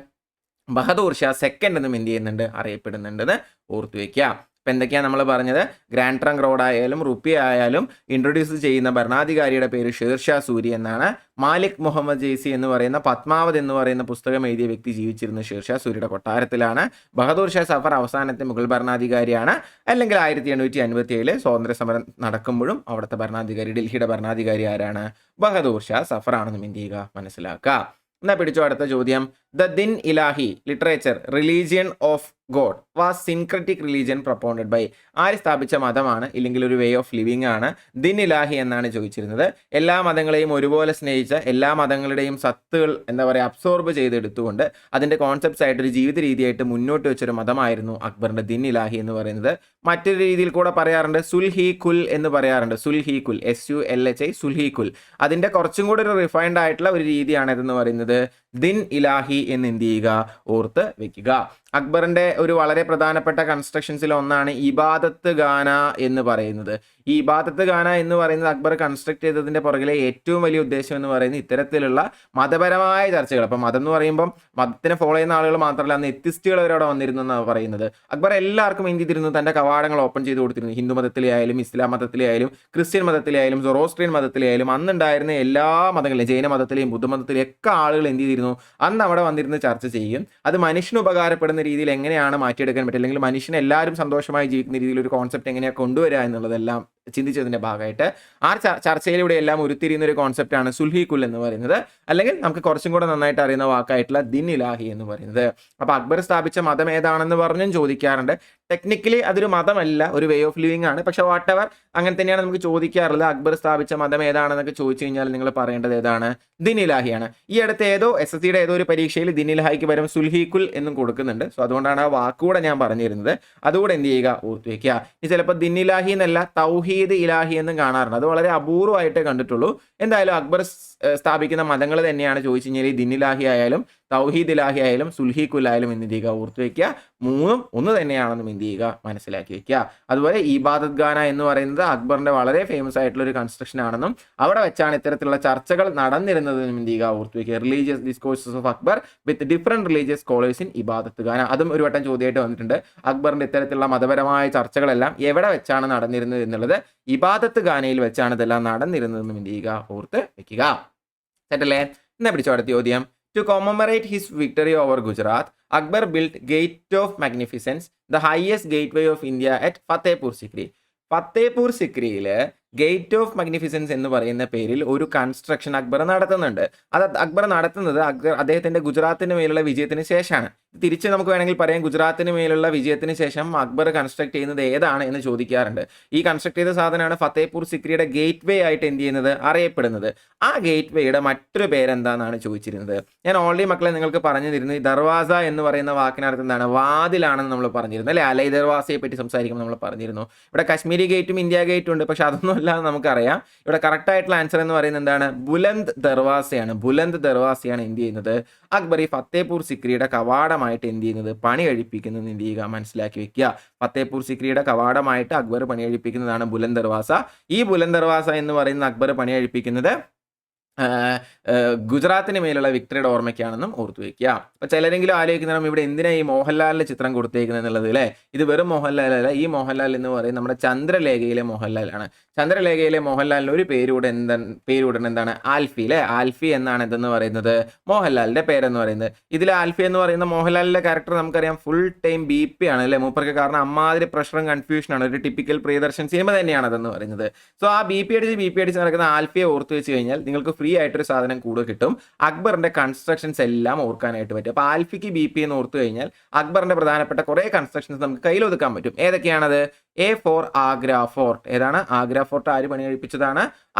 ബഹദൂർ ഷാ സെക്കൻഡ് എന്നും എന്ത് ചെയ്യുന്നുണ്ട്, അറിയപ്പെടുന്നുണ്ടെന്ന് ഓർത്തു വയ്ക്കുക. ഇപ്പം എന്തൊക്കെയാണ് നമ്മൾ പറഞ്ഞത്, ഗ്രാൻഡ് ട്രങ്ക് റോഡ് ആയാലും റുപ്യ ആയാലും ഇൻട്രൊഡ്യൂസ് ചെയ്യുന്ന ഭരണാധികാരിയുടെ പേര് ഷേർഷാ സൂരി എന്നാണ്. മാലിക് മുഹമ്മദ് ജെയ്സി എന്ന് പറയുന്ന പത്മാവത് എന്ന് പറയുന്ന പുസ്തകം എഴുതിയ വ്യക്തി ജീവിച്ചിരുന്ന ഷേർഷാ സൂരിയുടെ കൊട്ടാരത്തിലാണ്. ബഹദൂർ ഷാ സഫർ അവസാനത്തെ മുഗൾ ഭരണാധികാരിയാണ്. അല്ലെങ്കിൽ 1857 സ്വാതന്ത്ര്യ സമരം നടക്കുമ്പോഴും അവിടുത്തെ ഭരണാധികാരി, ഡൽഹിയുടെ ഭരണാധികാരി ആരാണ്, ബഹദൂർ ഷാ സഫർ ആണെന്നും എന്ത് ചെയ്യുക, മനസ്സിലാക്കുക. എന്നാ പിടിച്ചോ അടുത്ത ചോദ്യം. The Din Ilahi literature religion of God was syncretic religion propounded by? ആര് സ്ഥാപിച്ച മതമാണ്, ഇല്ലെങ്കിൽ ഒരു വേ ഓഫ് ലിവിങ് ആണ് ദിൻ ഇലാഹി എന്നാണ് ചോദിച്ചിരുന്നത്. എല്ലാ മതങ്ങളെയും ഒരുപോലെ സ്നേഹിച്ച, എല്ലാ മതങ്ങളുടെയും സത്തുകൾ എന്താ പറയുക അബ്സോർബ് ചെയ്തെടുത്തുകൊണ്ട് അതിൻ്റെ കോൺസെപ്റ്റ്സ് ആയിട്ട് ഒരു ജീവിത രീതിയായിട്ട് മുന്നോട്ട് വെച്ചൊരു മതമായിരുന്നു അക്ബറിന്റെ ദിൻ ഇലാഹി എന്ന് പറയുന്നത്. മറ്റൊരു രീതിയിൽ കൂടെ പറയാറുണ്ട് സുൽഹി കുൽ എന്ന് പറയാറുണ്ട്. സുൽഹി കുൽ, SULHI, സുൽഹി കുൽ. അതിൻ്റെ കുറച്ചും കൂടി ഒരു റിഫൈൻഡ് ആയിട്ടുള്ള ഒരു രീതിയാണ് ഇതെന്ന് പറയുന്നത് ദിൻ ഇലാഹി എന്ന് എന്ത് ചെയ്യുക, ഓർത്ത് വെക്കുക. അക്ബറിന്റെ ഒരു വളരെ പ്രധാനപ്പെട്ട കൺസ്ട്രക്ഷൻസിൽ ഒന്നാണ് ഇബാദത്ത് ഖാന എന്ന് പറയുന്നത്. ഈ ഇബാദത്ത് ഖാന എന്ന് പറയുന്നത് അക്ബർ കൺസ്ട്രക്ട് ചെയ്തതിന്റെ പുറകിലെ ഏറ്റവും വലിയ ഉദ്ദേശം എന്ന് പറയുന്നത് ഇത്തരത്തിലുള്ള മതപരമായ ചർച്ചകൾ. അപ്പം മതം എന്ന് പറയുമ്പം മതത്തിനെ ഫോളോ ചെയ്യുന്ന ആളുകൾ മാത്രമല്ല, അന്ന് എത്തിസ്റ്റുകൾ അവരവിടെ വന്നിരുന്നു എന്നാണ് പറയുന്നത്. അക്ബർ എല്ലാവർക്കും എന്ത് ചെയ്തിരുന്നു, തന്റെ കവാടങ്ങൾ ഓപ്പൺ ചെയ്ത് കൊടുത്തിരുന്നു. ഹിന്ദു മതത്തിലെ ആയാലും ഇസ്ലാം മതത്തിലെ ആയാലും ക്രിസ്ത്യൻ മതത്തിലെ ആയാലും സൊറോസ്ട്രിയൻ മതത്തിലെ ആയാലും അന്നുണ്ടായിരുന്ന എല്ലാ മതങ്ങളിലെയും ജൈന മതത്തിലെയും ബുദ്ധമതത്തിലെയും ഒക്കെ ആളുകൾ എന്ത് ചെയ്തിരുന്നു, അന്ന് അവിടെ വന്നിരുന്ന് ചർച്ച ചെയ്യും. അത് മനുഷ്യന് ഉപകാരപ്പെടുന്ന രീതിയിൽ എങ്ങനെയാണ് മാറ്റിയെടുക്കാൻ പറ്റുക, അല്ലെങ്കിൽ മനുഷ്യനെ എല്ലാവരും സന്തോഷമായി ജീവിക്കുന്ന രീതിയിൽ ഒരു കോൺസെപ്റ്റ് എങ്ങനെയാണ് കൊണ്ടുവരിക എന്നുള്ളതെല്ലാം ചിന്തിച്ചതിന്റെ ഭാഗമായിട്ട് ആ ചർച്ചയിലൂടെ എല്ലാം ഉരുത്തിരിയുന്ന ഒരു കോൺസെപ്റ്റാണ് സുൽഹി കുൽ എന്ന് പറയുന്നത്. അല്ലെങ്കിൽ നമുക്ക് കുറച്ചും കൂടെ നന്നായിട്ട് അറിയുന്ന വാക്കായിട്ടുള്ള ദിൻ ഇലാഹി എന്ന് പറയുന്നത്. അപ്പോൾ അക്ബർ സ്ഥാപിച്ച മതം ഏതാണെന്ന് പറഞ്ഞും ചോദിക്കാറുണ്ട്. ടെക്നിക്കലി അതൊരു മതമല്ല, ഒരു വേ ഓഫ് ലിവിങ് ആണ്. പക്ഷെ വാട്ട് എവർ അങ്ങനെ തന്നെയാണ് നമുക്ക് ചോദിക്കാറുള്ളത്. അക്ബർ സ്ഥാപിച്ച മതം ഏതാണെന്നൊക്കെ ചോദിച്ചു കഴിഞ്ഞാൽ നിങ്ങൾ പറയേണ്ടത് ഏതാണ്, ദിൻ ഇലാഹിയാണ്. ഈ അടുത്ത് ഏതോ SSCയുടെ ഏതോ ഒരു പരീക്ഷയിൽ ദിൻ ഇലാഹിക്ക് പകരം സുൽഹി കുൽ എന്നും കൊടുക്കുന്നുണ്ട്. സോ അതുകൊണ്ടാണ് ആ വാക്കുകൂടെ ഞാൻ പറഞ്ഞിരുന്നത്. അതുകൂടെ എന്ത് ചെയ്യുക, ഓർത്തു വയ്ക്കുക. ഇനി ചിലപ്പോൾ ദിൻ ഇലാഹി എന്നല്ല തൗഹീദ് ഇലാഹി എന്നും കാണാറുണ്ട്. അത് വളരെ അപൂർവമായിട്ടേ കണ്ടിട്ടുള്ളൂ. എന്തായാലും അക്ബർ സ്ഥാപിക്കുന്ന മതങ്ങൾ തന്നെയാണ് ചോദിച്ചു കഴിഞ്ഞാൽ ദിൻ ഇലാഹി ആയാലും തൗഹീദ് ഇലാഹി ആയാലും സുൽഹി കുൽ ആയാലും എന്ത് ചെയ്യുക, ഓർത്തു വയ്ക്കുക. മൂന്നും ഒന്ന് തന്നെയാണെന്നും എന്ത് ചെയ്യുക, മനസ്സിലാക്കി വയ്ക്കുക. അതുപോലെ ഇബാദത്ത് ഖാന എന്ന് പറയുന്നത് അക്ബറിന്റെ വളരെ ഫേമസ് ആയിട്ടുള്ള ഒരു കൺസ്ട്രക്ഷൻ ആണെന്നും അവിടെ വെച്ചാണ് ഇത്തരത്തിലുള്ള ചർച്ചകൾ നടന്നിരുന്നതെന്നും എന്ത് ചെയ്യുക, ഓർത്തു വയ്ക്കുക. Religious discourses of Akbar with different religious scholars in ഇബാദത്ത് ഖാന. അതും ഒരു വട്ടം ചോദ്യമായിട്ട് വന്നിട്ടുണ്ട്. അക്ബറിന്റെ ഇത്തരത്തിലുള്ള മതപരമായ ചർച്ചകളെല്ലാം എവിടെ വെച്ചാണ് നടന്നിരുന്നത് എന്നുള്ളത് ഇബാദത്ത് ഖാനയിൽ വെച്ചാണ് ഇതെല്ലാം നടന്നിരുന്നതെന്നും എന്ത് ചെയ്യുക, ഓർത്ത് വെക്കുക. സെറ്റല്ലേ? എന്നാ പിടിച്ചോ അടുത്ത ചോദ്യം. To commemorate his victory over Gujarat, Akbar built Gate of Magnificence, the highest gateway of India at Fatehpur Sikri. Fatehpur സിക്രിയില് ഗേറ്റ് ഓഫ് മഗ്നിഫിസൻസ് എന്ന് പറയുന്ന പേരിൽ ഒരു കൺസ്ട്രക്ഷൻ അക്ബർ നടത്തുന്നുണ്ട്. അത് അക്ബർ നടത്തുന്നത് അദ്ദേഹത്തിന്റെ ഗുജറാത്തിന് മേലുള്ള വിജയത്തിന് ശേഷമാണ്. തിരിച്ച് നമുക്ക് വേണമെങ്കിൽ പറയാം ഗുജറാത്തിന് മേലുള്ള വിജയത്തിന് ശേഷം അക്ബർ കൺസ്ട്രക്ട് ചെയ്യുന്നത് ഏതാണ് എന്ന് ചോദിക്കാറുണ്ട്. ഈ കൺസ്ട്രക്ട് ചെയ്ത സാധനമാണ് ഫത്തേപൂർ സിക്രിയുടെ ഗേറ്റ് വേ ആയിട്ട് എന്ത് ചെയ്യുന്നത് അറിയപ്പെടുന്നത്. ആ ഗേറ്റ് വേയുടെ മറ്റൊരു പേരെന്താണെന്നാണ് ചോദിച്ചിരുന്നത്. ഞാൻ ഓൾറെഡി മക്കളെ നിങ്ങൾക്ക് പറഞ്ഞു തരുന്നു, ഈ ദർവാസ എന്ന് പറയുന്ന വാക്കിനർത്ഥം എന്താണ്, വാതിലാണെന്ന് നമ്മൾ പറഞ്ഞിരുന്നു അല്ലേ. അലൈ ദർവാസയെ പറ്റി സംസാരിക്കുമ്പോൾ നമ്മൾ പറഞ്ഞിരുന്നു. ഇവിടെ കശ്മീരി ഗേറ്റും ഇന്ത്യ ഗേറ്റും ഉണ്ട്, പക്ഷെ അതൊന്നും അല്ല എന്ന് നമുക്കറിയാം. ഇവിടെ കറക്റ്റ് ആയിട്ടുള്ള ആൻസർ എന്ന് പറയുന്നത് എന്താണ്, ബുലന്ദ് ദർവാസയാണ്. ബുലന്ദ് ദർവാസയാണ് എന്ത് ചെയ്യുന്നത്, അക്ബർ ഈ ഫത്തേപൂർ സിക്രിയുടെ കവാടമായിട്ട് എന്ത് ചെയ്യുന്നത് പണി കഴിപ്പിക്കുന്നത് എന്ത് ചെയ്യുക, മനസ്സിലാക്കി വെക്കുക. ഫത്തേപൂർ സിക്രിയുടെ കവാടമായിട്ട് അക്ബർ പണി കഴിപ്പിക്കുന്നതാണ് ബുലന്ദ് ദർവാസ. ഈ ബുലന്ദ് ദർവാസ എന്ന് പറയുന്ന അക്ബർ പണി കഴിപ്പിക്കുന്നത് ഗുജറാത്തിന് മേലുള്ള വിക്ടറിയുടെ ഓർമ്മയ്ക്കാണെന്നും ഓർത്തു വയ്ക്കുക. അപ്പോൾ ചിലരെങ്കിലും ആലോചിക്കുന്നതാണ് ഇവിടെ എന്തിനാ ഈ മോഹൻലാലിന്റെ ചിത്രം കൊടുത്തേക്കുന്നത് എന്നുള്ളത് അല്ലേ. ഇത് വെറും മോഹൻലാൽ അല്ല. ഈ മോഹൻലാൽ എന്ന് പറയുന്നത് നമ്മുടെ ചന്ദ്രലേഖയിലെ മോഹൻലാലാണ്. ചന്ദ്രലേഖയിലെ മോഹൻലാലിന് ഒരു പേരൂടൻ എന്താണ്, ആൽഫി അല്ലേ. ആൽഫി എന്നാണ് ഇതെന്ന് പറയുന്നത് മോഹൻലാലിന്റെ പേരെന്ന് പറയുന്നത്. ഇതിൽ ആൽഫി എന്ന് പറയുന്ന മോഹൻലാലിന്റെ ക്യാരക്ടർ നമുക്കറിയാം ഫുൾ ടൈം BP ആണ് അല്ലേ മൂപ്പർക്ക്. കാരണം അമ്മാതിരി പ്രഷറും കൺഫ്യൂഷനാണ്. ഒരു ടിപ്പിക്കൽ പ്രിയദർശൻ സിനിമ തന്നെയാണ് അതെന്ന് പറയുന്നത്. സോ ആ BP അടിച്ച് നടക്കുന്ന ആൽഫിയെ ഓർത്ത് വെച്ച് കഴിഞ്ഞാൽ നിങ്ങൾക്ക് ഫ്രീ ആയിട്ടൊരു സാധനം കൂടുതൽ കിട്ടും. അക്ബറിന്റെ കൺസ്ട്രക്ഷൻസ് എല്ലാം ഓർക്കാനായിട്ട് പറ്റും. അപ്പോൾ ആൽഫിക്ക് BP എന്ന് ഓർത്ത് കഴിഞ്ഞാൽ അക്ബറിന്റെ പ്രധാനപ്പെട്ട കുറേ കൺസ്ട്രക്ഷൻസ് നമുക്ക് കയ്യിൽ ഒതുക്കാൻ പറ്റും. ഏതൊക്കെയാണത്? A4 Agra fort. ഏതാണ്? ആഗ്ര ഫോർട്ട് ആര് പണി കഴിപ്പിച്ചതാണ്?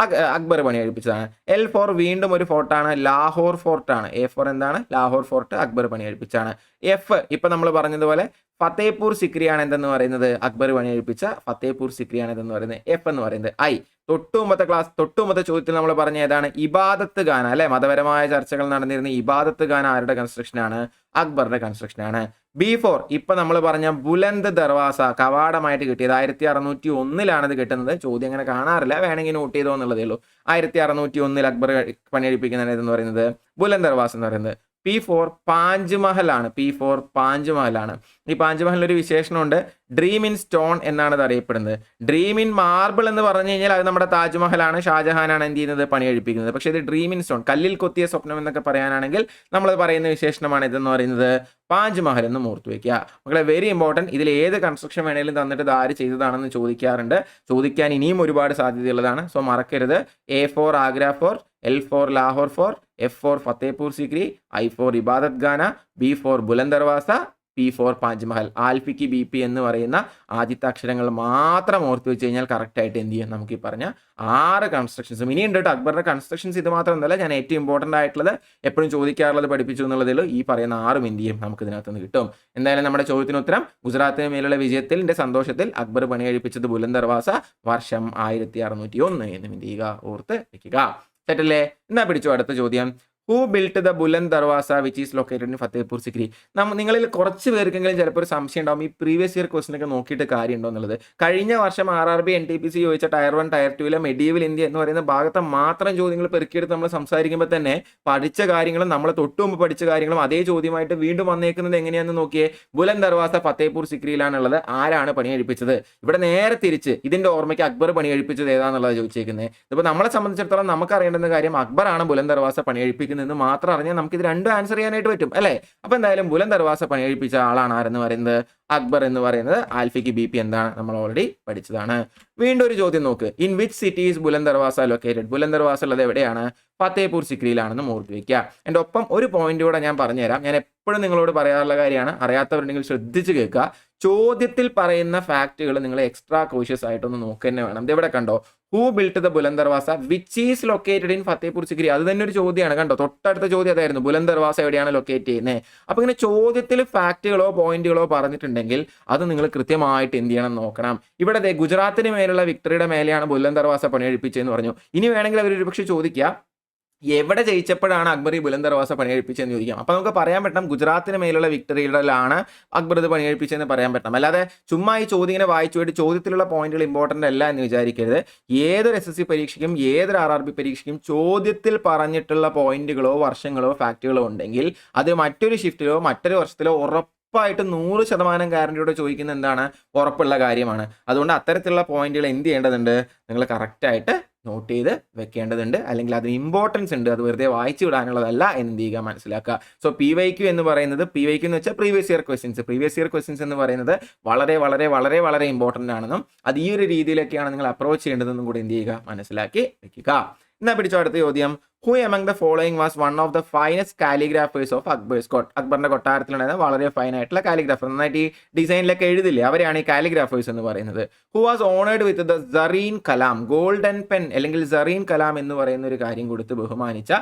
അക്ബർ പണി കഴിപ്പിച്ചതാണ്. L4 വീണ്ടും ഒരു ഫോർട്ടാണ്, ലാഹോർ ഫോർട്ടാണ്. A4 എന്താണ്? ലാഹോർ ഫോർട്ട് അക്ബർ പണി കഴിപ്പിച്ചാണ്. F ഇപ്പൊ നമ്മൾ പറഞ്ഞതുപോലെ ഫത്തേപൂർ സിക്രിയാണ് എന്തെന്ന് പറയുന്നത്, അക്ബർ പണി കഴിപ്പിച്ച ഫത്തേപൂർ സിക്രിയാണ് എന്തെന്ന് പറയുന്നത്. F എന്ന് പറയുന്നത് I. തൊട്ടുമുമ്പത്തെ ചോദ്യത്തിൽ നമ്മൾ പറഞ്ഞ ഏതാണ്? ഇബാദത്ത് ഖാന അല്ലെ. മതപരമായ ചർച്ചകൾ നടന്നിരുന്ന ഇബാദത്ത് ഖാന ആരുടെ കൺസ്ട്രക്ഷനാണ്? അക്ബറിന്റെ കൺസ്ട്രക്ഷനാണ്. B4 ഇപ്പൊ നമ്മൾ പറഞ്ഞ ബുലന്ദ് ദർവാസ കവാടമായിട്ട് കിട്ടിയത് 1601 ഇത് കിട്ടുന്നത്. ചോദ്യം അങ്ങനെ കാണാറില്ല, വേണമെങ്കിൽ നോട്ട് ചെയ്തോ എന്നുള്ളതേ ഉള്ളൂ. 1601 അക്ബർ പണിയെടുപ്പിക്കുന്ന എന്ന് പറയുന്നത് ബുലന്ദ് ദർവാസ എന്ന് പറയുന്നത്. P4 പാഞ്ച്മഹൽ ആണ്. P4 പാഞ്ച്മഹൽ ആണ്. ഈ പാഞ്ച്മഹലിന് ഒരു വിശേഷണമുണ്ട്, ഡ്രീം ഇൻ സ്റ്റോൺ എന്നാണ് അത് അറിയപ്പെടുന്നത്. ഡ്രീം ഇൻ മാർബിൾ എന്ന് പറഞ്ഞു കഴിഞ്ഞാൽ അത് നമ്മുടെ താജ്മഹലാണ്, ഷാജഹാനാണ് എന്ത് ചെയ്യുന്നത് പണി കഴിപ്പിക്കുന്നത്. പക്ഷേ ഇത് ഡ്രീം ഇൻ സ്റ്റോൺ, കല്ലിൽ കൊത്തിയ സ്വപ്നം എന്നൊക്കെ പറയാനാണെങ്കിൽ നമ്മൾ പറയുന്ന വിശേഷണമാണ് ഇതെന്ന് പറയുന്നത് പാഞ്ച്മഹൽ എന്ന് ഓർത്തു വെക്കുക. മക്കളെ വെരി ഇമ്പോർട്ടൻറ്റ്. ഇതിൽ ഏത് കൺസ്ട്രക്ഷൻ വേണേലും തന്നിട്ട് ഇത് ആര് ചെയ്തതാണെന്ന് ചോദിക്കാറുണ്ട്. ചോദിക്കാൻ ഇനിയും ഒരുപാട് സാധ്യതയുള്ളതാണ്. സോ മറക്കരുത്. A4 Agra for, L4 Lahore for, F4 Fatehpur Sikri, I4 Ibadat Khana, B4 Buland Darwaza, P4 പാഞ്ച്മഹൽ. ആൽഫിക്ക് BP എന്ന് പറയുന്ന ആദ്യത്തെ അക്ഷരങ്ങൾ മാത്രം ഓർത്ത് വെച്ച് കഴിഞ്ഞാൽ കറക്റ്റായിട്ട് എന്ത് ചെയ്യും, നമുക്ക് ഈ പറഞ്ഞ 6 കൺസ്ട്രക്ഷൻസും ഇനിയുണ്ട് കേട്ടോ. അക്ബറിന്റെ കൺസ്ട്രക്ഷൻസ് ഇത് മാത്രമൊന്നുമല്ല, ഞാൻ ഏറ്റവും ഇമ്പോർട്ടൻ്റ് ആയിട്ടുള്ളത് എപ്പോഴും ചോദിക്കാറുള്ളത് പഠിപ്പിച്ചു എന്നുള്ളതേ ഉള്ളൂ. ഈ പറയുന്ന 6 എന്ത് ചെയ്യും നമുക്ക് ഇതിനകത്ത് നിന്ന് കിട്ടും. എന്തായാലും നമ്മുടെ ചോദ്യത്തിന് ഉത്തരം ഗുജറാത്തിന് മേലുള്ള വിജയത്തിന്റെ സന്തോഷത്തിൽ അക്ബർ പണി കഴിപ്പിച്ചത് ബുലന്ദ് ദർവാസ, വർഷം 1601 എന്നും എന്ത് ചെയ്യുക, ഓർത്ത് വെക്കുക. സെറ്റല്ലേ? എന്നാ പിടിച്ചു അടുത്ത ചോദ്യം. Who built the Buland Darwaza which is located in Fatehpur Sikri. നിങ്ങളിൽ കുറച്ച് പേർക്കെങ്കിലും ചിലപ്പോൾ ഒരു സംശയം ഉണ്ടാവും, ഈ പ്രീവിയസ് ഇയർ ക്വസ്റ്റനൊക്കെ നോക്കിയിട്ട് കാര്യമുണ്ടോ എന്നുള്ളത്. കഴിഞ്ഞ വർഷം RRB NTPC ചോദിച്ച ടയർ 1 ടയർ 2 മെഡീവൽ ഇന്ത്യ എന്ന് പറയുന്ന ഭാഗത്തെ മാത്രം ചോദ്യങ്ങൾ പെറുക്കിയെടുത്ത് നമ്മൾ സംസാരിക്കുമ്പോൾ തന്നെ പഠിച്ച കാര്യങ്ങളും നമ്മൾ തൊട്ടുമുമ്പ് പഠിച്ച കാര്യങ്ങളും അതേ ചോദ്യമായിട്ട് വീണ്ടും വന്നേക്കുന്നത് എങ്ങനെയാണെന്ന് നോക്കിയേ. ബുലന്ദ് ദർവാസ ഫത്തേപൂർ സിക്രിയിലാണുള്ളത്. ആരാണ് പണി കഴിപ്പിച്ചത്? ഇവിടെ നേരെ തിരിച്ച് ഇതിന്റെ ഓർമ്മയ്ക്ക് അക്ബർ പണി കഴിപ്പിച്ചത് ഏതാണെന്നുള്ളത് ചോദിച്ചേക്കുന്നത്. ഇതിപ്പോൾ നമ്മളെ സംബന്ധിച്ചിടത്തോളം നമുക്ക് അറിയേണ്ടുന്ന കാര്യം അക്ബറാണ് ബുലന്ദ് ദർവാസ പണി കഴിപ്പിക്കുന്നത് എന്ന് മാത്രം അറിഞ്ഞാൽ നമുക്ക് ഇത് രണ്ടും ആൻസർ ചെയ്യാനായിട്ട് പറ്റും അല്ലേ. അപ്പൊ എന്തായാലും ബുലന്ദ് ദർവാസ പണി കഴിപ്പിച്ച ആളാണ് ആരെന്ന് പറയുന്നത്, അക്ബർ എന്ന് പറയുന്നത്. ആൽഫിക്ക് BP എന്താണ് നമ്മൾ ഓൾറെഡി പഠിച്ചതാണ്. വീണ്ടും ഒരു ചോദ്യം നോക്ക്. In which city is Buland Darwaza located? Buland Darwaza ഉള്ളത് എവിടെയാണ്? ഫത്തേപൂർ സിക്രിയിലാണെന്ന് ഓർത്ത് വയ്ക്കുക. എൻ്റെ ഒപ്പം ഒരു പോയിന്റ് കൂടെ ഞാൻ പറഞ്ഞുതരാം. ഞാൻ എപ്പോഴും നിങ്ങളോട് പറയാറുള്ള കാര്യമാണ്, അറിയാത്തവരുണ്ടെങ്കിൽ ശ്രദ്ധിച്ച് കേൾക്കുക. ചോദ്യത്തിൽ പറയുന്ന ഫാക്റ്റുകൾ നിങ്ങൾ എക്സ്ട്രാ കോഷ്യസ് ആയിട്ടൊന്ന് നോക്കുക തന്നെ വേണം. ഇതെവിടെ കണ്ടോ, who built the Buland Darwaza which is located in Fatehpur Sikri. അത് തന്നെ ഒരു ചോദ്യമാണ് കണ്ടോ. തൊട്ടടുത്ത ചോദ്യം അതായിരുന്നു, ബുലന്ദ് ദർവാസ എവിടെയാണ് ലൊക്കേറ്റ് ചെയ്യുന്നത്. അപ്പൊ ഇങ്ങനെ ചോദ്യത്തിൽ ഫാക്റ്റുകളോ പോയിന്റുകളോ പറഞ്ഞിട്ടുണ്ടെങ്കിൽ അത് നിങ്ങൾ കൃത്യമായിട്ട് എന്ത് ചെയ്യണം നോക്കണം. ഇവിടെ ഗുജറാത്തിന് മേലുള്ള വിക്ടറിയുടെ മേലെയാണ് ബുലന്ദ് ദർവാസ പണി കഴിപ്പിച്ചതെന്ന് പറഞ്ഞു. ഇനി വേണമെങ്കിൽ അവർ ഒരുപക്ഷെ ചോദിക്കുക എവിടെ ജയിച്ചപ്പോഴാണ് അക്ബർ ഈ ബുലന്ദ് ദർവാസ പണി കഴിപ്പിച്ചതെന്ന് ചോദിക്കാം. അപ്പോൾ നമുക്ക് പറയാൻ പറ്റണം ഗുജറാത്തിന് മേലുള്ള വിക്ടറിയിലാണ് അക്ബർ ഇത് പണി കഴിപ്പിച്ചതെന്ന് പറയാൻ പറ്റണം. അല്ലാതെ ചുമ്മാ ഈ ചോദ്യം ഇങ്ങനെ വായിച്ചു പോയിട്ട് ചോദ്യത്തിലുള്ള പോയിന്റുകൾ ഇമ്പോർട്ടൻ്റ് അല്ല എന്ന് വിചാരിക്കരുത്. ഏതൊരു SSC പരീക്ഷയ്ക്കും ഏതൊരു RRB പരീക്ഷയ്ക്കും ചോദ്യത്തിൽ പറഞ്ഞിട്ടുള്ള പോയിന്റുകളോ വർഷങ്ങളോ ഫാക്റ്റുകളോ ഉണ്ടെങ്കിൽ അത് മറ്റൊരു ഷിഫ്റ്റിലോ മറ്റൊരു വർഷത്തിലോ ഉറപ്പായിട്ട് 100% ഗ്യാരണ്ടിയോടെ ചോദിക്കുന്ന എന്താണ്, ഉറപ്പുള്ള കാര്യമാണ്. അതുകൊണ്ട് അത്തരത്തിലുള്ള പോയിന്റുകൾ എന്ത് ചെയ്യേണ്ടതുണ്ട്, നിങ്ങൾ കറക്റ്റായിട്ട് നോട്ട് ചെയ്ത് വെക്കേണ്ടതുണ്ട്. അല്ലെങ്കിൽ അതിന് ഇമ്പോർട്ടൻസ് ഉണ്ട്, അത് വെറുതെ വായിച്ചു വിടാനുള്ളതല്ല എന്ന് ചെയ്യുക, മനസ്സിലാക്കുക. സോ PYQ എന്ന് പറയുന്നത്, PYQ എന്ന് വെച്ചാൽ പ്രീവിയസ് ഇയർ ക്വസ്റ്റ്യൻസ് എന്ന് പറയുന്നത് വളരെ വളരെ വളരെ വളരെ ഇമ്പോർട്ടൻ്റ് ആണെന്നും അത് ഈ ഒരു രീതിയിലൊക്കെയാണ് നിങ്ങൾ അപ്രോച്ച് ചെയ്യേണ്ടതെന്നും കൂടി എന്ത് ചെയ്യുക, മനസ്സിലാക്കി വെക്കുക. എന്നാ പിടിച്ചോ അടുത്ത ചോദ്യം. Who among the following was one of the finest calligraphers of Akbar's court. അക്ബറിന്റെ കൊട്ടാരത്തിലുണ്ടായിരുന്ന വളരെ ഫൈൻ ആയിട്ടുള്ള കാലിഗ്രാഫർ, നന്നായിട്ട് ഈ ഡിസൈനിലൊക്കെ എഴുതില്ലേ, അവരെയാണ് ഈ കാലിഗ്രാഫേഴ്സ് എന്ന് പറയുന്നത്. Who was honoured with the Zareen Kalam, golden pen അല്ലെങ്കിൽ സറീൻ കലാം എന്ന് പറയുന്ന ഒരു കാര്യം കൊടുത്ത് ബഹുമാനിച്ച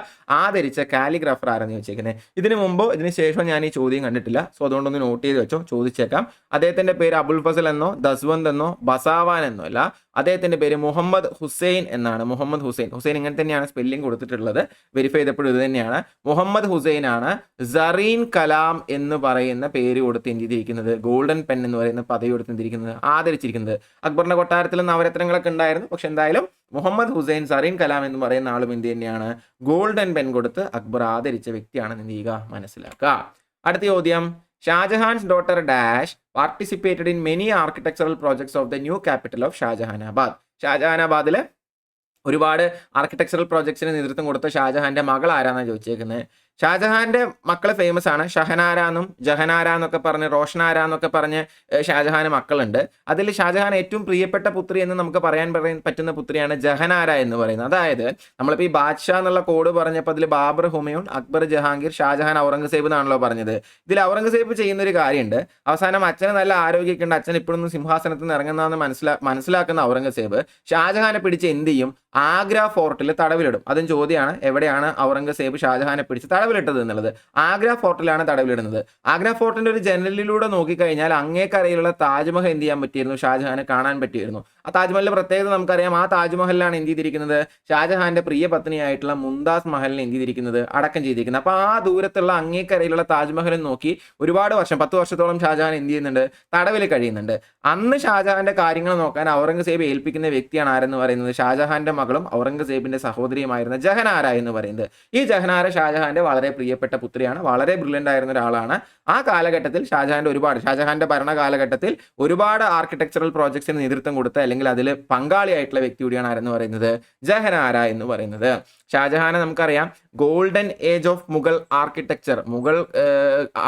ആദരിച്ച കാലിഗ്രാഫർ ആരെന്ന് ചോദിച്ചേക്കുന്നത്. ഇതിനു മുമ്പോ ഇതിന് ശേഷം ഞാൻ ഈ ചോദ്യം കണ്ടിട്ടില്ല, സോ അതുകൊണ്ടൊന്ന് നോട്ട് ചെയ്ത് വെച്ചോ, ചോദിച്ചേക്കാം. അദ്ദേഹത്തിന്റെ പേര് അബുൽ ഫസൽ എന്നോ ദസ്വന്ത് എന്നോ ബസാവാൻ എന്നോ അല്ല, അദ്ദേഹത്തിന്റെ പേര് മുഹമ്മദ് ഹുസൈൻ എന്നാണ്. മുഹമ്മദ് ഹുസൈൻ, ഹുസൈൻ ഇങ്ങനെ തന്നെയാണ് സ്പെല്ലിംഗ് കൊടുത്തിട്ടുള്ളത്, വെരിഫൈ ചെയ്തപ്പോഴും ഇത് തന്നെയാണ്. മുഹമ്മദ് ഹുസൈൻ ആണ് സറീൻ കലാം എന്ന് പറയുന്ന പേര് കൊടുത്ത് എന്ത് ചെയ്തിരിക്കുന്നത്, ഗോൾഡൻ പെൻ എന്ന് പറയുന്ന പദവി കൊടുത്ത് എന്തിരിക്കുന്നത്, ആദരിച്ചിരിക്കുന്നത്. അക്ബറിന്റെ കൊട്ടാരത്തിൽ നവരത്നങ്ങളൊക്കെ ഉണ്ടായിരുന്നു, പക്ഷെ എന്തായാലും മുഹമ്മദ് ഹുസൈൻ സറീൻ കലാം എന്ന് പറയുന്ന ആളും എന്ത് തന്നെയാണ്, ഗോൾഡൻ പെൻ കൊടുത്ത് അക്ബർ ആദരിച്ച വ്യക്തിയാണെന്ന് എന്ത് ചെയ്യുക, മനസ്സിലാക്കുക. അടുത്ത ചോദ്യം, Shahjahan's daughter dash participated in many architectural projects of the new capital of Shahjahanabad. ഷാജഹാനാബാദിലെ ഒരുപാട് ആർക്കിടെക്ചറൽ പ്രോജക്ട്സിന് നേതൃത്വം കൊടുത്ത ഷാജഹാന്റെ മകൾ ആരാന്നാണ് ചോദിച്ചേക്കുന്നത്. ഷാജഹാന്റെ മക്കള് ഫേമസ് ആണ്. ഷഹനാര എന്നും ജഹനാര എന്നൊക്കെ പറഞ്ഞ്, റോഷനാര എന്നൊക്കെ പറഞ്ഞ് ഷാജഹാന് മക്കളുണ്ട്. അതിൽ ഷാജഹാൻ ഏറ്റവും പ്രിയപ്പെട്ട പുത്രി എന്ന് നമുക്ക് പറയാൻ പറ്റുന്ന പുത്രിയാണ് ജഹനാര എന്ന് പറയുന്നത്. അതായത് നമ്മളിപ്പോൾ ഈ ബാദ്ഷാ എന്നുള്ള കോഡ് പറഞ്ഞപ്പോൾ അതിൽ ബാബർ, ഹുമയൂൺ, അക്ബർ, ജഹാംഗീർ, ഷാജഹാൻ, ഔറംഗസേബ് എന്നാണല്ലോ പറഞ്ഞത്. ഇതിൽ ഔറംഗസേബ് ചെയ്യുന്ന ഒരു കാര്യമുണ്ട്, അവസാനം അച്ഛന് നല്ല ആരോഗ്യമൊക്കെ ഉണ്ട്, അച്ഛൻ ഇപ്പോഴൊന്നും സിംഹാസനത്തിൽ നിന്ന് ഇറങ്ങുന്നതെന്ന് മനസ്സിലാക്കുന്ന ഔറംഗസേബ് ഷാജഹാനെ പിടിച്ച് എന്ത് ചെയ്യും, ആഗ്ര ഫോർട്ടിൽ തടവിലിടും. അതും ചോദ്യമാണ്, എവിടെയാണ് ഔറംഗസേബ് ഷാജഹാനെ പിടിച്ച് തടവിലിട്ടത് എന്നുള്ളത്. ആഗ്ര ഫോർട്ടിലാണ് തടവിലിടുന്നത്. ആഗ്ര ഫോർട്ടിന്റെ ഒരു ജനലിലൂടെ നോക്കിക്കഴിഞ്ഞാൽ അങ്ങേക്കരയിലുള്ള താജ്മഹൽ എന്ത് ചെയ്യാൻ പറ്റിയിരുന്നു, ഷാജഹാനെ കാണാൻ പറ്റിയിരുന്നു. ആ താജ്മഹലിന്റെ പ്രത്യേകത നമുക്കറിയാം. ആ താജ്മഹലിലാണ് എന്ത് ചെയ്തിരിക്കുന്നത്, ഷാജഹാന്റെ പ്രിയ പത്നിയായിട്ടുള്ള മുംതാസ് മഹലിനെ എന്ത് ചെയ്തിരിക്കുന്നത്, അടക്കം ചെയ്തിരിക്കുന്നത്. അപ്പൊ ആ ദൂരത്തുള്ള അങ്ങേക്കരയിലുള്ള താജ്മഹലിൽ നോക്കി ഒരുപാട് വർഷം, 10 വർഷത്തോളം ഷാജഹാൻ എന്ത് ചെയ്യുന്നുണ്ട്, തടവിൽ കഴിയുന്നുണ്ട്. അന്ന് ഷാജഹാന്റെ കാര്യങ്ങൾ നോക്കാൻ ഔറംഗസേബ് ഏൽപ്പിക്കുന്ന വ്യക്തിയാണ് ആരെന്ന് പറയുന്നത്, ഷാജഹാന്റെ മകളും ഔറംഗസേബിന്റെ സഹോദരിയുമായിരുന്ന ജഹനാര എന്ന് പറയുന്നത്. ഈ ജഹനാര ഷാജഹാന്റെ വളരെ പ്രിയപ്പെട്ട പുത്രിയാണ്, വളരെ ബ്രില്യൻ്റ് ആയിരുന്ന ഒരാളാണ്. ആ കാലഘട്ടത്തിൽ ഷാജഹാന്റെ ഭരണ കാലഘട്ടത്തിൽ ഒരുപാട് ആർക്കിടെക്ചറൽ പ്രോജക്ട്സിന് നേതൃത്വം കൊടുത്ത അല്ലെങ്കിൽ അതിൽ പങ്കാളിയായിട്ടുള്ള വ്യക്തി കൂടിയാണ് ആരെന്ന് പറയുന്നത്, ജഹനാര എന്ന് പറയുന്നത്. ഷാജഹാനെ നമുക്കറിയാം golden age of Mughal architecture, Mughal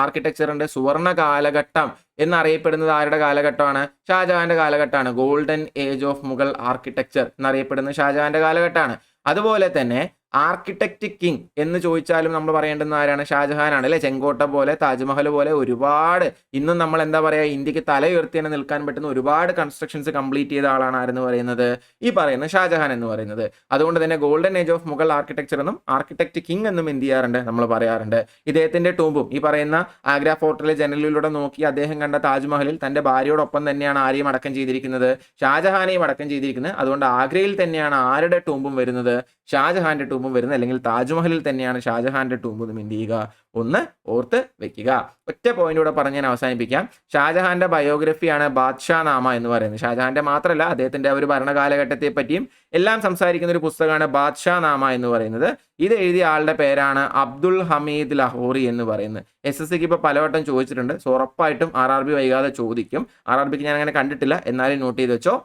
ആർക്കിടെക്ചറിന്റെ സുവർണ കാലഘട്ടം എന്നറിയപ്പെടുന്നത് ആരുടെ കാലഘട്ടമാണ്, ഷാജഹാന്റെ കാലഘട്ടമാണ്. Golden age of Mughal architecture എന്നറിയപ്പെടുന്നത് ഷാജഹാന്റെ കാലഘട്ടമാണ്. അതുപോലെ തന്നെ ആർക്കിടെക്റ്റ് കിങ് എന്ന് ചോദിച്ചാലും നമ്മൾ പറയേണ്ടുന്ന ആരാണ്, ഷാജഹാനാണ് അല്ലെ. ചെങ്കോട്ട പോലെ, താജ്മഹൽ പോലെ ഒരുപാട് ഇന്നും നമ്മൾ എന്താ പറയുക, ഇന്ത്യക്ക് തലയുയർത്തി തന്നെ നിൽക്കാൻ പറ്റുന്ന ഒരുപാട് കൺസ്ട്രക്ഷൻസ് കംപ്ലീറ്റ് ചെയ്ത ആളാണ് ആരെന്ന് പറയുന്നത്, ഈ പറയുന്ന ഷാജഹാൻ എന്ന് പറയുന്നത്. അതുകൊണ്ട് തന്നെ golden age of Mughal architecture എന്നും ആർക്കിടെക്റ്റ് കിങ് എന്നും എന്ത് ചെയ്യാറുണ്ട്, നമ്മൾ പറയാറുണ്ട്. ഇദ്ദേഹത്തിന്റെ ടൂമ്പും ഈ പറയുന്ന ആഗ്ര ഫോർട്ടിലെ ജനലിലൂടെ നോക്കി അദ്ദേഹം കണ്ട താജ്മഹലിൽ തന്റെ ഭാര്യയോടൊപ്പം തന്നെയാണ് ആരെയും അടക്കം ചെയ്തിരിക്കുന്നത്, ഷാജഹാനെയും അടക്കം ചെയ്തിരിക്കുന്നത്. അതുകൊണ്ട് ആഗ്രയിൽ തന്നെയാണ് ആരുടെ ടൂമ്പും വരുന്നത്, ഷാജഹാന്റെ ടൂമ്പും വരുന്നത്, അല്ലെങ്കിൽ താജ്മഹലിൽ തന്നെയാണ് ഷാജഹാന്റെ ടൂമ്പ് എന്ന് എന്ത് ചെയ്യുക, ഒന്ന് ഓർത്ത് വെക്കുക. ഒറ്റ പോയിന്റൂടെ പറഞ്ഞ് ഞാൻ അവസാനിപ്പിക്കാം. ഷാജഹാന്റെ ബയോഗ്രഫിയാണ് ബാദ്ഷാ നാമ എന്ന് പറയുന്നത്. ഷാജഹാന്റെ മാത്രമല്ല, അദ്ദേഹത്തിന്റെ ഒരു ഭരണകാലഘട്ടത്തെ പറ്റിയും എല്ലാം സംസാരിക്കുന്ന ഒരു പുസ്തകമാണ് ബാദ്ഷാ നാമ എന്ന് പറയുന്നത്. ഇത് എഴുതിയ ആളുടെ പേരാണ് അബ്ദുൽ ഹമീദ് ലഹോറി എന്ന് പറയുന്നത്. SSCക്ക് ഇപ്പോൾ പലവട്ടം ചോദിച്ചിട്ടുണ്ട്, സോ ഉറപ്പായിട്ടും RRB വൈകാതെ ചോദിക്കും. RRBക്ക് ഞാൻ അങ്ങനെ കണ്ടിട്ടില്ല, എന്നാലും നോട്ട് ചെയ്ത് വെച്ചോ.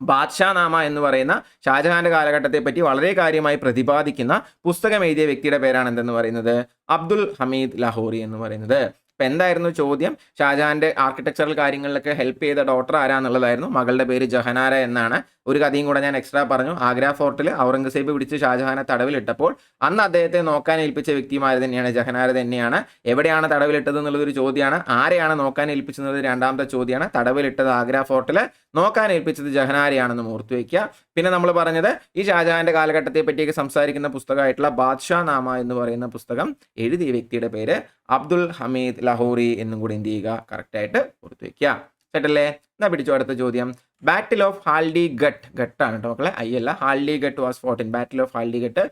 ബാദ്ഷാ നാമ എന്ന് പറയുന്ന ഷാജഹാന്റെ കാലഘട്ടത്തെ പറ്റി വളരെ കാര്യമായി പ്രതിപാദിക്കുന്ന പുസ്തകം എഴുതിയ വ്യക്തിയുടെ പേരാണ് എന്തെന്ന് പറയുന്നത്, അബ്ദുൽ ഹമീദ് ലഹോറി എന്ന് പറയുന്നത്. അപ്പം എന്തായിരുന്നു ചോദ്യം, ഷാജഹാന്റെ ആർക്കിടെക്ചറൽ കാര്യങ്ങളിലൊക്കെ ഹെൽപ്പ് ചെയ്ത ഡോട്ടർ ആരാന്നുള്ളതായിരുന്നു. മകളുടെ പേര് ജഹനാര എന്നാണ്. ഒരു കഥയും കൂടെ ഞാൻ എക്സ്ട്രാ പറഞ്ഞു. ആഗ്ര ഫോർട്ടിൽ ഔറംഗസേബ് പിടിച്ച് ഷാജഹാനെ തടവിലിട്ടപ്പോൾ അന്ന് അദ്ദേഹത്തെ നോക്കാൻ ഏൽപ്പിച്ച വ്യക്തിമാർ തന്നെയാണ്, ജഹനാര തന്നെയാണ്. എവിടെയാണ് തടവിലിട്ടത് എന്നുള്ളതൊരു ചോദ്യമാണ്. ആരെയാണ് നോക്കാൻ ഏൽപ്പിച്ചത് രണ്ടാമത്തെ ചോദ്യമാണ്. തടവിലിട്ടത് ആഗ്ര ഫോർട്ടിൽ, നോക്കാൻ ഏൽപ്പിച്ചത് ജഹനാരയാണെന്ന് ഓർത്തു വയ്ക്കുക. പിന്നെ നമ്മൾ പറഞ്ഞത് ഈ ഷാജഹാന്റെ കാലഘട്ടത്തെ പറ്റിയൊക്കെ സംസാരിക്കുന്ന പുസ്തകമായിട്ടുള്ള ബാദ്ഷാ നാമ എന്ന് പറയുന്ന പുസ്തകം എഴുതിയ വ്യക്തിയുടെ പേര് അബ്ദുൽ ഹമീദ് ലഹോറി എന്നും കൂടി എന്ത് ചെയ്യുക, കറക്റ്റായിട്ട് ഓർത്തു വയ്ക്കുക. സെറ്റല്ലേ? എന്നാ പിടിച്ചോ അടുത്ത ചോദ്യം. ബാറ്റിൽ ഓഫ് ഹാൽഡിഗട്ട്, ഗട്ടാണ് കേട്ടോ മക്കളെ, അയ്യല്ല, Haldighati was fought in. Battle of Haldighati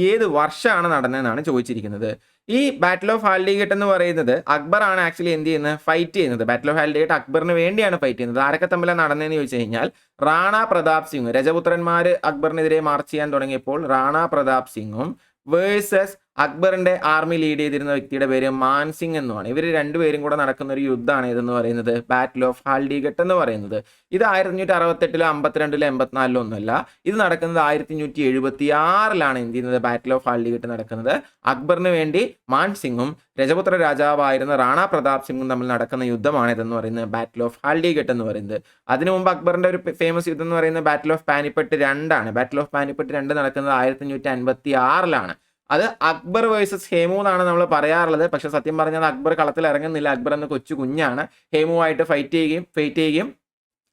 ഏത് വർഷമാണ് നടന്നതെന്നാണ് ചോദിച്ചിരിക്കുന്നത്. ഈ ബാറ്റിൽ ഓഫ് ഹാൽഡിഗട്ട് എന്ന് പറയുന്നത് അക്ബറാണ് ആക്ച്വലി എന്ത് ചെയ്യുന്നത്, ഫൈറ്റ് ചെയ്യുന്നത്. ബാറ്റിൽ ഓഫ് ഹാൽഡിഗട്ട് അക്ബറിന് വേണ്ടിയാണ് ഫൈറ്റ് ചെയ്യുന്നത്. ആരൊക്കെ തമ്മിലാണ് നടന്നതെന്ന് ചോദിച്ചു കഴിഞ്ഞാൽ റാണ പ്രതാപ് സിംഗ്, രജപുത്രന്മാർ അക്ബറിനെതിരെ മാർച്ച് ചെയ്യാൻ തുടങ്ങിയപ്പോൾ റാണ പ്രതാപ് സിംഗും വേഴ്സസ് അക്ബറിന്റെ ആർമി ലീഡ് ചെയ്തിരുന്ന വ്യക്തിയുടെ പേര് മാൻസിംഗ് എന്നുമാണ്. ഇവർ രണ്ടുപേരും കൂടെ നടക്കുന്ന ഒരു യുദ്ധമാണ് ഇതെന്ന് പറയുന്നത് ബാറ്റിൽ ഓഫ് ഹാൽഡിഗട്ട് എന്ന് പറയുന്നത്. ഇത് 1568 52 84 ഒന്നുമല്ല, ഇത് നടക്കുന്നത് 1576 എന്ത് ചെയ്യുന്നത് ബാറ്റിൽ ഓഫ് ഹാൽഡിഗട്ട് നടക്കുന്നത്. അക്ബറിന് വേണ്ടി മാൻസിംഗും രജപുത്ര രാജാവായിരുന്ന റാണ പ്രതാപ് സിംഗും തമ്മിൽ നടക്കുന്ന യുദ്ധമാണ് ഇതെന്ന് പറയുന്നത് ബാറ്റിൽ ഓഫ് ഹാൽഡിഗട്ട് എന്ന് പറയുന്നത്. അതിനു മുമ്പ് അക്ബറിന്റെ ഒരു ഫേമസ് യുദ്ധം എന്ന് പറയുന്നത് ബാറ്റിൽ ഓഫ് പാനിപ്പട്ട് 2 ആണ്. ബാറ്റിൽ ഓഫ് പാനിപ്പട്ട് 2 നടക്കുന്നത് 1556 അത് അക്ബർ വേഴ്സസ് ഹേമു എന്നാണ് നമ്മൾ പറയാറുള്ളത്. പക്ഷെ സത്യം പറഞ്ഞാൽ അക്ബർ കളത്തിൽ ഇറങ്ങുന്നില്ല. അക്ബർ എന്ന കൊച്ചു കുഞ്ഞാണ്. ഹേമുവായിട്ട് ഫൈറ്റ് ചെയ്യുകയും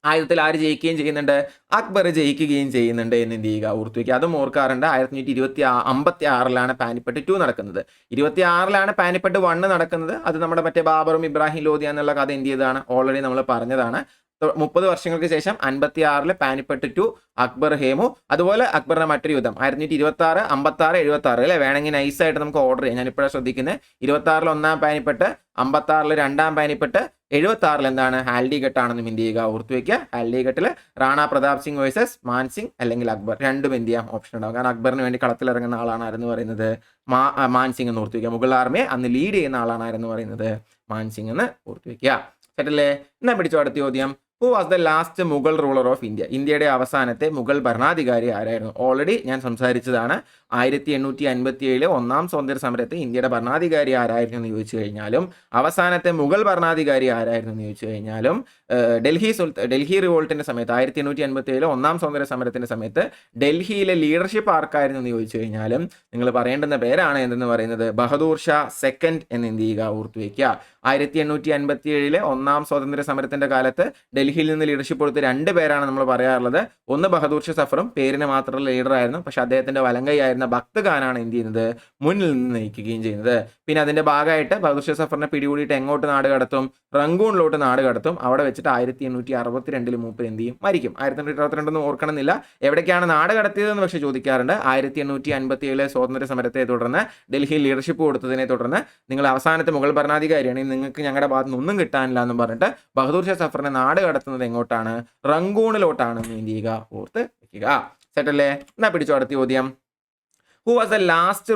ആയുധത്തിൽ ആര് ജയിക്കുകയും ചെയ്യുന്നുണ്ട്, അക്ബർ ജയിക്കുകയും ചെയ്യുന്നുണ്ട് എന്ന് എന്ത് ചെയ്യുക, ഓർത്തുവയ്ക്കുക. അതും ഓർക്കാറുണ്ട്. 1556 പാനിപ്പട്ട് 2 നടക്കുന്നത്. 26 പാനിപ്പട്ട് 1 നടക്കുന്നത്. അത് നമ്മുടെ മറ്റേ ബാബറും ഇബ്രാഹിം ലോധിയ എന്നുള്ള കഥ എന്ത് ചെയ്തതാണ്, ഓൾറെഡി നമ്മൾ പറഞ്ഞതാണ്. 30 വർഷങ്ങൾക്ക് ശേഷം 56 പാനിപ്പട്ട് 2 അക്ബർ ഹേമു. അതുപോലെ അക്ബറിന്റെ മറ്റൊരു യുദ്ധം 1526 56 76 അല്ലെ, വേണമെങ്കിൽ നൈസായിട്ട് നമുക്ക് ഓർഡർ ചെയ്യാം. ഞാൻ ഇപ്പോഴാണ് ശ്രദ്ധിക്കുന്നത്. 26 1 പാനിപ്പട്ട്, 56 2 പാനിപ്പട്ട്, 76 എന്താണ് ഹാൽഡിഗട്ട് ആണെന്നും എന്ത് ചെയ്യുക, ഓർത്തുവയ്ക്കുക. ഹാൽഡിഗട്ടിൽ റാണ പ്രതാപ് സിംഗ് വേഴ്സസ് മാൻസിംഗ് അല്ലെങ്കിൽ അക്ബർ, രണ്ടും എന്ത് ചെയ്യാം ഓപ്ഷൻ ഉണ്ടാവും. കാരണം അക്ബറിന് വേണ്ടി കളത്തിലിറങ്ങുന്ന ആളാണ് ആരെന്ന് പറയുന്നത് മാൻസിംഗ് എന്ന് ഓർത്തുവയ്ക്കുക. മുഗൾ ആർമിയെ അന്ന് ലീഡ് ചെയ്യുന്ന ആളാണ് ആരെന്ന് പറയുന്നത് മാൻസിംഗ് എന്ന് ഓർത്തുവയ്ക്കുക. സെറ്റല്ലേ? എന്നാ പിടിച്ചോ അടുത്ത ചോദ്യം. Who was the last Mughal ruler of India? ഇന്ത്യയുടെ അവസാനത്തെ മുഗൾ ഭരണാധികാരി ആരായിരുന്നു? ഓൾറെഡി ഞാൻ സംസാരിച്ചതാണ്. 1857 ഒന്നാം സ്വാതന്ത്ര്യ സമരത്തെ ഇന്ത്യയുടെ ഭരണാധികാരി ആരായിരുന്നു എന്ന് ചോദിച്ചു കഴിഞ്ഞാലും, അവസാനത്തെ മുഗൾ ഭരണാധികാരി ആരായിരുന്നു എന്ന് ചോദിച്ചു കഴിഞ്ഞാലും, ഡൽഹി റിവോൾട്ടിന്റെ സമയത്ത് 1857 ഒന്നാം സ്വാതന്ത്ര്യ സമരത്തിന്റെ സമയത്ത് ഡൽഹിയിലെ ലീഡർഷിപ്പ് ആർക്കായിരുന്നു എന്ന് ചോദിച്ചു കഴിഞ്ഞാലും നിങ്ങൾ പറയേണ്ടുന്ന പേരാണ് എന്തെന്ന് പറയുന്നത് ബഹദൂർ ഷാ സെക്കൻഡ് എന്ന് എന്ത് ചെയ്യുക, ഓർത്തുവയ്ക്കുക. 1857 ഒന്നാം സ്വാതന്ത്ര്യ സമരത്തിന്റെ കാലത്ത് ഡൽഹിയിൽ നിന്ന് ലീഡർഷിപ്പ് കൊടുത്ത് 2 പേരാണ് നമ്മൾ പറയാറുള്ളത്. ഒന്ന് ബഹദൂർ ഷാ സഫറും, പേരിന് മാത്രമുള്ള ലീഡർ ആയിരുന്നു. പക്ഷെ അദ്ദേഹത്തിന്റെ വലങ്കൈ ആയിരുന്ന ഭക്ത് ഖാനാണ് എന്ത് ചെയ്യുന്നത്, മുന്നിൽ നിന്ന് നയിക്കുകയും ചെയ്യുന്നത്. പിന്നെ അതിന്റെ ഭാഗമായിട്ട് ബഹദൂർ ഷാ സഫറിനെ പിടികൂടിയിട്ട് എങ്ങോട്ട് നാട് കടത്തും, റംഗൂണിലോട്ട് നാട് കടത്തും. അവിടെ വെച്ചിട്ട് 1862 മൂപ്പർ എന്ത് ചെയ്യും, മരിക്കും. 1862 ഓർക്കണമെന്നില്ല എവിടേക്കാണ് നാട് കടത്തിയതെന്ന് പക്ഷെ ചോദിക്കാറുണ്ട്. 1857 സ്വാതന്ത്ര്യ സമരത്തെ തുടർന്ന് ഡൽഹിയിൽ ലീഡർഷിപ്പ് കൊടുത്തതിനെ തുടർന്ന് നിങ്ങൾ അവസാനത്തെ മുഗൾ ഭരണാധികാരിയാണ്, നിങ്ങൾക്ക് ഞങ്ങളുടെ ഭാഗത്ത് നിന്ന് ഒന്നും കിട്ടാനില്ല എന്നും പറഞ്ഞിട്ട് ബഹദൂർ ഷാ സഫറിനെ നാട് കടത്തുന്നത് എങ്ങോട്ടാണ്, റംഗൂണിലോട്ടാണ് എന്ത് ചെയ്യുക, ഓർത്ത് വെക്കുക. സെറ്റല്ലേ? എന്നാ പിടിച്ചോ അടുത്ത ചോദ്യം. Who was the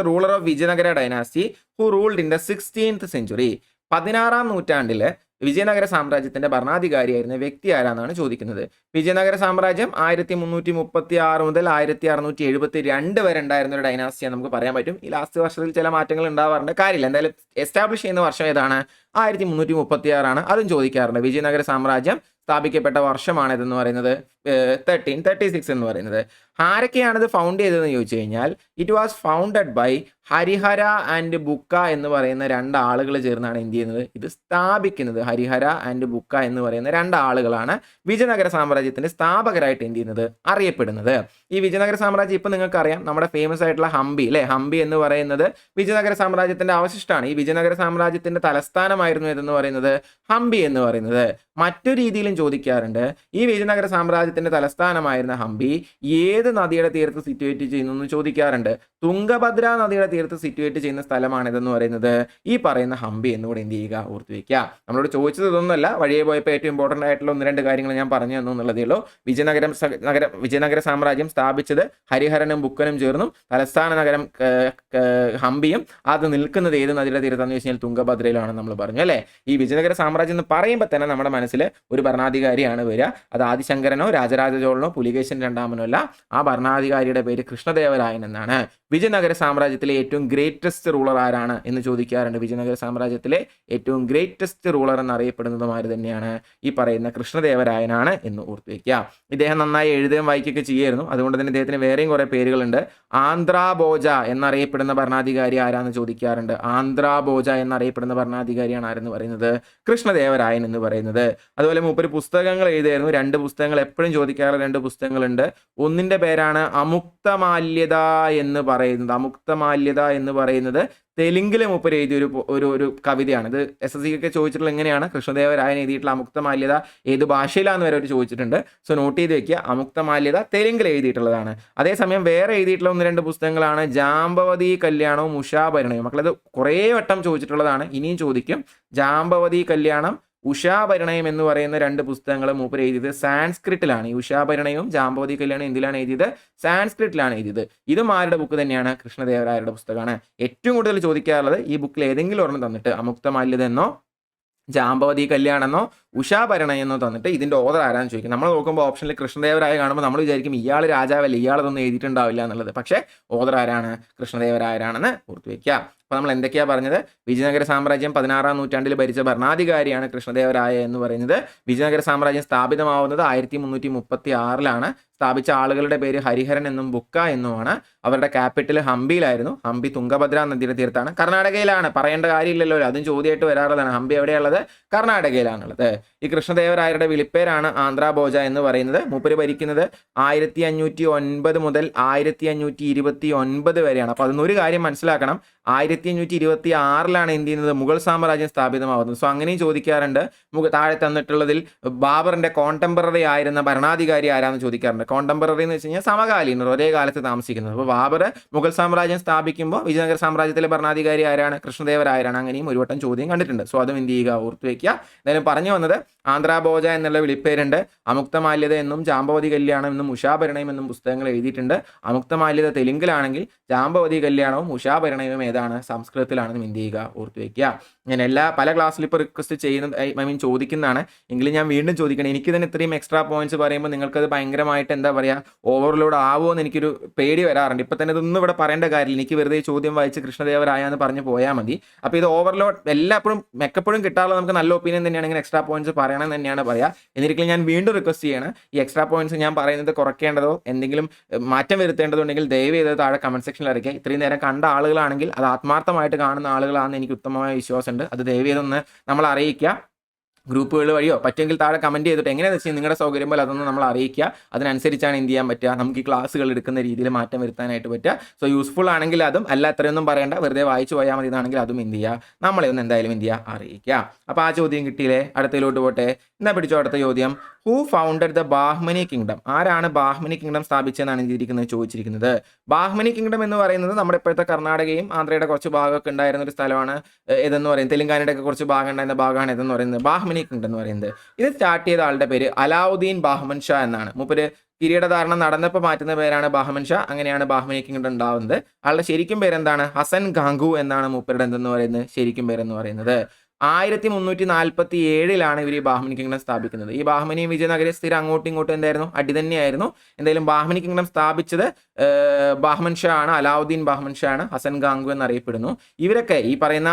ruler of Vijayanagara dynasty who ruled in the 16th century? 16-ാം നൂറ്റാണ്ടില് Vijayanagara സാമ്രാജ്യത്തിന്റെ ഭരണാധികാരിയായിരുന്ന വ്യക്തി ആരാന്നാണ് ചോദിക്കുന്നത്. വിജയനഗര സാമ്രാജ്യം 1336 മുതൽ 1672 വരെ ഉണ്ടായിരുന്ന ഒരു ഡൈനാസ്റ്റിയെ നമുക്ക് പറയാൻ പറ്റും. ഈ ലാസ്റ്റ് വർഷത്തിൽ ചില മാറ്റങ്ങൾ ഉണ്ടാവാറുണ്ട്, കാര്യമില്ല. എന്തായാലും എസ്റ്റാബ്ലിഷ് ചെയ്യുന്ന വർഷം ഏതാണ്, 1336 അതും ചോദിക്കാറുണ്ട്. വിജയനഗര സാമ്രാജ്യം സ്ഥാപിക്കപ്പെട്ട വർഷമാണ് ഇതെന്ന് പറയുന്നത് 1336 എന്ന് പറയുന്നത്. ആരൊക്കെയാണിത് ഫൗണ്ട് ചെയ്തതെന്ന് ചോദിച്ചു കഴിഞ്ഞാൽ it was founded by Harihara and Bukka എന്ന് പറയുന്ന 2 ആളുകൾ ചേർന്നാണ് എന്ത് ചെയ്യുന്നത്, ഇത് സ്ഥാപിക്കുന്നത്. ഹരിഹര ആൻഡ് ബുക്ക എന്ന് പറയുന്ന 2 ആളുകളാണ് വിജയനഗര സാമ്രാജ്യത്തിന്റെ സ്ഥാപകരായിട്ട് എന്ത് ചെയ്യുന്നത്, അറിയപ്പെടുന്നത്. ഈ വിജയനഗര സാമ്രാജ്യം ഇപ്പം നിങ്ങൾക്കറിയാം, നമ്മുടെ ഫേമസ് ആയിട്ടുള്ള ഹംപി അല്ലെ, ഹംപി എന്ന് പറയുന്നത് വിജയനഗര സാമ്രാജ്യത്തിന്റെ അവശിഷ്ടമാണ്. ഈ വിജയനഗര സാമ്രാജ്യത്തിന്റെ തലസ്ഥാനമായിരുന്നു ഇതെന്ന് പറയുന്നത് ഹംപി എന്ന് പറയുന്നത്. മറ്റൊരു രീതിയിലും ചോദിക്കാറുണ്ട്, ഈ വിജയനഗര സാമ്രാജ്യത്തിന്റെ തലസ്ഥാനമായിരുന്ന ഹംപി ഏത് നദിയുടെ തീരത്ത് സിറ്റുവേറ്റ് ചെയ്യുന്നു എന്ന് ചോദിക്കാറുണ്ട്. തുംഗഭദ്ര നദിയുടെ തീരത്ത് സിറ്റുവേറ്റ് ചെയ്യുന്ന സ്ഥലമാണ് ഇതെന്ന് പറയുന്നത് ഈ പറയുന്ന ഹംപി എന്നുകൂടെ എന്ത് ചെയ്യുക, ഓർത്തുവയ്ക്കുക. നമ്മളോട് ചോദിച്ചത് ഇതൊന്നുമല്ല, വഴിയെ പോയപ്പോൾ ഏറ്റവും ഇമ്പോർട്ടൻ്റ് ആയിട്ടുള്ള 1-2 കാര്യങ്ങൾ ഞാൻ പറഞ്ഞു തന്നു എന്നുള്ളതേ ഉള്ളൂ. വിജയനഗര സാമ്രാജ്യം സ്ഥാപിച്ചത് ഹരിഹരനും ബുക്കനും ചേർന്നും, തലസ്ഥാന നഗരം ഹംപിയും. അത് നിൽക്കുന്നത് ഏത് നദിയുടെ തീരത്താണെന്ന് ചോദിച്ചു കഴിഞ്ഞാൽ തുംഗഭദ്രയിലാണ് നമ്മൾ പറഞ്ഞു അല്ലേ. ഈ വിജയനഗര സാമ്രാജ്യം എന്ന് പറയുമ്പോൾ തന്നെ നമ്മുടെ മനസ്സിൽ ഒരു ഭരണാധികാരിയാണ് വരിക. അത് ആദിശങ്കരനോ രാജരാജ ചോളനോ പുലികേശൻ രണ്ടാമനോ അല്ല. ആ ഭരണാധികാരിയുടെ പേര് കൃഷ്ണദേവരായൻ എന്നാണ്. വിജയനഗര സാമ്രാജ്യത്തിലെ ഏറ്റവും ഗ്രേറ്റസ്റ്റ് റൂളർ ആരാണ് എന്ന് ചോദിക്കാറുണ്ട്. വിജയനഗര സാമ്രാജ്യത്തിലെ ഏറ്റവും ഗ്രേറ്റസ്റ്റ് റൂളർ എന്നറിയപ്പെടുന്നതും ആര് തന്നെയാണ്, ഈ പറയുന്ന കൃഷ്ണദേവരായനാണ് എന്ന് ഓർത്തുവയ്ക്കുക. ഇദ്ദേഹം നന്നായി എഴുതുകയും വായിക്കുകയൊക്കെ ചെയ്യായിരുന്നു. അതുകൊണ്ട് തന്നെ ഇദ്ദേഹത്തിന് വേറെയും കുറേ പേരുകളുണ്ട്. ആന്ധ്രാഭോജ എന്നറിയപ്പെടുന്ന ഭരണാധികാരി ആരാന്ന് ചോദിക്കാറുണ്ട്. ആന്ധ്രാഭോജ എന്നറിയപ്പെടുന്ന ഭരണാധികാരിയാണ് ആരെന്ന് പറയുന്നത് കൃഷ്ണദേവരായൻ എന്ന് പറയുന്നത്. അതുപോലെ മൂപ്പര് പുസ്തകങ്ങൾ എഴുതിയായിരുന്നു. 2 പുസ്തകങ്ങൾ എപ്പോഴും ചോദിക്കാറുള്ള 2 പുസ്തകങ്ങളുണ്ട്. ഒന്നിന്റെ പേരാണ് അമുക്തമാല്യത എന്ന് പറയുന്നത്. അമുക്തമാല്യത എന്ന് പറയുന്നത് തെലുങ്കിലെ മൂപ്പര് എഴുതിയ ഒരു കവിതയാണ്. ഇത് SSC ഒക്കെ ചോദിച്ചിട്ടുള്ള എങ്ങനെയാണ്, കൃഷ്ണദേവരായൻ എഴുതിയിട്ടുള്ള അമുക്തമാല്യത ഏത് ഭാഷയിലാന്ന് വരെ അവർ ചോദിച്ചിട്ടുണ്ട്. സോ നോട്ട് ചെയ്ത് വെക്കുക, അമുക്തമാല്യത തെലുങ്കിൽ എഴുതിയിട്ടുള്ളതാണ്. അതേസമയം വേറെ എഴുതിയിട്ടുള്ള 1-2 പുസ്തകങ്ങളാണ് ജാംബവതി കല്യാണവും ഉഷാഭരണവും. മക്കളത് കുറേ വട്ടം ചോദിച്ചിട്ടുള്ളതാണ്, ഇനിയും ചോദിക്കും. ജാംബവതി കല്യാണം, ഉഷാപരിണയം എന്ന് പറയുന്ന 2 പുസ്തകങ്ങൾ മൂപ്പർ എഴുതിയത് സാൻസ്ക്രിറ്റിലാണ്. ഈ ഉഷാപരിണയവും ജാമ്പവതി കല്യാണം എന്തിലാണ് എഴുതിയത്? സാൻസ്ക്രിറ്റിലാണ് എഴുതിയത്. ഇതും ആരുടെ ബുക്ക് തന്നെയാണ്? കൃഷ്ണദേവരായരുടെ പുസ്തകമാണ്. ഏറ്റവും കൂടുതൽ ചോദിക്കാറുള്ളത് ഈ ബുക്കിൽ ഏതെങ്കിലും ഒരെണ്ണം തന്നിട്ട് അമുക്തമാല്യത എന്നോ ജാമ്പവതി കല്യാണമെന്നോ ഉഷാപരിണയെന്നോ തന്നിട്ട് ഇതിൻ്റെ ഓർഡർ ആരാന്ന് ചോദിക്കും. നമ്മൾ നോക്കുമ്പോൾ ഓപ്ഷനിൽ കൃഷ്ണദേവരായ കാണുമ്പോൾ നമ്മൾ വിചാരിക്കും ഇയാൾ രാജാവല്ല, ഇയാളതൊന്നും എഴുതിയിട്ടുണ്ടാവില്ല എന്നുള്ളത്. പക്ഷേ ഓർഡർ ആരാണ്? കൃഷ്ണദേവരായരാണെന്ന് ഓർത്ത് വയ്ക്കുക. അപ്പോൾ നമ്മൾ എന്തൊക്കെയാണ് പറഞ്ഞത്? വിജയനഗര സാമ്രാജ്യം 16-ാം നൂറ്റാണ്ടിൽ ഭരിച്ച ഭരണാധികാരിയാണ് കൃഷ്ണദേവരായ എന്ന് പറയുന്നത്. വിജയനഗര സാമ്രാജ്യം സ്ഥാപിതമാവുന്നത് 1336 സ്ഥാപിച്ച ആളുകളുടെ പേര് ഹരിഹരൻ എന്നും ബുക്ക എന്നുമാണ്. അവരുടെ ക്യാപിറ്റൽ ഹംപിയിലായിരുന്നു. ഹംപി തുംഗഭദ്ര നദിയുടെ തീരത്താണ്, കർണാടകയിലാണ്. പറയേണ്ട കാര്യമില്ലല്ലോ, അതും ചോദ്യമായിട്ട് വരാറുള്ളതാണ്. ഹംപി എവിടെയുള്ളത്? കർണാടകയിലാണുള്ളത്. ഈ കൃഷ്ണദേവരായരുടെ വിളിപ്പേരാണ് ആന്ധ്രാഭോജ എന്ന് പറയുന്നത്. മൂപ്പര് ഭരിക്കുന്നത് 1509 മുതൽ 1529 വരെയാണ്. അപ്പോൾ അതിനൊരു കാര്യം മനസ്സിലാക്കണം, 1526 എന്ത് ചെയ്യുന്നത്? മുഗൾ സാമ്രാജ്യം സ്ഥാപിതമാവുന്നത്. സോ അങ്ങനെയും ചോദിക്കാറുണ്ട്. താഴെ തന്നിട്ടുള്ളതിൽ ബാബറിന്റെ കോണ്ടംപററി ആയിരുന്ന ഭരണാധികാരി ആരാന്ന് ചോദിക്കാറുണ്ട്. കോണ്ടംപററി എന്ന് വെച്ച് കഴിഞ്ഞാൽ സമകാലീനർ, ഒരേ കാലത്ത് താമസിക്കുന്നത്. അപ്പോൾ ബാബർ മുഗൾ സാമ്രാജ്യം സ്ഥാപിക്കുമ്പോൾ വിജയനഗര സാമ്രാജ്യത്തിലെ ഭരണാധികാരി ആരാണ്? കൃഷ്ണദേവരായരാണ്. അങ്ങനെയും ഒരു വട്ടം ചോദ്യം കണ്ടിട്ടുണ്ട്. സോ അതും എന്ത് ചെയ്യുക? ഓർത്ത് വയ്ക്കുക. എന്തായാലും പറഞ്ഞു വന്നത്, ആന്ധ്രാഭോജ എന്നുള്ള വിളിപ്പേരുണ്ട്. അമുക്തമാല്യത എന്നും ജാമ്പവതി കല്യാണം എന്നും ഉഷാപരിണയം എന്നും പുസ്തകങ്ങൾ എഴുതിയിട്ടുണ്ട്. അമുക്തമാല്യത തെലുങ്കിലാണെങ്കിൽ ജാമ്പവതി കല്യാണവും ഉഷാപരിണയവും ഏതാണ്? സംസ്കൃതത്തിലാണെന്നും എന്ത് ചെയ്യുക? ഓർത്ത് വയ്ക്കുക. ഞാൻ പല ക്ലാസ്സിൽ ഇപ്പോൾ റിക്വസ്റ്റ് ചെയ്യുന്ന ചോദിക്കുന്നതാണ്. എങ്കിലും ഞാൻ വീണ്ടും ചോദിക്കണം. എനിക്ക് തന്നെ ഇത്രയും എക്സ്ട്രാ പോയിന്റ്സ് പറയുമ്പോൾ നിങ്ങൾക്കത് ഭയങ്കരമായിട്ട് എന്താ പറയുക, ഓവർലോഡ് ആവുമോ എന്ന് എനിക്കൊരു പേടി വരാറുണ്ട്. ഇപ്പം തന്നെ ഇതൊന്നും ഇവിടെ പറയേണ്ട കാര്യമില്ല. എനിക്ക് വെറുതെ ചോദ്യം വായിച്ച് കൃഷ്ണദേവരായ എന്ന് പറഞ്ഞ് പോയാൽ മതി. അപ്പോൾ ഇത് ഓവർലോഡ് എല്ലായ്പ്പോഴും മിക്കപ്പോഴും കിട്ടാറുള്ള നമുക്ക് നല്ല ഒപ്പീനിയൻ തന്നെയാണെങ്കിൽ എക്സ്ട്രാ പോയിന്റ്സ് പറയണം എന്ന് തന്നെയാണ് പറയുക. എന്നിരിക്കലും ഞാൻ വീണ്ടും റിക്വസ്റ്റ് ചെയ്യണം, ഈ എക്സ്ട്രാ പോയിന്റ്സ് ഞാൻ പറയുന്നത് കുറയ്ക്കേണ്ടതോ എന്തെങ്കിലും മാറ്റം വരുത്തേണ്ടതോ ഉണ്ടെങ്കിൽ ദയവ് ചെയ്ത് താഴെ കമന്റ് സെക്ഷനിൽ അറിയിക്കുക. ഇത്രയും നേരം കണ്ട ആളുകളാണെങ്കിൽ അത് ആത്മാർത്ഥമായിട്ട് കാണുന്ന ആളുകളാണെന്ന് എനിക്ക് ഉത്തമമായ വിശ്വാസമുണ്ട്. അത് ദയവ് ചെയ്തൊന്ന് നമ്മൾ അറിയിക്കുക. ഗ്രൂപ്പുകൾ വഴിയോ പറ്റുമെങ്കിൽ താഴെ കമൻറ്റ് ചെയ്തിട്ട് എങ്ങനെയാണെന്ന് വെച്ചാൽ നിങ്ങളുടെ സൗകര്യം പോലെ അതൊന്ന് നമ്മൾ അറിയിക്കുക. അതിനനുസരിച്ചാണ് എന്ത് ചെയ്യാൻ പറ്റുക, നമുക്ക് ഈ ക്ലാസ്സുകൾ എടുക്കുന്ന രീതിയിൽ മാറ്റം വരുത്താനായിട്ട് പറ്റുക. സോ യൂസ്ഫുൾ ആണെങ്കിൽ അതും, അല്ല അത്രയൊന്നും പറയേണ്ട, വെറുതെ വായിച്ചു പോയാൽ മതി എന്നാണെങ്കിൽ അതും എന്ത് ചെയ്യുക, നമ്മളെ ഒന്ന് എന്തായാലും എന്ത് ചെയ്യുക, അറിയിക്കുക. അപ്പോൾ ആ ചോദ്യം കിട്ടിയില്ലേ? അടുത്തതിലോട്ട് പോട്ടെ. എന്നാ പിടിച്ചോ അടുത്ത ചോദ്യം. Who founded the Bahmani kingdom? ആരാണ് ബാഹ്മനി കിങ്ഡം സ്ഥാപിച്ചതെന്നാണ് എഴുതിയിരിക്കുന്നത്, ചോദിച്ചിരിക്കുന്നത്. ബാഹ്മനി കിങ്ഡം എന്ന് പറയുന്നത് നമ്മുടെ ഇപ്പോഴത്തെ കർണാടകയും ആന്ധ്രയുടെ കുറച്ച് ഭാഗമൊക്കെ ഉണ്ടായിരുന്ന ഒരു സ്ഥലമാണ്. ഏതെന്ന് പറയുന്നത് തെലുങ്കാനയുടെ ഒക്കെ കുറച്ച് ഭാഗം ഉണ്ടായിരുന്ന ഭാഗമാണ് ഇതെന്ന് പറയുന്നത് ബാഹ്മനി കിങ്ഡം എന്ന് പറയുന്നത്. ഇത് സ്റ്റാർട്ട് ചെയ്ത ആളുടെ പേര് അലാവുദ്ദീൻ ബാഹ്മൻ ഷാ എന്നാണ്. മൂപ്പര് കിരീടധാരണം നടന്നപ്പോൾ മാറ്റുന്ന പേരാണ് ബാഹ്മൻ ഷാ. അങ്ങനെയാണ് ബാഹ്മനി കിങ്ഡം ഉണ്ടാവുന്നത്. ആളുടെ ശരിക്കും പേരെന്താണ്? ഹസൻ ഗാംഗു എന്നാണ് മൂപ്പരുടെ എന്തെന്ന് പറയുന്നത് ശരിക്കും പേരെന്ന് പറയുന്നത്. 1347 ഇവർ ഈ ബാഹ്മനി കിങ്ഡം സ്ഥാപിക്കുന്നത്. ഈ ബാഹ്മനിയും വിജയനഗരം സ്ഥിരം അങ്ങോട്ടും ഇങ്ങോട്ടും എന്തായിരുന്നു, അടി തന്നെയായിരുന്നു. എന്തായാലും ബാഹ്മനി കിങ്ഡം സ്ഥാപിച്ചത് ബാഹ്മൻ ഷാ ആണ്, അലാവുദ്ദീൻ ബാഹ്മൻ ഷാ ആണ്, ഹസൻ ഗാംഗു എന്നറിയപ്പെടുന്നു. ഇവരൊക്കെ ഈ പറയുന്ന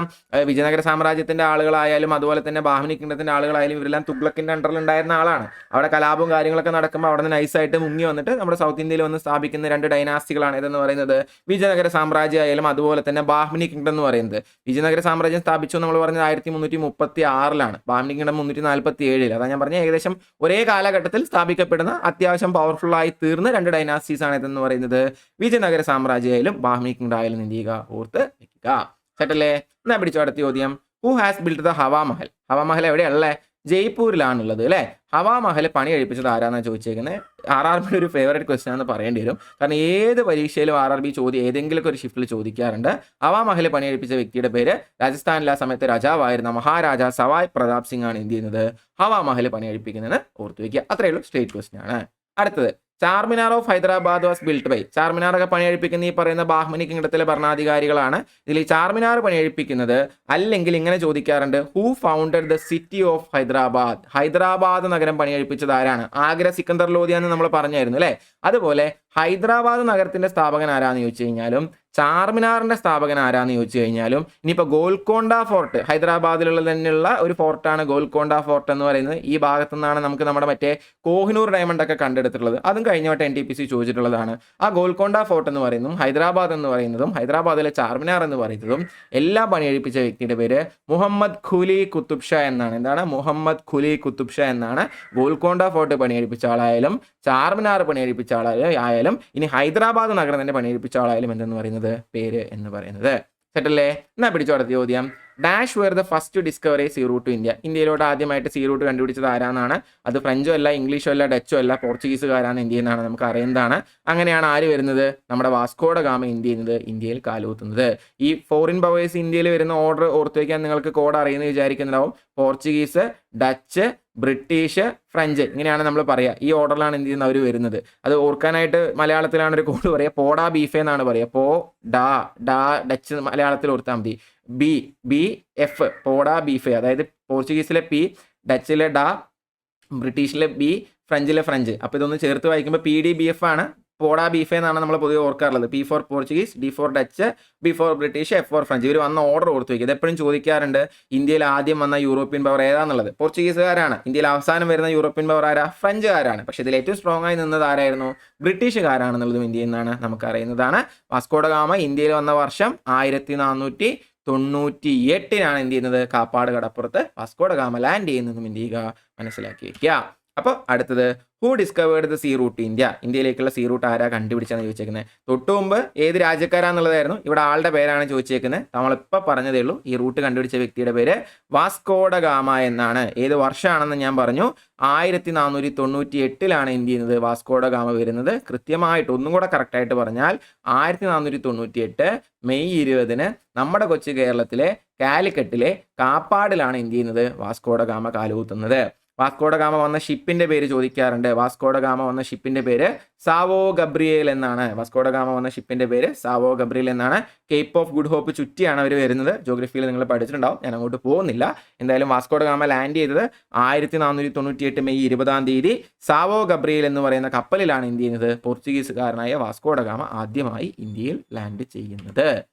വിജയനഗര സാമ്രാജ്യത്തിന്റെ ആളുകളായാലും അതുപോലെ തന്നെ ബാഹ്മനി കിങ്ഡത്തിന്റെ ആളുകളായാലും ഇവരെല്ലാം തുഗ്ലക്കിന്റെ അണ്ടറിൽ ഉണ്ടായിരുന്ന ആളാണ്. അവിടെ കലാപവും കാര്യങ്ങളൊക്കെ നടക്കുമ്പോൾ അവിടെ നിന്ന് നൈസായിട്ട് മുങ്ങി വന്നിട്ട് നമ്മുടെ സൗത്ത് ഇന്ത്യയിൽ വന്ന് സ്ഥാപിക്കുന്ന രണ്ട് ഡൈനാസ്റ്റികളാണ് ഇതെന്ന് പറയുന്നത്. വിജയനഗര സാമ്രാജ്യം ആയാലും അതുപോലെ തന്നെ ബാഹ്മനി കിങ്ഡം എന്ന് പറയുന്നത്. വിജയനഗര സാമ്രാജ്യം സ്ഥാപിച്ചു നമ്മൾ പറഞ്ഞത് 1336 ബാഹ്മനി കിങ്ഡം 347. അതാ ഞാൻ പറഞ്ഞ ഏകദേശം ഒരേ കാലഘട്ടത്തിൽ സ്ഥാപിക്കപ്പെടുന്ന അത്യാവശ്യം പവർഫുൾ ആയി തീർന്ന രണ്ട് ഡൈനാസ്റ്റീസ് ആണ് ഇതെന്ന് പറയുന്നത്. വിജയനഗര സാമ്രാജ്യമായാലും ബാഹ്മനി കിങ്ഡം ആയാലും എന്ത് ചെയ്യുക, ഓർത്ത് വെക്കുക. സെറ്റല്ലേ? എന്നാ പിടിച്ചോ അടുത്ത ചോദ്യം. Who has built the Hawa Mahal? Hawa Mahal എവിടെയുള്ളത്? ജയ്പൂരിലാണുള്ളത് അല്ലേ. ഹവാമഹൽ പണി കഴിപ്പിച്ചത് ആരാന്നാണ് ചോദിച്ചേക്കുന്നത്. RRB ഒരു ഫേവറേറ്റ് ക്വസ്റ്റ്യൻ ആണെന്ന് പറയേണ്ടി വരും. കാരണം ഏത് പരീക്ഷയിലും RRB ചോദ്യം ഏതെങ്കിലും ഒരു ഷിഫ്റ്റിൽ ചോദിക്കാറുണ്ട്. ഹവാമഹൽ പണി കഴിപ്പിച്ച വ്യക്തിയുടെ പേര് രാജസ്ഥാനിലെ ആ സമയത്ത് രാജാവായിരുന്ന മഹാരാജ സവായ് പ്രതാപ് സിംഗ് ആണ് എന്ത് ചെയ്യുന്നത്, ഹവാമഹൽ പണി കഴിപ്പിക്കുന്നതെന്ന് ഓർത്തു വയ്ക്കുക. അത്രയേ ഉള്ളൂ, സ്ട്രേറ്റ് ക്വസ്റ്റ്യൻ ആണ്. അടുത്തത്, Charminar of Hyderabad was built by? ചാർമിനാറൊക്കെ പണിയഴിപ്പിക്കുന്ന ഈ പറയുന്ന ബാഹ്മനി കിങ്ഡത്തിലെ ഭരണാധികാരികളാണ്. ഇതിൽ ഈ ചാർമിനാർ പണിയഴിപ്പിക്കുന്നത് അല്ലെങ്കിൽ ഇങ്ങനെ ചോദിക്കാറുണ്ട്, who founded the city of Hyderabad? Hyderabad നഗരം പണിയഴിപ്പിച്ചത് ആരാണ്? ആഗ്ര സിക്കന്ദർ ലോധി എന്ന് നമ്മൾ പറഞ്ഞായിരുന്നു അല്ലേ. അതുപോലെ ഹൈദരാബാദ് നഗരത്തിന്റെ സ്ഥാപകൻ ആരാന്ന് ചോദിച്ചു കഴിഞ്ഞാലും ചാർമിനാറിന്റെ സ്ഥാപകൻ ആരാന്ന് ചോദിച്ചു കഴിഞ്ഞാലും ഇനിയിപ്പോൾ ഗോൽക്കൊണ്ട ഫോർട്ട്, ഹൈദരാബാദിലുള്ള തന്നെയുള്ള ഒരു ഫോർട്ടാണ് ഗോൽക്കൊണ്ട ഫോർട്ട് എന്ന് പറയുന്നത്. ഈ ഭാഗത്തു നിന്നാണ് നമുക്ക് നമ്മുടെ മറ്റേ കോഹിനൂർ ഡയമണ്ട് ഒക്കെ കണ്ടെടുത്തിട്ടുള്ളത്. അതും കഴിഞ്ഞ വട്ടം NTPC ചോദിച്ചിട്ടുള്ളതാണ്. ആ ഗോൽക്കൊണ്ട ഫോർട്ട് എന്ന് പറയുന്നതും ഹൈദരാബാദ് എന്ന് പറയുന്നതും ഹൈദരാബാദിലെ ചാർമിനാർ എന്ന് പറയുന്നതും എല്ലാം പണിയഴിപ്പിച്ച വ്യക്തിയുടെ പേര് മുഹമ്മദ് ഖുലി കുത്തുബ് ഷാ എന്നാണ്. എന്താണ്? മുഹമ്മദ് ഖുലി കുത്തുബ് ഷാ എന്നാണ്. ഗോൽക്കൊണ്ട ഫോർട്ട് പണിയഴിപ്പിച്ച ആളായാലും ചാർമിനാർ പണിയഴിപ്പിച്ച ആളായാലും ഇനി ഹൈദരാബാദ് നഗരം തന്നെ പണിയഴിപ്പിച്ച ആളായാലും എന്തെന്ന് പറയുന്നത് പേര് എന്ന് പറയുന്നത്. സെറ്റല്ലേ? എന്നാ പിടിച്ചോ അടുത്ത ചോദ്യം. Dash where the first discovery sea route to India. ഇന്ത്യയിലോട്ട് ആദ്യമായിട്ട് സീ റൂട്ട് കണ്ടുപിടിച്ചത് ആരാന്നാണ്? അത് ഫ്രഞ്ചോ അല്ല, ഇംഗ്ലീഷോ അല്ല, ഡച്ചോ അല്ല, പോർച്ചുഗീസുകാരാണ് ഇന്ത്യയിൽ നിന്നാണ് നമുക്ക് അറിയുന്നതാണ്. അങ്ങനെയാണ് ആര് വരുന്നത്? നമ്മുടെ വാസ്കോഡ ഗാമ ഇന്ത്യയിൽ കാലുകുത്തുന്നത്. ഈ ഫോറിൻ പവേഴ്സ് ഇന്ത്യയിൽ വരുന്ന ഓർഡർ ഓർത്ത് വയ്ക്കാൻ നിങ്ങൾക്ക് കോഡ് അറിയുന്നത് വിചാരിക്കുന്നുണ്ടാവും. പോർച്ചുഗീസ്, ഡച്ച്, ബ്രിട്ടീഷ്, ഫ്രഞ്ച്, ഇങ്ങനെയാണ് നമ്മൾ പറയുക. ഈ ഓർഡറിലാണ് എന്ത് ചെയ്യുന്നത് അവർ വരുന്നത്. അത് ഓർക്കാനായിട്ട് മലയാളത്തിലാണ് ഒരു കോഡ് പറയുക. പോഡാ ബീഫെ എന്നാണ് പറയുക. പോ ഡാ ഡാ ഡച്ച് മലയാളത്തിൽ ഓർത്താൽ മതി. ബി ബി എഫ് പോഡാ ബീഫെ, അതായത് പോർച്ചുഗീസിലെ പി, ഡച്ചിലെ ഡാ, ബ്രിട്ടീഷിലെ ബി, ഫ്രഞ്ചിലെ ഫ്രഞ്ച്. അപ്പോൾ ഇതൊന്ന് ചേർത്ത് വായിക്കുമ്പോൾ PDBF ആണ്. പോഡാ ബീഫെ എന്നാണ് നമ്മൾ പൊതുവെ ഓർക്കാറുള്ളത്. P for Portuguese, D for Dutch, B for British, F for French. ഇവർ വന്ന ഓർഡർ ഓർത്ത് വയ്ക്കുക. ഇത് എപ്പോഴും ചോദിക്കാറുണ്ട്. ഇന്ത്യയിൽ ആദ്യം വന്ന യൂറോപ്യൻ പവർ ഏതാണെന്നുള്ളത് പോർച്ചുഗീസുകാരാണ്. ഇന്ത്യയിൽ അവസാനം വരുന്ന യൂറോപ്യൻ പവർ ആരാ? ഫ്രഞ്ചുകാരാണ്. പക്ഷേ ഇതിൽ ഏറ്റവും സ്ട്രോങ് ആയി നിന്നത് ആരായിരുന്നു? ബ്രിട്ടീഷുകാരാണെന്നുള്ളതും ഇന്ത്യയിൽ നിന്നാണ് നമുക്ക് അറിയുന്നതാണ്. വാസ്കോഡ ഗാമ ഇന്ത്യയിൽ വന്ന വർഷം 1498 എന്ത് ചെയ്യുന്നത്? കാപ്പാട് കടപ്പുറത്ത് വാസ്കോഡ ഗാമ ലാൻഡ് ചെയ്യുന്നതും എന്ത് ചെയ്യുക? മനസ്സിലാക്കി വയ്ക്കുക. അപ്പോൾ അടുത്തത്, who discovered the sea route India? ഇന്ത്യയിലേക്കുള്ള സീ റൂട്ട് ആരാ കണ്ടുപിടിച്ചാന്ന് ചോദിച്ചേക്കുന്നത്. തൊട്ടു മുമ്പ് ഏത് രാജ്യക്കാരാന്നുള്ളതായിരുന്നു. ഇവിടെ ആളുടെ പേരാണ് ചോദിച്ചേക്കുന്നത്. നമ്മളിപ്പോൾ പറഞ്ഞതേ ഉള്ളൂ. ഈ റൂട്ട് കണ്ടുപിടിച്ച വ്യക്തിയുടെ പേര് വാസ്കോഡ ഗാമ എന്നാണ്. ഏത് വർഷമാണെന്ന് ഞാൻ പറഞ്ഞു. 1498 എന്ത് ചെയ്യുന്നത്? വാസ്കോഡ ഗാമ വരുന്നത്. കൃത്യമായിട്ട് ഒന്നും കൂടെ കറക്റ്റായിട്ട് പറഞ്ഞാൽ 1498 മെയ് 20 നമ്മുടെ കൊച്ചു കേരളത്തിലെ കാലിക്കറ്റിലെ കാപ്പാടിലാണ് എന്ത് ചെയ്യുന്നത്? വാസ്കോഡ ഗാമ കാലുകുത്തുന്നത്. വാസ്കോഡ ഗാമ വന്ന ഷിപ്പിന്റെ പേര് ചോദിക്കാറുണ്ട്. വാസ്കോഡ ഗാമ വന്ന ഷിപ്പിന്റെ പേര് സാവോ ഗബ്രിയേൽ എന്നാണ്. വാസ്കോഡ ഗാമ വന്ന ഷിപ്പിന്റെ പേര് സാവോ ഗബ്രിയേൽ എന്നാണ്. കേപ്പ് ഓഫ് ഗുഡ് ഹോപ്പ് ചുറ്റിയാണ് അവർ വരുന്നത്. ജോഗ്രഫിയിൽ നിങ്ങൾ പഠിച്ചിട്ടുണ്ടാവും, ഞാൻ അങ്ങോട്ട് പോകുന്നില്ല. എന്തായാലും വാസ്കോഡ ഗാമ ലാൻഡ് ചെയ്തത് 1498 മെയ് 20 സാവോ ഗബ്രിയേൽ എന്ന് പറയുന്ന കപ്പലിലാണ് എന്ത് ചെയ്യുന്നത്? പോർച്ചുഗീസുകാരനായ വാസ്കോഡ ഗാമ ആദ്യമായി ഇന്ത്യയിൽ ലാൻഡ് ചെയ്യുന്നത്.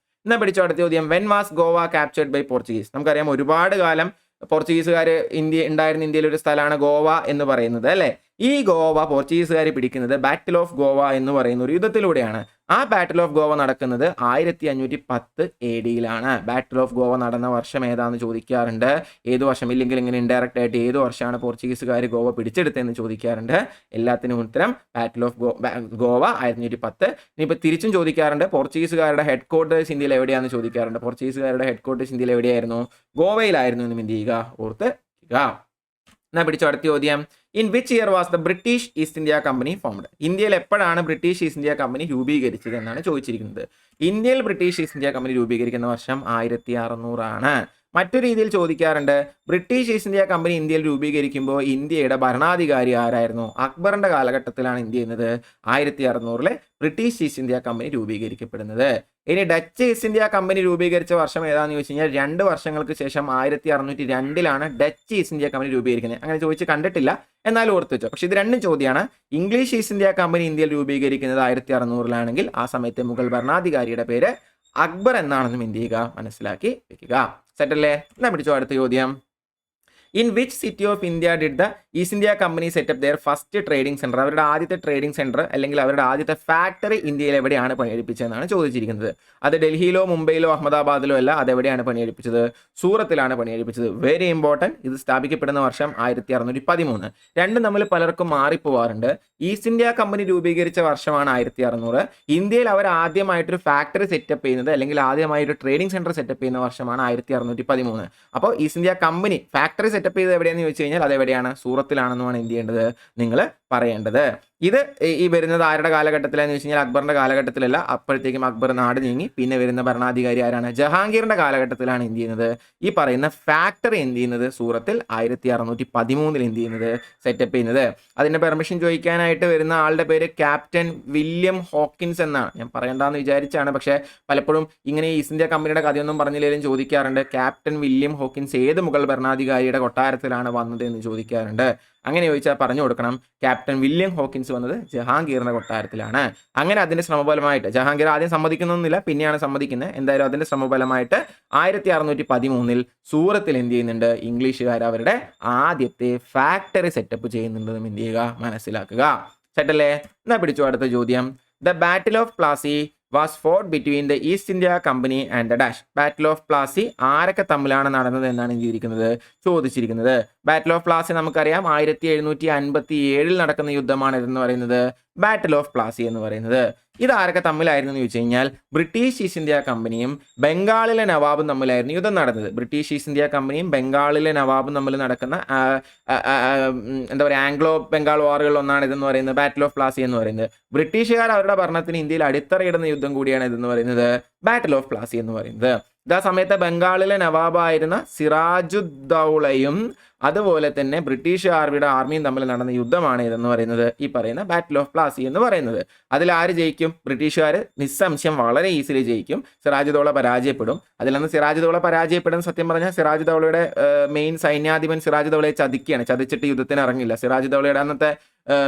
എന്നാ പിടിച്ചോ അടുത്ത ചോദ്യം. When was Goa captured by Portuguese? നമുക്കറിയാം ഒരുപാട് കാലം പോർച്ചുഗീസുകാർ ഉണ്ടായിരുന്ന ഇന്ത്യയിൽ ഒരു സ്ഥലമാണ് ഗോവ എന്ന് പറയുന്നത്, അല്ലേ? ഈ ഗോവ പോർച്ചുഗീസുകാർ പിടിക്കുന്നത് ബാറ്റിൽ ഓഫ് ഗോവ എന്ന് പറയുന്ന ഒരു യുദ്ധത്തിലൂടെയാണ്. ആ ബാറ്റിൽ ഓഫ് ഗോവ നടക്കുന്നത് 1510 AD ബാറ്റിൽ ഓഫ് ഗോവ നടന്ന വർഷം ഏതാണെന്ന് ചോദിക്കാറുണ്ട്. ഏത് വർഷം? ഇല്ലെങ്കിൽ ഇങ്ങനെ ഇൻഡയറക്റ്റ് ആയിട്ട് ഏത് വർഷമാണ് പോർച്ചുഗീസുകാർ ഗോവ പിടിച്ചെടുത്തതെന്ന് ചോദിക്കാറുണ്ട്. എല്ലാത്തിനും ഉത്തരം ബാറ്റിൽ ഓഫ് ഗോവ 1510. ഇനിയിപ്പോൾ തിരിച്ചും ചോദിക്കാറുണ്ട്. പോർച്ചുഗീസുകാരുടെ ഹെഡ് ക്വാർട്ടേഴ്സ് ഇന്ത്യയിൽ എവിടെയാണെന്ന് ചോദിക്കാറുണ്ട്. പോർച്ചുഗീസുകാരുടെ ഹെഡ് ക്വാർട്ടേഴ്സ് ഇന്ത്യയിൽ എവിടെയായിരുന്നു? ഗോവയിലായിരുന്നു എന്നും എന്ത് ചെയ്യുക? ഓർത്ത് എന്നാ പിടിച്ചോ അടുത്ത ചോദ്യം. In which year was the British East India company formed? ഇന്ത്യയിൽ എപ്പോഴാണ് ബ്രിട്ടീഷ് ഈസ്റ്റ് ഇന്ത്യ കമ്പനി രൂപീകരിച്ചത് എന്നാണ് ചോദിച്ചിരിക്കുന്നത്. ഇന്ത്യയിൽ ബ്രിട്ടീഷ് ഈസ്റ്റ് ഇന്ത്യ കമ്പനി രൂപീകരിക്കുന്ന വർഷം 1600. മറ്റൊരു രീതിയിൽ ചോദിക്കാറുണ്ട്. ബ്രിട്ടീഷ് ഈസ്റ്റ് ഇന്ത്യ കമ്പനി ഇന്ത്യയിൽ രൂപീകരിക്കുമ്പോൾ ഇന്ത്യയുടെ ഭരണാധികാരി ആരായിരുന്നു? അക്ബറിന്റെ കാലഘട്ടത്തിലാണ് എന്ത് ചെയ്യുന്നത്? 1600 ബ്രിട്ടീഷ് ഈസ്റ്റ് ഇന്ത്യ കമ്പനി രൂപീകരിക്കപ്പെടുന്നത്. ഇനി ഡച്ച് ഈസ്റ്റ് ഇന്ത്യ കമ്പനി രൂപീകരിച്ച വർഷം ഏതാണെന്ന് ചോദിച്ചു കഴിഞ്ഞാൽ 2 വർഷങ്ങൾക്ക് ശേഷം 1602 ഡച്ച് ഈസ്റ്റ് ഇന്ത്യ കമ്പനി രൂപീകരിക്കുന്നത്. അങ്ങനെ ചോദിച്ച് കണ്ടിട്ടില്ല, എന്നാലും ഓർത്ത് വെച്ചോ. പക്ഷെ ഇത് രണ്ടും ചോദ്യമാണ്. ഇംഗ്ലീഷ് ഈസ്റ്റ് ഇന്ത്യ കമ്പനി ഇന്ത്യയിൽ രൂപീകരിക്കുന്നത് 1600 ആ സമയത്തെ മുഗൾ ഭരണാധികാരിയുടെ പേര് അക്ബർ എന്നാണെന്നും എന്ത് ചെയ്യുക? മനസ്സിലാക്കി വെക്കുക. സെറ്റല്ലേ? എന്നാ പിടിച്ചോ അടുത്ത ചോദ്യം. In which city of India did the east India company setup there first trading centre? അവരുടെ ആദ്യത്തെ ട്രേഡിംഗ് സെന്റർ അല്ലെങ്കിൽ അവരുടെ ആദ്യത്തെ ഫാക്ടറി ഇന്ത്യയിൽ എവിടെയാണ് പണിയെടുപ്പിച്ചതെന്നാണ് ചോദിച്ചിരിക്കുന്നത്. അത് ഡൽഹിയിലോ മുംബൈയിലോ അഹമ്മദാബാദിലോ അല്ല. അതെവിടെയാണ് പണിയെടുപ്പിച്ചത്? സൂറത്തിലാണ് പണിയെടുപ്പിച്ചത്. Very important. ഇത് സ്ഥാപിക്കപ്പെടുന്ന വർഷം 1613. രണ്ടും തമ്മിൽ പലർക്കും മാറിപ്പോവാറുണ്ട്. ഈസ്റ്റ് ഇന്ത്യ കമ്പനി രൂപീകരിച്ച വർഷമാണ് 1600. ഇന്ത്യയിൽ അവർ ആദ്യമായിട്ടൊരു ഫാക്ടറി സെറ്റപ്പ് ചെയ്യുന്നത് അല്ലെങ്കിൽ ആദ്യമായിട്ട് ട്രേഡിംഗ് സെന്റർ സെറ്റപ്പ് ചെയ്യുന്ന വർഷമാണ് 1613. അപ്പോൾ east India company factory setup ചെയ്ത് എവിടെയാണെന്ന് ചോദിച്ചു കഴിഞ്ഞാൽ അതെവിടെയാണ്? സൂറത്തിലാണെന്നുമാണ് എന്ത് ചെയ്യേണ്ടത്? നിങ്ങൾ പറയേണ്ടത്. ഇത് ഈ വരുന്നത് ആരുടെ കാലഘട്ടത്തിലാണെന്ന് വെച്ച് കഴിഞ്ഞാൽ അക്ബറിന്റെ കാലഘട്ടത്തിലല്ല. അപ്പോഴത്തേക്കും അക്ബർ നാട് നീങ്ങി. പിന്നെ വരുന്ന ഭരണാധികാരി ആരാണ്? ജഹാംഗീറിന്റെ കാലഘട്ടത്തിലാണ് എന്ത് ചെയ്യുന്നത്? ഈ പറയുന്ന ഫാക്ടറി എന്ത് ചെയ്യുന്നത്? സൂറത്തിൽ 1613 എന്ത് ചെയ്യുന്നത്? സെറ്റപ്പ് ചെയ്യുന്നത്. അതിന്റെ പെർമിഷൻ ചോദിക്കാനായിട്ട് വരുന്ന ആളുടെ പേര് ക്യാപ്റ്റൻ വില്യം ഹോക്കിൻസ് എന്നാണ്. ഞാൻ പറയണ്ടെന്ന് വിചാരിച്ചാണ്, പക്ഷേ പലപ്പോഴും ഇങ്ങനെ ഈസ്റ്റ് ഇന്ത്യ കമ്പനിയുടെ കഥയൊന്നും പറഞ്ഞില്ലെങ്കിലും ചോദിക്കാറുണ്ട്. ക്യാപ്റ്റൻ വില്യം ഹോക്കിൻസ് ഏത് മുഗൾ ഭരണാധികാരിയുടെ കൊട്ടാരത്തിലാണ് വന്നത് എന്ന് ചോദിക്കാറുണ്ട്. അങ്ങനെ ചോദിച്ചാൽ പറഞ്ഞു കൊടുക്കണം. ക്യാപ്റ്റൻ വില്യം ഹോക്കിൻസ് വന്നത് ജഹാംഗീറിന്റെ കൊട്ടാരത്തിലാണ്. അങ്ങനെ അതിന്റെ ശ്രമഫലമായിട്ട് ജഹാംഗീർ ആദ്യം സമ്മതിക്കുന്നൊന്നുമില്ല, പിന്നെയാണ് സമ്മതിക്കുന്നത്. എന്തായാലും അതിന്റെ ശ്രമഫലമായിട്ട് 1613 സൂറത്തിൽ എന്ത് ചെയ്യുന്നുണ്ട്? ഇംഗ്ലീഷുകാർ അവരുടെ ആദ്യത്തെ ഫാക്ടറി സെറ്റപ്പ് ചെയ്യുന്നുണ്ടെന്നും എന്ത് ചെയ്യുക? മനസ്സിലാക്കുക. സെറ്റല്ലേ? എന്നാ പിടിച്ചു അടുത്ത ചോദ്യം. The battle of Plassey was fort between the east India company and the dash. Battle of Plassey ആരൊക്കെ തമ്മിലാണ് നടന്നത് എന്നാണ് ചോദിച്ചിരിക്കുന്നത്. ബാറ്റിൽ ഓഫ് പ്ലാസി നമുക്കറിയാം 1757 നടക്കുന്ന യുദ്ധമാണ് ഇതെന്ന് പറയുന്നത് ബാറ്റിൽ ഓഫ് പ്ലാസി എന്ന് പറയുന്നത്. ഇത് ആരൊക്കെ തമ്മിലായിരുന്നു എന്ന് ചോദിച്ചു കഴിഞ്ഞാൽ ബ്രിട്ടീഷ് ഈസ്റ്റ് ഇന്ത്യ കമ്പനിയും ബംഗാളിലെ നവാബും തമ്മിലായിരുന്നു യുദ്ധം നടന്നത്. ബ്രിട്ടീഷ് ഈസ്റ്റ് ഇന്ത്യ കമ്പനിയും ബംഗാളിലെ നവാബും തമ്മിൽ നടക്കുന്ന എന്താ പറയുക ആംഗ്ലോ ബംഗാൾ വാറുകളിൽ ഒന്നാണ് ഇതെന്ന് പറയുന്നത് ബാറ്റിൽ ഓഫ് പ്ലാസി എന്ന് പറയുന്നത്. ബ്രിട്ടീഷുകാർ അവരുടെ ഭരണത്തിന് ഇന്ത്യയിൽ അടിത്തറയിടുന്ന യുദ്ധം കൂടിയാണ് ഇതെന്ന് പറയുന്നത് ബാറ്റിൽ ഓഫ് പ്ലാസി എന്ന് പറയുന്നത്. ഇതാ സമയത്ത് ബംഗാളിലെ നവാബായിരുന്ന സിറാജുദ്ദൗളയും അതുപോലെ തന്നെ ബ്രിട്ടീഷ് ആർമിയും തമ്മിൽ നടന്ന യുദ്ധമാണ് ഇതെന്ന് പറയുന്നത് ഈ പറയുന്ന ബാറ്റിൽ ഓഫ് പ്ലാസി എന്ന് പറയുന്നത്. അതിൽ ആര് ജയിക്കും? ബ്രിട്ടീഷുകാർ നിസ്സംശയം വളരെ ഈസിലി ജയിക്കും. സിറാജുദ്ദൗള പരാജയപ്പെടും. അതിലന്ന് സിറാജുദ്ദൗള പരാജയപ്പെടുന്ന സത്യം പറഞ്ഞാൽ സിറാജുദ്ദൗളയുടെ മെയിൻ സൈന്യാധിപൻ സിറാജുദ്ദൗളയെ ചതിച്ചിട്ട് യുദ്ധത്തിന് ഇറങ്ങില്ല. സിറാജുദ്ദൗളയുടെ അന്നത്തെ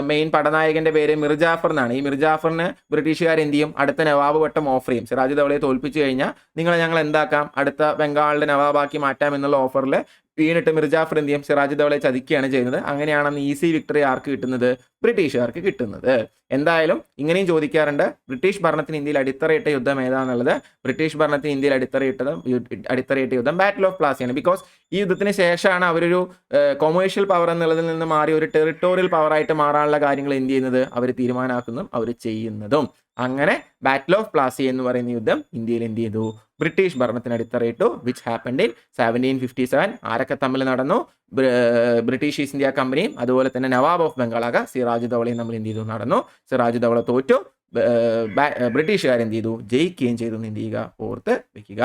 മെയിൻ പടനായകന്റെ പേര് മിർജാഫർ എന്നാണ്. ഈ മിർജാഫറിന് ബ്രിട്ടീഷുകാർ എന്ത് ചെയ്യും? അടുത്ത നവാബ് വട്ടം ഓഫർ ചെയ്യും. സിറാജുദ്ദൗളയെ തോൽപ്പിച്ചു കഴിഞ്ഞാൽ നിങ്ങളെ ഞങ്ങൾ എന്താക്കാം, അടുത്ത ബംഗാളിന്റെ നവാബാക്കി മാറ്റാം എന്നുള്ള ഓഫറിൽ വീണിട്ട് മിർജാഫർ എന്ത് ചെയ്യും? സിറാജുദ്ദൗളയെ ചതിക്കുകയാണ് ചെയ്യുന്നത്. അങ്ങനെയാണ് ഈസി വിക്ടറി ആർക്ക് കിട്ടുന്നത്? ബ്രിട്ടീഷുകാർക്ക് കിട്ടുന്നത്. എന്തായാലും ഇങ്ങനെയും ചോദിക്കാറുണ്ട്, ബ്രിട്ടീഷ് ഭരണത്തിന് ഇന്ത്യയിൽ അടിത്തറയിട്ട യുദ്ധം ഏതാണെന്നുള്ളത്. ബ്രിട്ടീഷ് ഭരണത്തിന് ഇന്ത്യയിൽ അടിത്തറയിട്ട യുദ്ധം ബാറ്റിൽ ഓഫ് പ്ലാസിയാണ്. ബിക്കോസ് ഈ യുദ്ധത്തിന് ശേഷമാണ് അവരൊരു കൊമേഴ്ഷ്യൽ പവർ എന്നുള്ളതിൽ നിന്ന് മാറി ഒരു ടെറിട്ടോറിയൽ പവറായിട്ട് മാറാനുള്ള കാര്യങ്ങൾ എന്ത് ചെയ്യുന്നത്? അവർ തീരുമാനാക്കുന്നതും അവർ ചെയ്യുന്നതും. അങ്ങനെ ബാറ്റിൽ ഓഫ് പ്ലാസി എന്ന് പറയുന്ന യുദ്ധം ഇന്ത്യയിൽ എന്ത് ചെയ്തു? ബ്രിട്ടീഷ് ഭരണത്തിന് അടിത്തറയിട്ടു. Which happened in 1757. ആരൊക്കെ തമ്മിൽ നടന്നു? ബ്രിട്ടീഷ് ഈസ്റ്റ് ഇന്ത്യ കമ്പനിയും അതുപോലെ തന്നെ നവാബ് ഓഫ് ബംഗാളാക സിറാജുദ്ദൗളയും തമ്മിൽ എന്ത് ചെയ്തു? നടന്നു. സിറാജുദ്ദൗള തോറ്റു. ബ്രിട്ടീഷുകാർ എന്ത് ചെയ്തു? ജയിക്കുകയും ചെയ്തു. എന്ത് ചെയ്യുക? ഓർത്ത് വെക്കുക.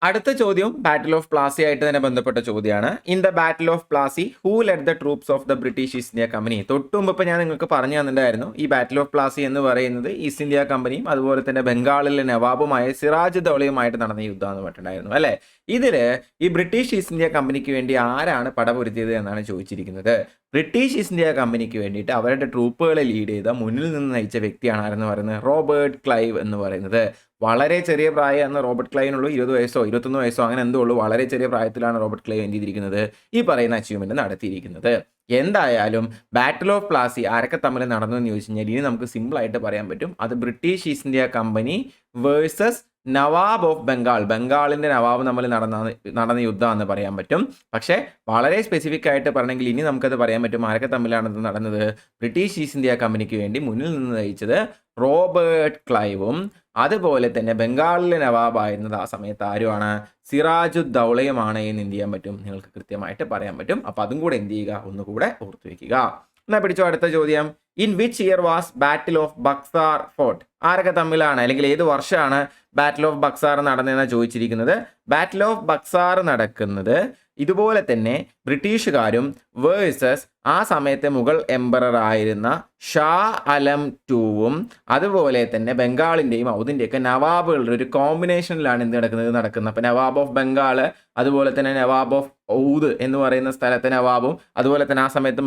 അടുത്ത ചോദ്യം ബാറ്റിൽ ഓഫ് പ്ലാസി ആയിട്ട് തന്നെ ബന്ധപ്പെട്ട ചോദ്യമാണ്. In the battle of Plassey who lead the troops of the British East India company? തൊട്ടുമുമ്പ് ഇപ്പം ഞാൻ നിങ്ങൾക്ക് പറഞ്ഞു തന്നിട്ടുണ്ടായിരുന്നു, ഈ ബാറ്റിൽ ഓഫ് പ്ലാസി എന്ന് പറയുന്നത് ഈസ്റ്റ് ഇന്ത്യ കമ്പനിയും അതുപോലെ തന്നെ ബംഗാളിലെ നവാബുമായ സിറാജുദ്ദൗളയുമായിട്ട് നടന്ന യുദ്ധമെന്ന് പറഞ്ഞിട്ടുണ്ടായിരുന്നു അല്ലേ. ഇതിൽ ഈ ബ്രിട്ടീഷ് ഈസ്റ്റ് ഇന്ത്യ കമ്പനിക്ക് വേണ്ടി ആരാണ് പടപൊരുത്തിയത് എന്നാണ് ചോദിച്ചിരിക്കുന്നത്. ബ്രിട്ടീഷ് ഈസ്റ്റ് ഇന്ത്യ കമ്പനിക്ക് വേണ്ടിയിട്ട് അവരുടെ ട്രൂപ്പുകളെ ലീഡ് ചെയ്ത മുന്നിൽ നിന്ന് നയിച്ച വ്യക്തിയാണ് ആരെന്ന് പറയുന്നത്? റോബർട്ട് ക്ലൈവ് എന്ന് പറയുന്നത്. വളരെ ചെറിയ പ്രായമാണ് റോബർട്ട് ക്ലൈവിനുള്ളൂ. 20 വയസ്സോ 21 വയസ്സോ അങ്ങനെ എന്തോ ഉള്ളൂ. വളരെ ചെറിയ പ്രായത്തിലാണ് റോബർട്ട് ക്ലൈവ് എന്ത് ചെയ്തിരിക്കുന്നത്? ഈ പറയുന്ന അച്ചീവ്മെന്റ് നടത്തിയിരിക്കുന്നത്. എന്തായാലും ബാറ്റിൽ ഓഫ് പ്ലാസി ആരൊക്കെ തമ്മിൽ നടന്നു എന്ന് ചോദിച്ചു കഴിഞ്ഞാൽ ഇനി നമുക്ക് സിമ്പിൾ ആയിട്ട് പറയാൻ പറ്റും, അത് British East India Company versus nawab of Bengal, ബംഗാളിന്റെ നവാബ് തമ്മിൽ നടന്ന യുദ്ധമാണെന്ന് പറയാൻ പറ്റും. പക്ഷേ വളരെ സ്പെസിഫിക് ആയിട്ട് പറഞ്ഞെങ്കിൽ ഇനി നമുക്കത് പറയാൻ പറ്റും ആരൊക്കെ തമ്മിലാണ് നടന്നത്? ബ്രിട്ടീഷ് ഈസ്റ്റ് ഇന്ത്യ കമ്പനിക്ക് വേണ്ടി മുന്നിൽ നിന്ന് നയിച്ചത് റോബർട്ട് ക്ലൈവും അതുപോലെ തന്നെ ബംഗാളിലെ നവാബായിരുന്നത് ആ സമയത്ത് ആരുമാണ്? സിറാജുദ്ദൗളയുമാണ് എന്ന് എന്ത് ചെയ്യാൻ പറ്റും? നിങ്ങൾക്ക് കൃത്യമായിട്ട് പറയാൻ പറ്റും. അപ്പം അതും കൂടെ എന്ത് ചെയ്യുക? ഒന്നുകൂടെ ഓർത്തു വയ്ക്കുക. എന്നാൽ പിടിച്ചോ അടുത്ത ചോദ്യം. In which year was battle of Buxar fort? ആരൊക്കെ തമ്മിലാണ് അല്ലെങ്കിൽ ഏത് വർഷമാണ് ബാറ്റിൽ ഓഫ് ബക്സാർ നടന്നതെന്നാണ് ചോദിച്ചിരിക്കുന്നത്. ബാറ്റിൽ ഓഫ് ബക്സാർ നടക്കുന്നത് ഇതുപോലെ തന്നെ ബ്രിട്ടീഷുകാരും വേഴ്സസ് ആ സമയത്തെ മുഗൾ എംപറർ ആയിരുന്ന ഷാ ആലം ടൂവും അതുപോലെ തന്നെ ബംഗാളിൻ്റെയും ഔദിൻ്റെയൊക്കെ നവാബുകളുടെ ഒരു കോമ്പിനേഷനിലാണ് എന്ത് നടക്കുന്നത്. അപ്പം നവാബ് ഓഫ് ബംഗാൾ അതുപോലെ തന്നെ നവാബ് ഓഫ് ഔദ് എന്ന് പറയുന്ന സ്ഥലത്തെ നവാബും അതുപോലെ തന്നെ ആ സമയത്ത്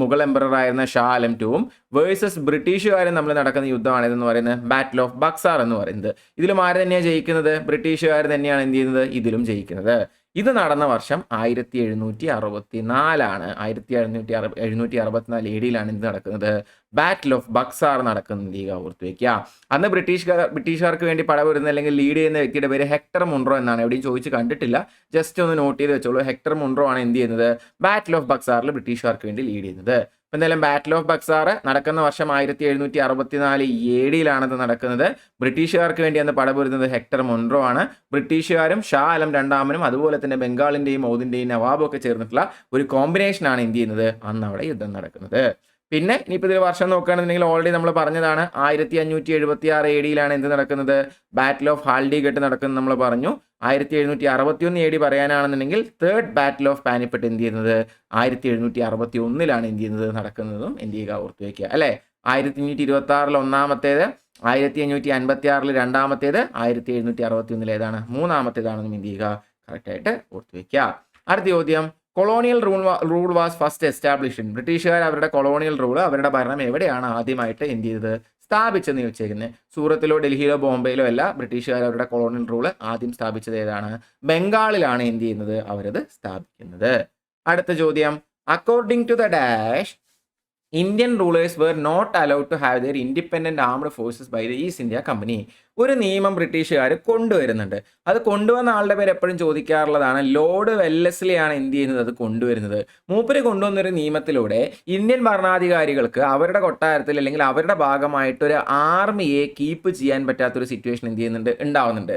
മുഗൾ എംപറർ ആയിരുന്ന ഷാ ആലം ടൂവും വേഴ്സസ് ബ്രിട്ടീഷുകാരും നമ്മൾ നടക്കുന്ന യുദ്ധമാണ് ഇതെന്ന് പറയുന്നത് ബാറ്റിൽ ഓഫ് ബക്സാർ എന്ന് പറയുന്നത്. ഇതിലും ആര് തന്നെയാണ് ജയിക്കുന്നത്? ബ്രിട്ടീഷുകാർ തന്നെയാണ് എന്ത് ചെയ്യുന്നത്? ഇതിലും ജയിക്കുന്നത്. ഇത് നടന്ന വർഷം 1764 1764 AD ഇത് നടക്കുന്നത്. ബാറ്റിൽ ഓഫ് ബക്സാർ നടക്കുന്നത് ഓർത്ത് വയ്ക്കുക. അന്ന് ബ്രിട്ടീഷുകാർക്ക് വേണ്ടി പടവരുന്ന അല്ലെങ്കിൽ ലീഡ് ചെയ്യുന്ന വ്യക്തിയുടെ പേര് ഹെക്ടർ മുൺറോ എന്നാണ്. എവിടെയും ചോദിച്ച് കണ്ടിട്ടില്ല, ജസ്റ്റ് ഒന്ന് നോട്ട് ചെയ്ത് വെച്ചോളൂ. ഹെക്ടർ മുൺറോ ആണ് എന്ത് ചെയ്യുന്നത്? ബാറ്റിൽ ഓഫ് ബക്സാറിൽ ബ്രിട്ടീഷുകാർക്ക് വേണ്ടി ലീഡ് ചെയ്യുന്നത്. എന്തായാലും ബാറ്റിൽ ഓഫ് ബക്സാർ നടക്കുന്ന വർഷം 1764 AD നടക്കുന്നത്. ബ്രിട്ടീഷുകാർക്ക് വേണ്ടി അന്ന് പടപൊരുന്നത് ഹെക്ടർ മുൺറോ ആണ്. ബ്രിട്ടീഷുകാരും ഷാ ആലം രണ്ടാമനും അതുപോലെ തന്നെ ബംഗാളിൻ്റെയും ഔദിൻ്റെയും നവാബും ഒക്കെ ചേർന്നിട്ടുള്ള ഒരു കോമ്പിനേഷനാണ് എന്ത് ചെയ്യുന്നത്? അന്ന് അവിടെ യുദ്ധം നടക്കുന്നത്. പിന്നെ ഇനിയിപ്പോൾ ഇതിൽ വർഷം നോക്കുകയാണെന്നുണ്ടെങ്കിൽ ഓൾറെഡി നമ്മൾ പറഞ്ഞതാണ് 1576 AD എന്ത് നടക്കുന്നത്? ബാറ്റിൽ ഓഫ് ഹാൽഡിഗട്ട് നടക്കുന്നത് നമ്മൾ പറഞ്ഞു. 1761 AD പറയാനാണെന്നുണ്ടെങ്കിൽ തേർഡ് ബാറ്റിൽ ഓഫ് പാനിപ്പട്ട് എന്ത് ചെയ്യുന്നത്? 1761 എന്ത് ചെയ്യുന്നത്? നടക്കുന്നതും എന്ത് ചെയ്യുക? ഓർത്ത് വയ്ക്കുക അല്ലേ. 1526 ഒന്നാമത്തേത്, 1556 രണ്ടാമത്തേത്, 1761 ഏതാണ്? മൂന്നാമത്തേതാണെന്നും എന്ത് ചെയ്യുക? കറക്റ്റായിട്ട് ഓർത്ത് വയ്ക്കുക. അടുത്ത ചോദ്യം. Colonial rule was first established. ബ്രിട്ടീഷുകാർ അവരുടെ കൊളോണിയൽ റൂൾ, അവരുടെ ഭരണം എവിടെയാണ് ആദ്യമായിട്ട് എന്ത് ചെയ്തത്? സ്ഥാപിച്ചെന്ന് ചോദിച്ചേക്കുന്നത്. സൂറത്തിലോ ഡൽഹിയിലോ ബോംബെയിലോ അല്ല. ബ്രിട്ടീഷുകാർ അവരുടെ കൊളോണിയൽ റൂള് ആദ്യം സ്ഥാപിച്ചത് ഏതാണ്? ബംഗാളിലാണ് എന്ത് ചെയ്യുന്നത്? അവരത് സ്ഥാപിക്കുന്നത്. അടുത്ത ചോദ്യം. According to the dash Indian rulers were not allowed to have their independent armed forces by the East India Company. ഒരു നിയമം ബ്രിട്ടീഷുകാർ കൊണ്ടുവരുന്നുണ്ട്. അത് കൊണ്ടുവന്ന ആളുടെ പേര് എപ്പോഴും ചോദിക്കാറുള്ളതാണ്. ലോർഡ് വെല്ലസ്ലിയാണ് എന്ത് ചെയ്യുന്നത്, അത് കൊണ്ടുവരുന്നത്. മൂപ്പര് കൊണ്ടുവന്നൊരു നിയമത്തിലൂടെ ഇന്ത്യൻ ഭരണാധികാരികൾക്ക് അവരുടെ കൊട്ടാരത്തിൽ അല്ലെങ്കിൽ അവരുടെ ഭാഗമായിട്ട് ഒരു ആർമിയെ കീപ്പ് ചെയ്യാൻ പറ്റാത്തൊരു സിറ്റുവേഷൻ എന്ത് ചെയ്യുന്നുണ്ട്, ഉണ്ടാവുന്നുണ്ട്.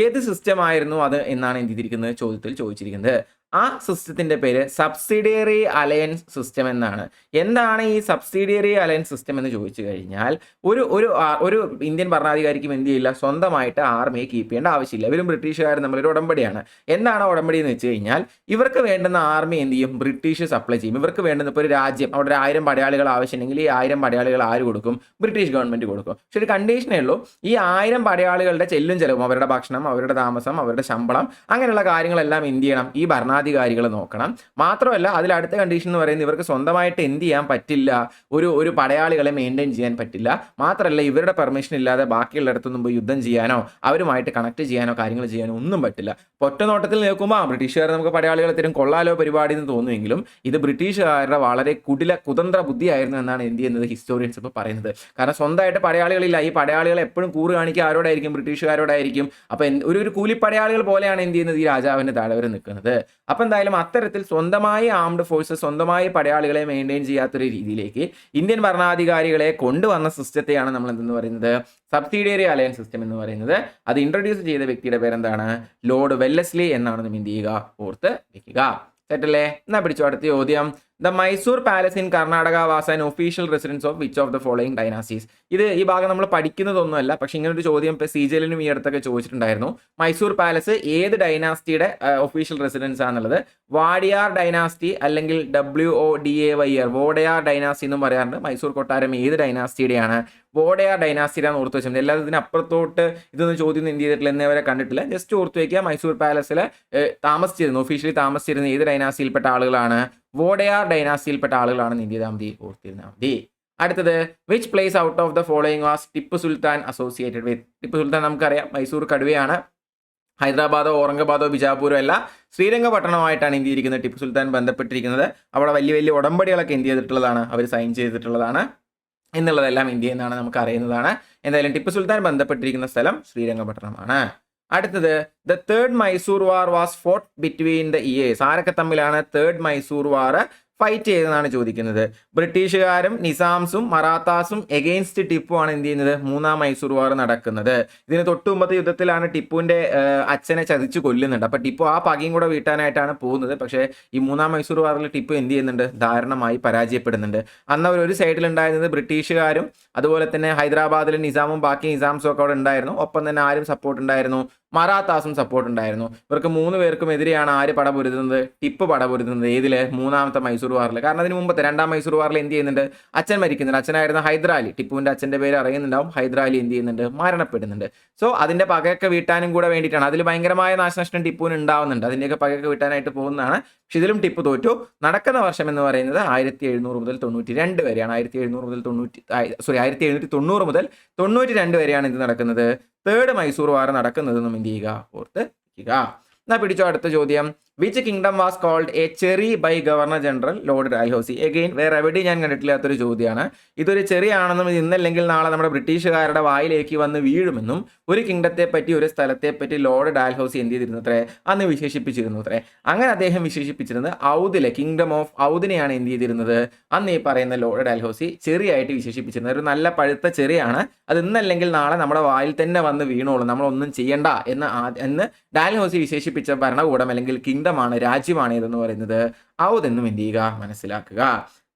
ഏത് സിസ്റ്റം ആയിരുന്നു അത് എന്നാണ് എന്ത് ചെയ്തിരിക്കുന്നത്, ചോദ്യത്തിൽ ചോദിച്ചിരിക്കുന്നത്. ആ സിസ്റ്റത്തിന്റെ പേര് സബ്സിഡിയറി അലയൻസ് സിസ്റ്റം എന്നാണ്. എന്താണ് ഈ സബ്സിഡിയറി അലയൻസ് സിസ്റ്റം എന്ന് ചോദിച്ചു കഴിഞ്ഞാൽ, ഒരു ഒരു ഒരു ഇന്ത്യൻ ഭരണാധികാരിക്കും എന്ത് ചെയ്യില്ല, സ്വന്തമായിട്ട് ആർമിയെ കീപ്പ് ചെയ്യേണ്ട ആവശ്യമില്ല. ഇവരും ബ്രിട്ടീഷുകാരും തമ്മിലൊരു ഉടമ്പടിയാണ്. എന്താണ് ഉടമ്പടി എന്ന് വെച്ച് കഴിഞ്ഞാൽ, ഇവർക്ക് വേണ്ടുന്ന ആർമി എന്ത് ചെയ്യും, ബ്രിട്ടീഷ് സപ്ലൈ ചെയ്യും. ഇവർക്ക് വേണ്ടുന്ന ഇപ്പോൾ ഒരു രാജ്യം അവിടെ 1000 പടയാളികൾ ആവശ്യമുണ്ടെങ്കിൽ ഈ 1000 പടയാളികൾ ആര് കൊടുക്കും, ബ്രിട്ടീഷ് ഗവൺമെന്റ് കൊടുക്കും. പക്ഷെ ഒരു കണ്ടീഷനേ ഉള്ളൂ, ഈ 1000 പടയാളികളുടെ ചെല്ലും ചെലവും, അവരുടെ ഭക്ഷണം, അവരുടെ താമസം, അവരുടെ ശമ്പളം, അങ്ങനെയുള്ള കാര്യങ്ങളെല്ലാം എന്ത് ചെയ്യണം, ഈ ഭരണാധികാരികൾ നോക്കണം. മാത്രമല്ല അതിൽ അടുത്ത കണ്ടീഷൻ എന്ന് പറയുന്നത്, ഇവർക്ക് സ്വന്തമായിട്ട് എന്ത് ചെയ്യാൻ പറ്റില്ല, ഒരു പടയാളികളെ മെയിൻറ്റെയിൻ ചെയ്യാൻ പറ്റില്ല. മാത്രമല്ല ഇവരുടെ പെർമിഷൻ ഇല്ലാതെ ബാക്കിയുള്ളിടത്തൊന്നും പോയി യുദ്ധം ചെയ്യാനോ അവരുമായിട്ട് കണക്ട് ചെയ്യാനോ കാര്യങ്ങൾ ചെയ്യാനോ ഒന്നും പറ്റില്ല. ഒറ്റ നോട്ടത്തിൽ നോക്കുമ്പോൾ ബ്രിട്ടീഷുകാർ നമുക്ക് പടയാളികളെ തരും കൊള്ളാലോ പരിപാടി എന്ന് തോന്നുമെങ്കിലും ഇത് ബ്രിട്ടീഷുകാരുടെ വളരെ കുതന്ത്ര ബുദ്ധിയായിരുന്നു എന്നാണ് എന്ത് ചെയ്യുന്നത്, ഹിസ്റ്റോറിയൻസ് ഇപ്പോൾ പറയുന്നത്. കാരണം സ്വന്തമായിട്ട് പടയാളികളില്ല. ഈ പടയാളികൾ എപ്പോഴും കൂറ് കാണിക്കുക ആരോടായിരിക്കും, ബ്രിട്ടീഷുകാരോടായിരിക്കും. അപ്പം ഒരു കൂലിപ്പടയാളികൾ പോലെയാണ് എന്ത് ചെയ്യുന്നത്, ഈ രാജാവിൻ്റെ തലവരെ നിൽക്കുന്നത്. അപ്പം എന്തായാലും അത്തരത്തിൽ സ്വന്തമായി ആംഡ് ഫോഴ്സസ്, സ്വന്തമായി പടയാളികളെ മെയിൻറ്റെയിൻ ചെയ്യാത്തൊരു രീതിയിലേക്ക് ഇന്ത്യൻ ഭരണാധികാരികളെ കൊണ്ടുവന്ന സിസ്റ്റത്തെയാണ് നമ്മൾ എന്തെന്ന് പറയുന്നത്, സബ്സിഡിയറി അലയൻസ് സിസ്റ്റം എന്ന് പറയുന്നത്. അത് ഇൻട്രൊഡ്യൂസ് ചെയ്ത വ്യക്തിയുടെ പേരെന്താണ്, ലോർഡ് വെല്ലസ്ലി എന്നാണ് നമ്മൾ എന്ത് ചെയ്യുക, ഓർത്ത് വെക്കുക. സെറ്റല്ലേ? എന്നാ പിടിച്ചോ അടുത്ത ചോദ്യം. The Mysore palace in Karnataka was an official residence of which of the following dynasties. ഈ ഭാഗം നമ്മൾ പഠിക്കുന്നതൊന്നുമല്ല, പക്ഷെ ഇങ്ങനെ ഒരു ചോദ്യം ഇപ്പോൾ CGL-നും ഈ അടുത്തൊക്കെ ചോദിച്ചിട്ടുണ്ടായിരുന്നു. മൈസൂർ പാലസ് ഏത് ഡൈനാസ്റ്റിയുടെ ഒഫീഷ്യൽ റെസിഡൻസ് ആണെന്നുള്ളത്. വാഡിയാർ ഡൈനാസ്റ്റി അല്ലെങ്കിൽ WODAYR, വോഡയാർ ഡൈനാസ്റ്റി എന്നും പറയാറുണ്ട്. മൈസൂർ കൊട്ടാരം ഏത് ഡൈനാസ്റ്റിയുടെയാണ്, വോഡയാർ ഡൈനാസ്റ്റിയിലാണ് ഓർത്ത് വെച്ചത്. എല്ലാവരും ഇതിനപ്പുറത്തോട്ട് ഇതൊന്നും ചോദ്യം എന്ത് ചെയ്തിട്ടില്ല, എന്നവരെ കണ്ടിട്ടില്ല. ജസ്റ്റ് ഓർത്ത് വയ്ക്കുക, മൈസൂർ പാലസിൽ താമസിച്ചിരുന്നു, ഒഫീഷ്യലി താമസിച്ചിരുന്ന ഏത് ഡൈനാസ്റ്റിയിൽപ്പെട്ട ആളുകളാണ്, വോഡയാർ ഡൈനാസ്റ്റിയിൽപ്പെട്ട ആളുകളാണെന്ന് എന്ത് ചെയ്താൽ മതി, ഓർത്തിരുന്നാൽ മതി. അടുത്തത്, which place out of the following was Tipu Sultan associated with. Tipu Sultan നമുക്കറിയാം മൈസൂർ കടുവയാണ്. ഹൈദരാബാദോ ഔറംഗാബാദോ ബിജാപൂരോ അല്ല, ശ്രീരംഗപട്ടണമായിട്ടാണ് എന്ത് ചെയ്തിരിക്കുന്നത്, ടിപ്പു സുൽത്താൻ ബന്ധപ്പെട്ടിരിക്കുന്നത്. അവിടെ വലിയ വലിയ ഉടമ്പടികളൊക്കെ എന്ത് ചെയ്തിട്ടുള്ളതാണ്, അവർ സൈൻ ചെയ്തിട്ടുള്ളതാണ് എന്നുള്ളതെല്ലാം എന്ത് ചെയ്യുന്നതാണ്, നമുക്ക് അറിയുന്നതാണ്. എന്തായാലും ടിപ്പു സുൽത്താൻ ബന്ധപ്പെട്ടിരിക്കുന്ന സ്ഥലം ശ്രീരംഗപട്ടണമാണ്. അടുത്തത്, the third Mysore war was fought between the years. ആരൊക്കെ തമ്മിലാണ് തേർഡ് മൈസൂർ വാർ ഫൈറ്റ് ചെയ്തെന്നാണ് ചോദിക്കുന്നത്. ബ്രിട്ടീഷുകാരും നിസാംസും മറാത്താസും എഗെയിൻസ്റ്റ് ടിപ്പു ആണ് എന്ത് ചെയ്യുന്നത്, മൂന്നാം മൈസൂർ വാർ നടക്കുന്നത്. ഇതിന് തൊട്ടു മുമ്പത്തെ യുദ്ധത്തിലാണ് ടിപ്പുവിൻ്റെ അച്ഛനെ ചതിച്ചു കൊല്ലുന്നുണ്ട്. അപ്പോൾ ടിപ്പു ആ പകയും കൂടെ വീട്ടാനായിട്ടാണ് പോകുന്നത്. പക്ഷേ ഈ മൂന്നാം മൈസൂർ വാറിൽ ടിപ്പു എന്ത് ചെയ്യുന്നുണ്ട്, ദാരുണമായി പരാജയപ്പെടുന്നുണ്ട്. അന്ന് അവർ ഒരു സൈഡിലുണ്ടായിരുന്നത് ബ്രിട്ടീഷുകാരും അതുപോലെ തന്നെ ഹൈദരാബാദിലെ നിസാമും ബാക്കി നിസാംസും ഒക്കെ അവിടെ ഉണ്ടായിരുന്നു. ഒപ്പം തന്നെ ആരും സപ്പോർട്ട് ഉണ്ടായിരുന്നു, മറാത്താസും സപ്പോർട്ട് ഉണ്ടായിരുന്നു. ഇവർക്ക് 3 പേർക്കും എതിരെയാണ് ആര് പടപൊരുതുന്നത്, ടിപ്പു പടപൊരുതുന്നത്. ഏതില്, മൂന്നാമത്തെ മൈസൂർ വാറിൽ. കാരണം അതിന് മുമ്പത്തെ 2ാം മൈസൂർ വാറിൽ എന്ത് ചെയ്യുന്നുണ്ട്, അച്ഛൻ മരിക്കുന്നുണ്ട്. അച്ഛനായിരുന്ന ഹൈദരാലി, ടിപ്പുവിന്റെ അച്ഛന്റെ പേര് അറിയുന്നുണ്ടാവും, ഹൈദരാലി എന്ത് ചെയ്യുന്നുണ്ട്, മരണപ്പെടുന്നുണ്ട്. സോ അതിന്റെ പകയൊക്കെ വീട്ടാനും കൂടെ വേണ്ടിയിട്ടാണ്. അതിൽ ഭയങ്കരമായ നാശനഷ്ടം ടിപ്പുവിന് ഉണ്ടാവുന്നുണ്ട്. അതിന്റെയൊക്കെ പകയൊക്കെ വീട്ടാനായിട്ട് പോകുന്നതാണ്. പക്ഷെ ഇതിലും ടിപ്പു തോറ്റു. നടക്കുന്ന വർഷം എന്ന് പറയുന്നത് 1700 മുതൽ 92 വരെയാണ്. 1790 മുതൽ 92 വരെയാണ് ഇത് നടക്കുന്നത്. തേർഡ് മൈസൂർ വാർ നടക്കുന്നതെന്നും എന്ത് ചെയ്യുക, ഓർത്ത് വയ്ക്കുക. എന്നാ പിടിച്ചോ അടുത്ത ചോദ്യം. Which kingdom was called a cherry by governor general Lord Dalhousie. Again വേറെ എവിടെയും ഞാൻ കണ്ടിട്ടില്ലാത്തൊരു ചോദ്യമാണ്. ഇതൊരു ചെറി ആണെന്നും ഇത് ഇന്നല്ലെങ്കിൽ നാളെ നമ്മുടെ ബ്രിട്ടീഷുകാരുടെ വായിലേക്ക് വന്ന് വീഴുമെന്നും ഒരു കിങ്ഡത്തെ പറ്റി, ഒരു സ്ഥലത്തെ പറ്റി ലോർഡ് ഡാൽഹൌസി എന്ത് ചെയ്തിരുന്നു അത്രേ, അന്ന് വിശേഷിപ്പിച്ചിരുന്നു അത്രേ. അങ്ങനെ അദ്ദേഹം വിശേഷിപ്പിച്ചിരുന്നത് ഔദിലെ, കിങ്ഡം ഓഫ് ഔദിനെയാണ് എന്ത് ചെയ്തിരുന്നത്, അന്ന് ഈ പറയുന്ന ലോർഡ് ഡാൽഹൌസി ചെറിയായിട്ട് വിശേഷിപ്പിച്ചിരുന്നത്. ഒരു നല്ല പഴുത്ത ചെറിയാണ്, അത് ഇന്നല്ലെങ്കിൽ നാളെ നമ്മുടെ വായിൽ തന്നെ വന്ന് വീണോളും, നമ്മളൊന്നും ചെയ്യണ്ട എന്ന് ഡാൽഹൌസി വിശേഷിപ്പിച്ച ഭരണകൂടം അല്ലെങ്കിൽ കിങ്ഡമാണ്, രാജ്യമാണ് ഇതെന്ന് പറയുന്നത് ഔദ് എന്നും എന്ത് ചെയ്യുക, മനസ്സിലാക്കുക.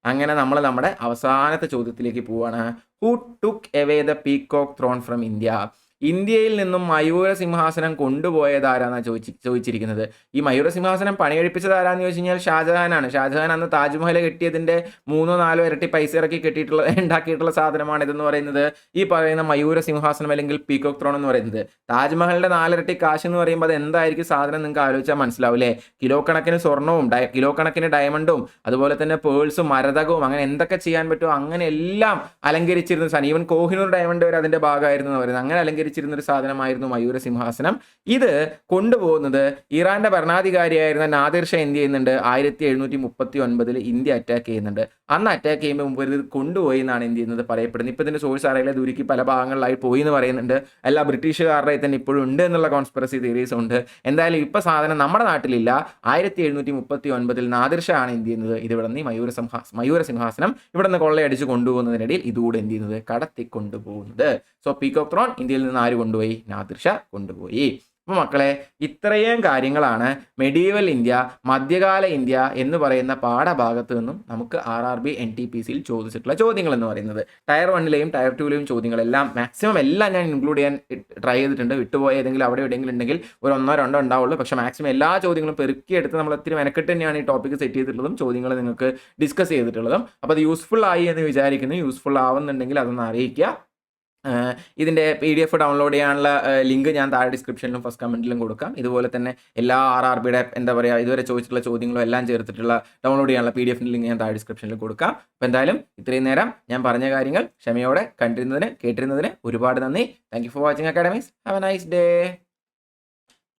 അങ്ങനെ നമ്മൾ നമ്മുടെ അവസാനത്തെ ചോദ്യത്തിലേക്ക് പോവാണ്. Who took away the peacock throne from India. ഇന്ത്യയിൽ നിന്നും മയൂര സിംഹാസനം കൊണ്ടുപോയതാരാന്നാണ് ചോദിച്ചിരിക്കുന്നത്. ഈ മയൂര സിംഹാസനം പണിയെടുപ്പിച്ചത് ആരാന്ന് ചോദിച്ചു കഴിഞ്ഞാൽ ഷാജഹാനാണ്. ഷാജഹാൻ അന്ന് താജ്മഹൽ കെട്ടിയതിന്റെ 3-4 ഇരട്ടി പൈസ ഇറക്കി ഉണ്ടാക്കിയിട്ടുള്ള സാധനമാണ് ഇതെന്ന് പറയുന്നത്, ഈ പറയുന്ന മയൂര സിംഹാസനം അല്ലെങ്കിൽ പീകോക്ക് ത്രോൺ എന്ന് പറയുന്നത്. താജ്മഹലിന്റെ 4 ഇരട്ടി കാശ് എന്ന് പറയുമ്പോൾ അത് എന്തായിരിക്കും സാധനം, നിങ്ങൾക്ക് ആലോചിച്ചാൽ മനസ്സിലാവില്ലേ. കിലോ കണക്കിന് സ്വർണവും കിലോ കണക്കിന് ഡയമണ്ടും അതുപോലെ തന്നെ പേൾസും മരതകവും അങ്ങനെ എന്തൊക്കെ ചെയ്യാൻ പറ്റുമോ അങ്ങനെ എല്ലാം അലങ്കരിച്ചിരുന്ന സാധനം. ഈവൻ കോഹിനൂർ ഡയമണ്ട് വരെ അതിന്റെ ഭാഗമായിരുന്നു എന്ന് പറയുന്നത്. അങ്ങനെ അലങ്കരിച്ചിരുന്ന ഒരു സാധനമായിരുന്നു മയൂര സിംഹാസനം. ഇത് കൊണ്ടുപോകുന്നത് ഇറാന്റെ ഭരണാധികാരിയായിരുന്ന നാദിർ ഷാ എന്ത് ചെയ്യുന്നുണ്ട്, 1739 ഇന്ത്യ അറ്റാക്ക് ചെയ്യുന്നുണ്ട്. അന്ന് അറ്റാക്ക് ചെയ്യുമ്പോൾ മുമ്പ് ഇത് കൊണ്ടുപോയി എന്നാണ് എന്ത് ചെയ്യുന്നത് പറയപ്പെടുന്നത്. ഇപ്പം ഇതിന്റെ സോഴ്സ് അറിയില്ല, ദുരുക്കി പല ഭാഗങ്ങളിലായി പോയി എന്ന് പറയുന്നുണ്ട്. അല്ല ബ്രിട്ടീഷുകാരുടെ തന്നെ ഇപ്പോഴും ഉണ്ട് എന്നുള്ള കോൺസ്പിറസി തിയറീസ് ഉണ്ട്. എന്തായാലും ഇപ്പം സാധനം നമ്മുടെ നാട്ടിലില്ല. 1739 നാദിർ ഷാ ആണ് എന്ത് ചെയ്യുന്നത് ഇതിവിടെ നിന്ന് മയൂര സിംഹാസനം ഇവിടെ നിന്ന് കൊള്ളയടിച്ച് കൊണ്ടുപോകുന്നതിനിടയിൽ ഇതുകൂടെ എന്ത് ചെയ്യുന്നത് കടത്തിക്കൊണ്ടുപോകുന്നത്. സോ പീകോക്ക് ത്രോൺ ഇന്ത്യയിൽ നിന്ന് ആര് കൊണ്ടുപോയി, നാദിർ ഷാ കൊണ്ടുപോയി. അപ്പോൾ മക്കളെ ഇത്രയും കാര്യങ്ങളാണ് മെഡീവൽ ഇന്ത്യ, മധ്യകാല ഇന്ത്യ എന്ന് പറയുന്ന പാഠഭാഗത്ത് നിന്നും നമുക്ക് RRB NTPCയിൽ ചോദിച്ചിട്ടുള്ള ചോദ്യങ്ങൾ എന്ന് പറയുന്നത്. ടയർ 1ലെയും ടയർ 2ലെയും ചോദ്യങ്ങളെല്ലാം മാക്സിമം എല്ലാം ഞാൻ ഇൻക്ലൂഡ് ചെയ്യാൻ ട്രൈ ചെയ്തിട്ടുണ്ട്. വിട്ടുപോയ ഏതെങ്കിലും അവിടെ എവിടെയെങ്കിലും ഉണ്ടെങ്കിൽ ഒരു 1-2 ഉണ്ടാവുള്ളൂ. പക്ഷേ മാക്സിമം എല്ലാ ചോദ്യങ്ങളും പെറുക്കിയെടുത്ത് നമ്മൾ ഒത്തിരി മെനക്കെട്ട് തന്നെയാണ് ഈ ടോപ്പിക്ക് സെറ്റ് ചെയ്തിട്ടുള്ളതും ചോദ്യങ്ങൾ നിങ്ങൾക്ക് ഡിസ്കസ് ചെയ്തിട്ടുള്ളതും. അപ്പോൾ അത് യൂസ്ഫുൾ ആയി എന്ന് വിചാരിക്കുന്നു. യൂസ്ഫുൾ ആവുന്നുണ്ടെങ്കിൽ അതൊന്ന് അറിയിക്കുക. ഇതിൻ്റെ PDF ഡൗൺലോഡ് ചെയ്യാനുള്ള ലിങ്ക് ഞാൻ താഴെ ഡിസ്ക്രിപ്ഷനിലും ഫസ്റ്റ് കമൻറ്റിലും കൊടുക്കാം. ഇതുപോലെ തന്നെ എല്ലാ RRBയുടെ എന്താ പറയുക ഇതുവരെ ചോദിച്ചിട്ടുള്ള ചോദ്യങ്ങളും എല്ലാം ചേർത്തിട്ടുള്ള ഡൗൺലോഡ് ചെയ്യാനുള്ള PDF ലിങ്ക് ഞാൻ താഴെ ഡിസ്ക്രിപ്ഷനിൽ കൊടുക്കാം. അപ്പോൾ എന്തായാലും ഇത്രയും നേരം ഞാൻ പറഞ്ഞ കാര്യങ്ങൾ ക്ഷമയോടെ കേട്ടിരുന്നതിന് ഒരുപാട് നന്ദി. Thank you for watching academies. Have A nice day.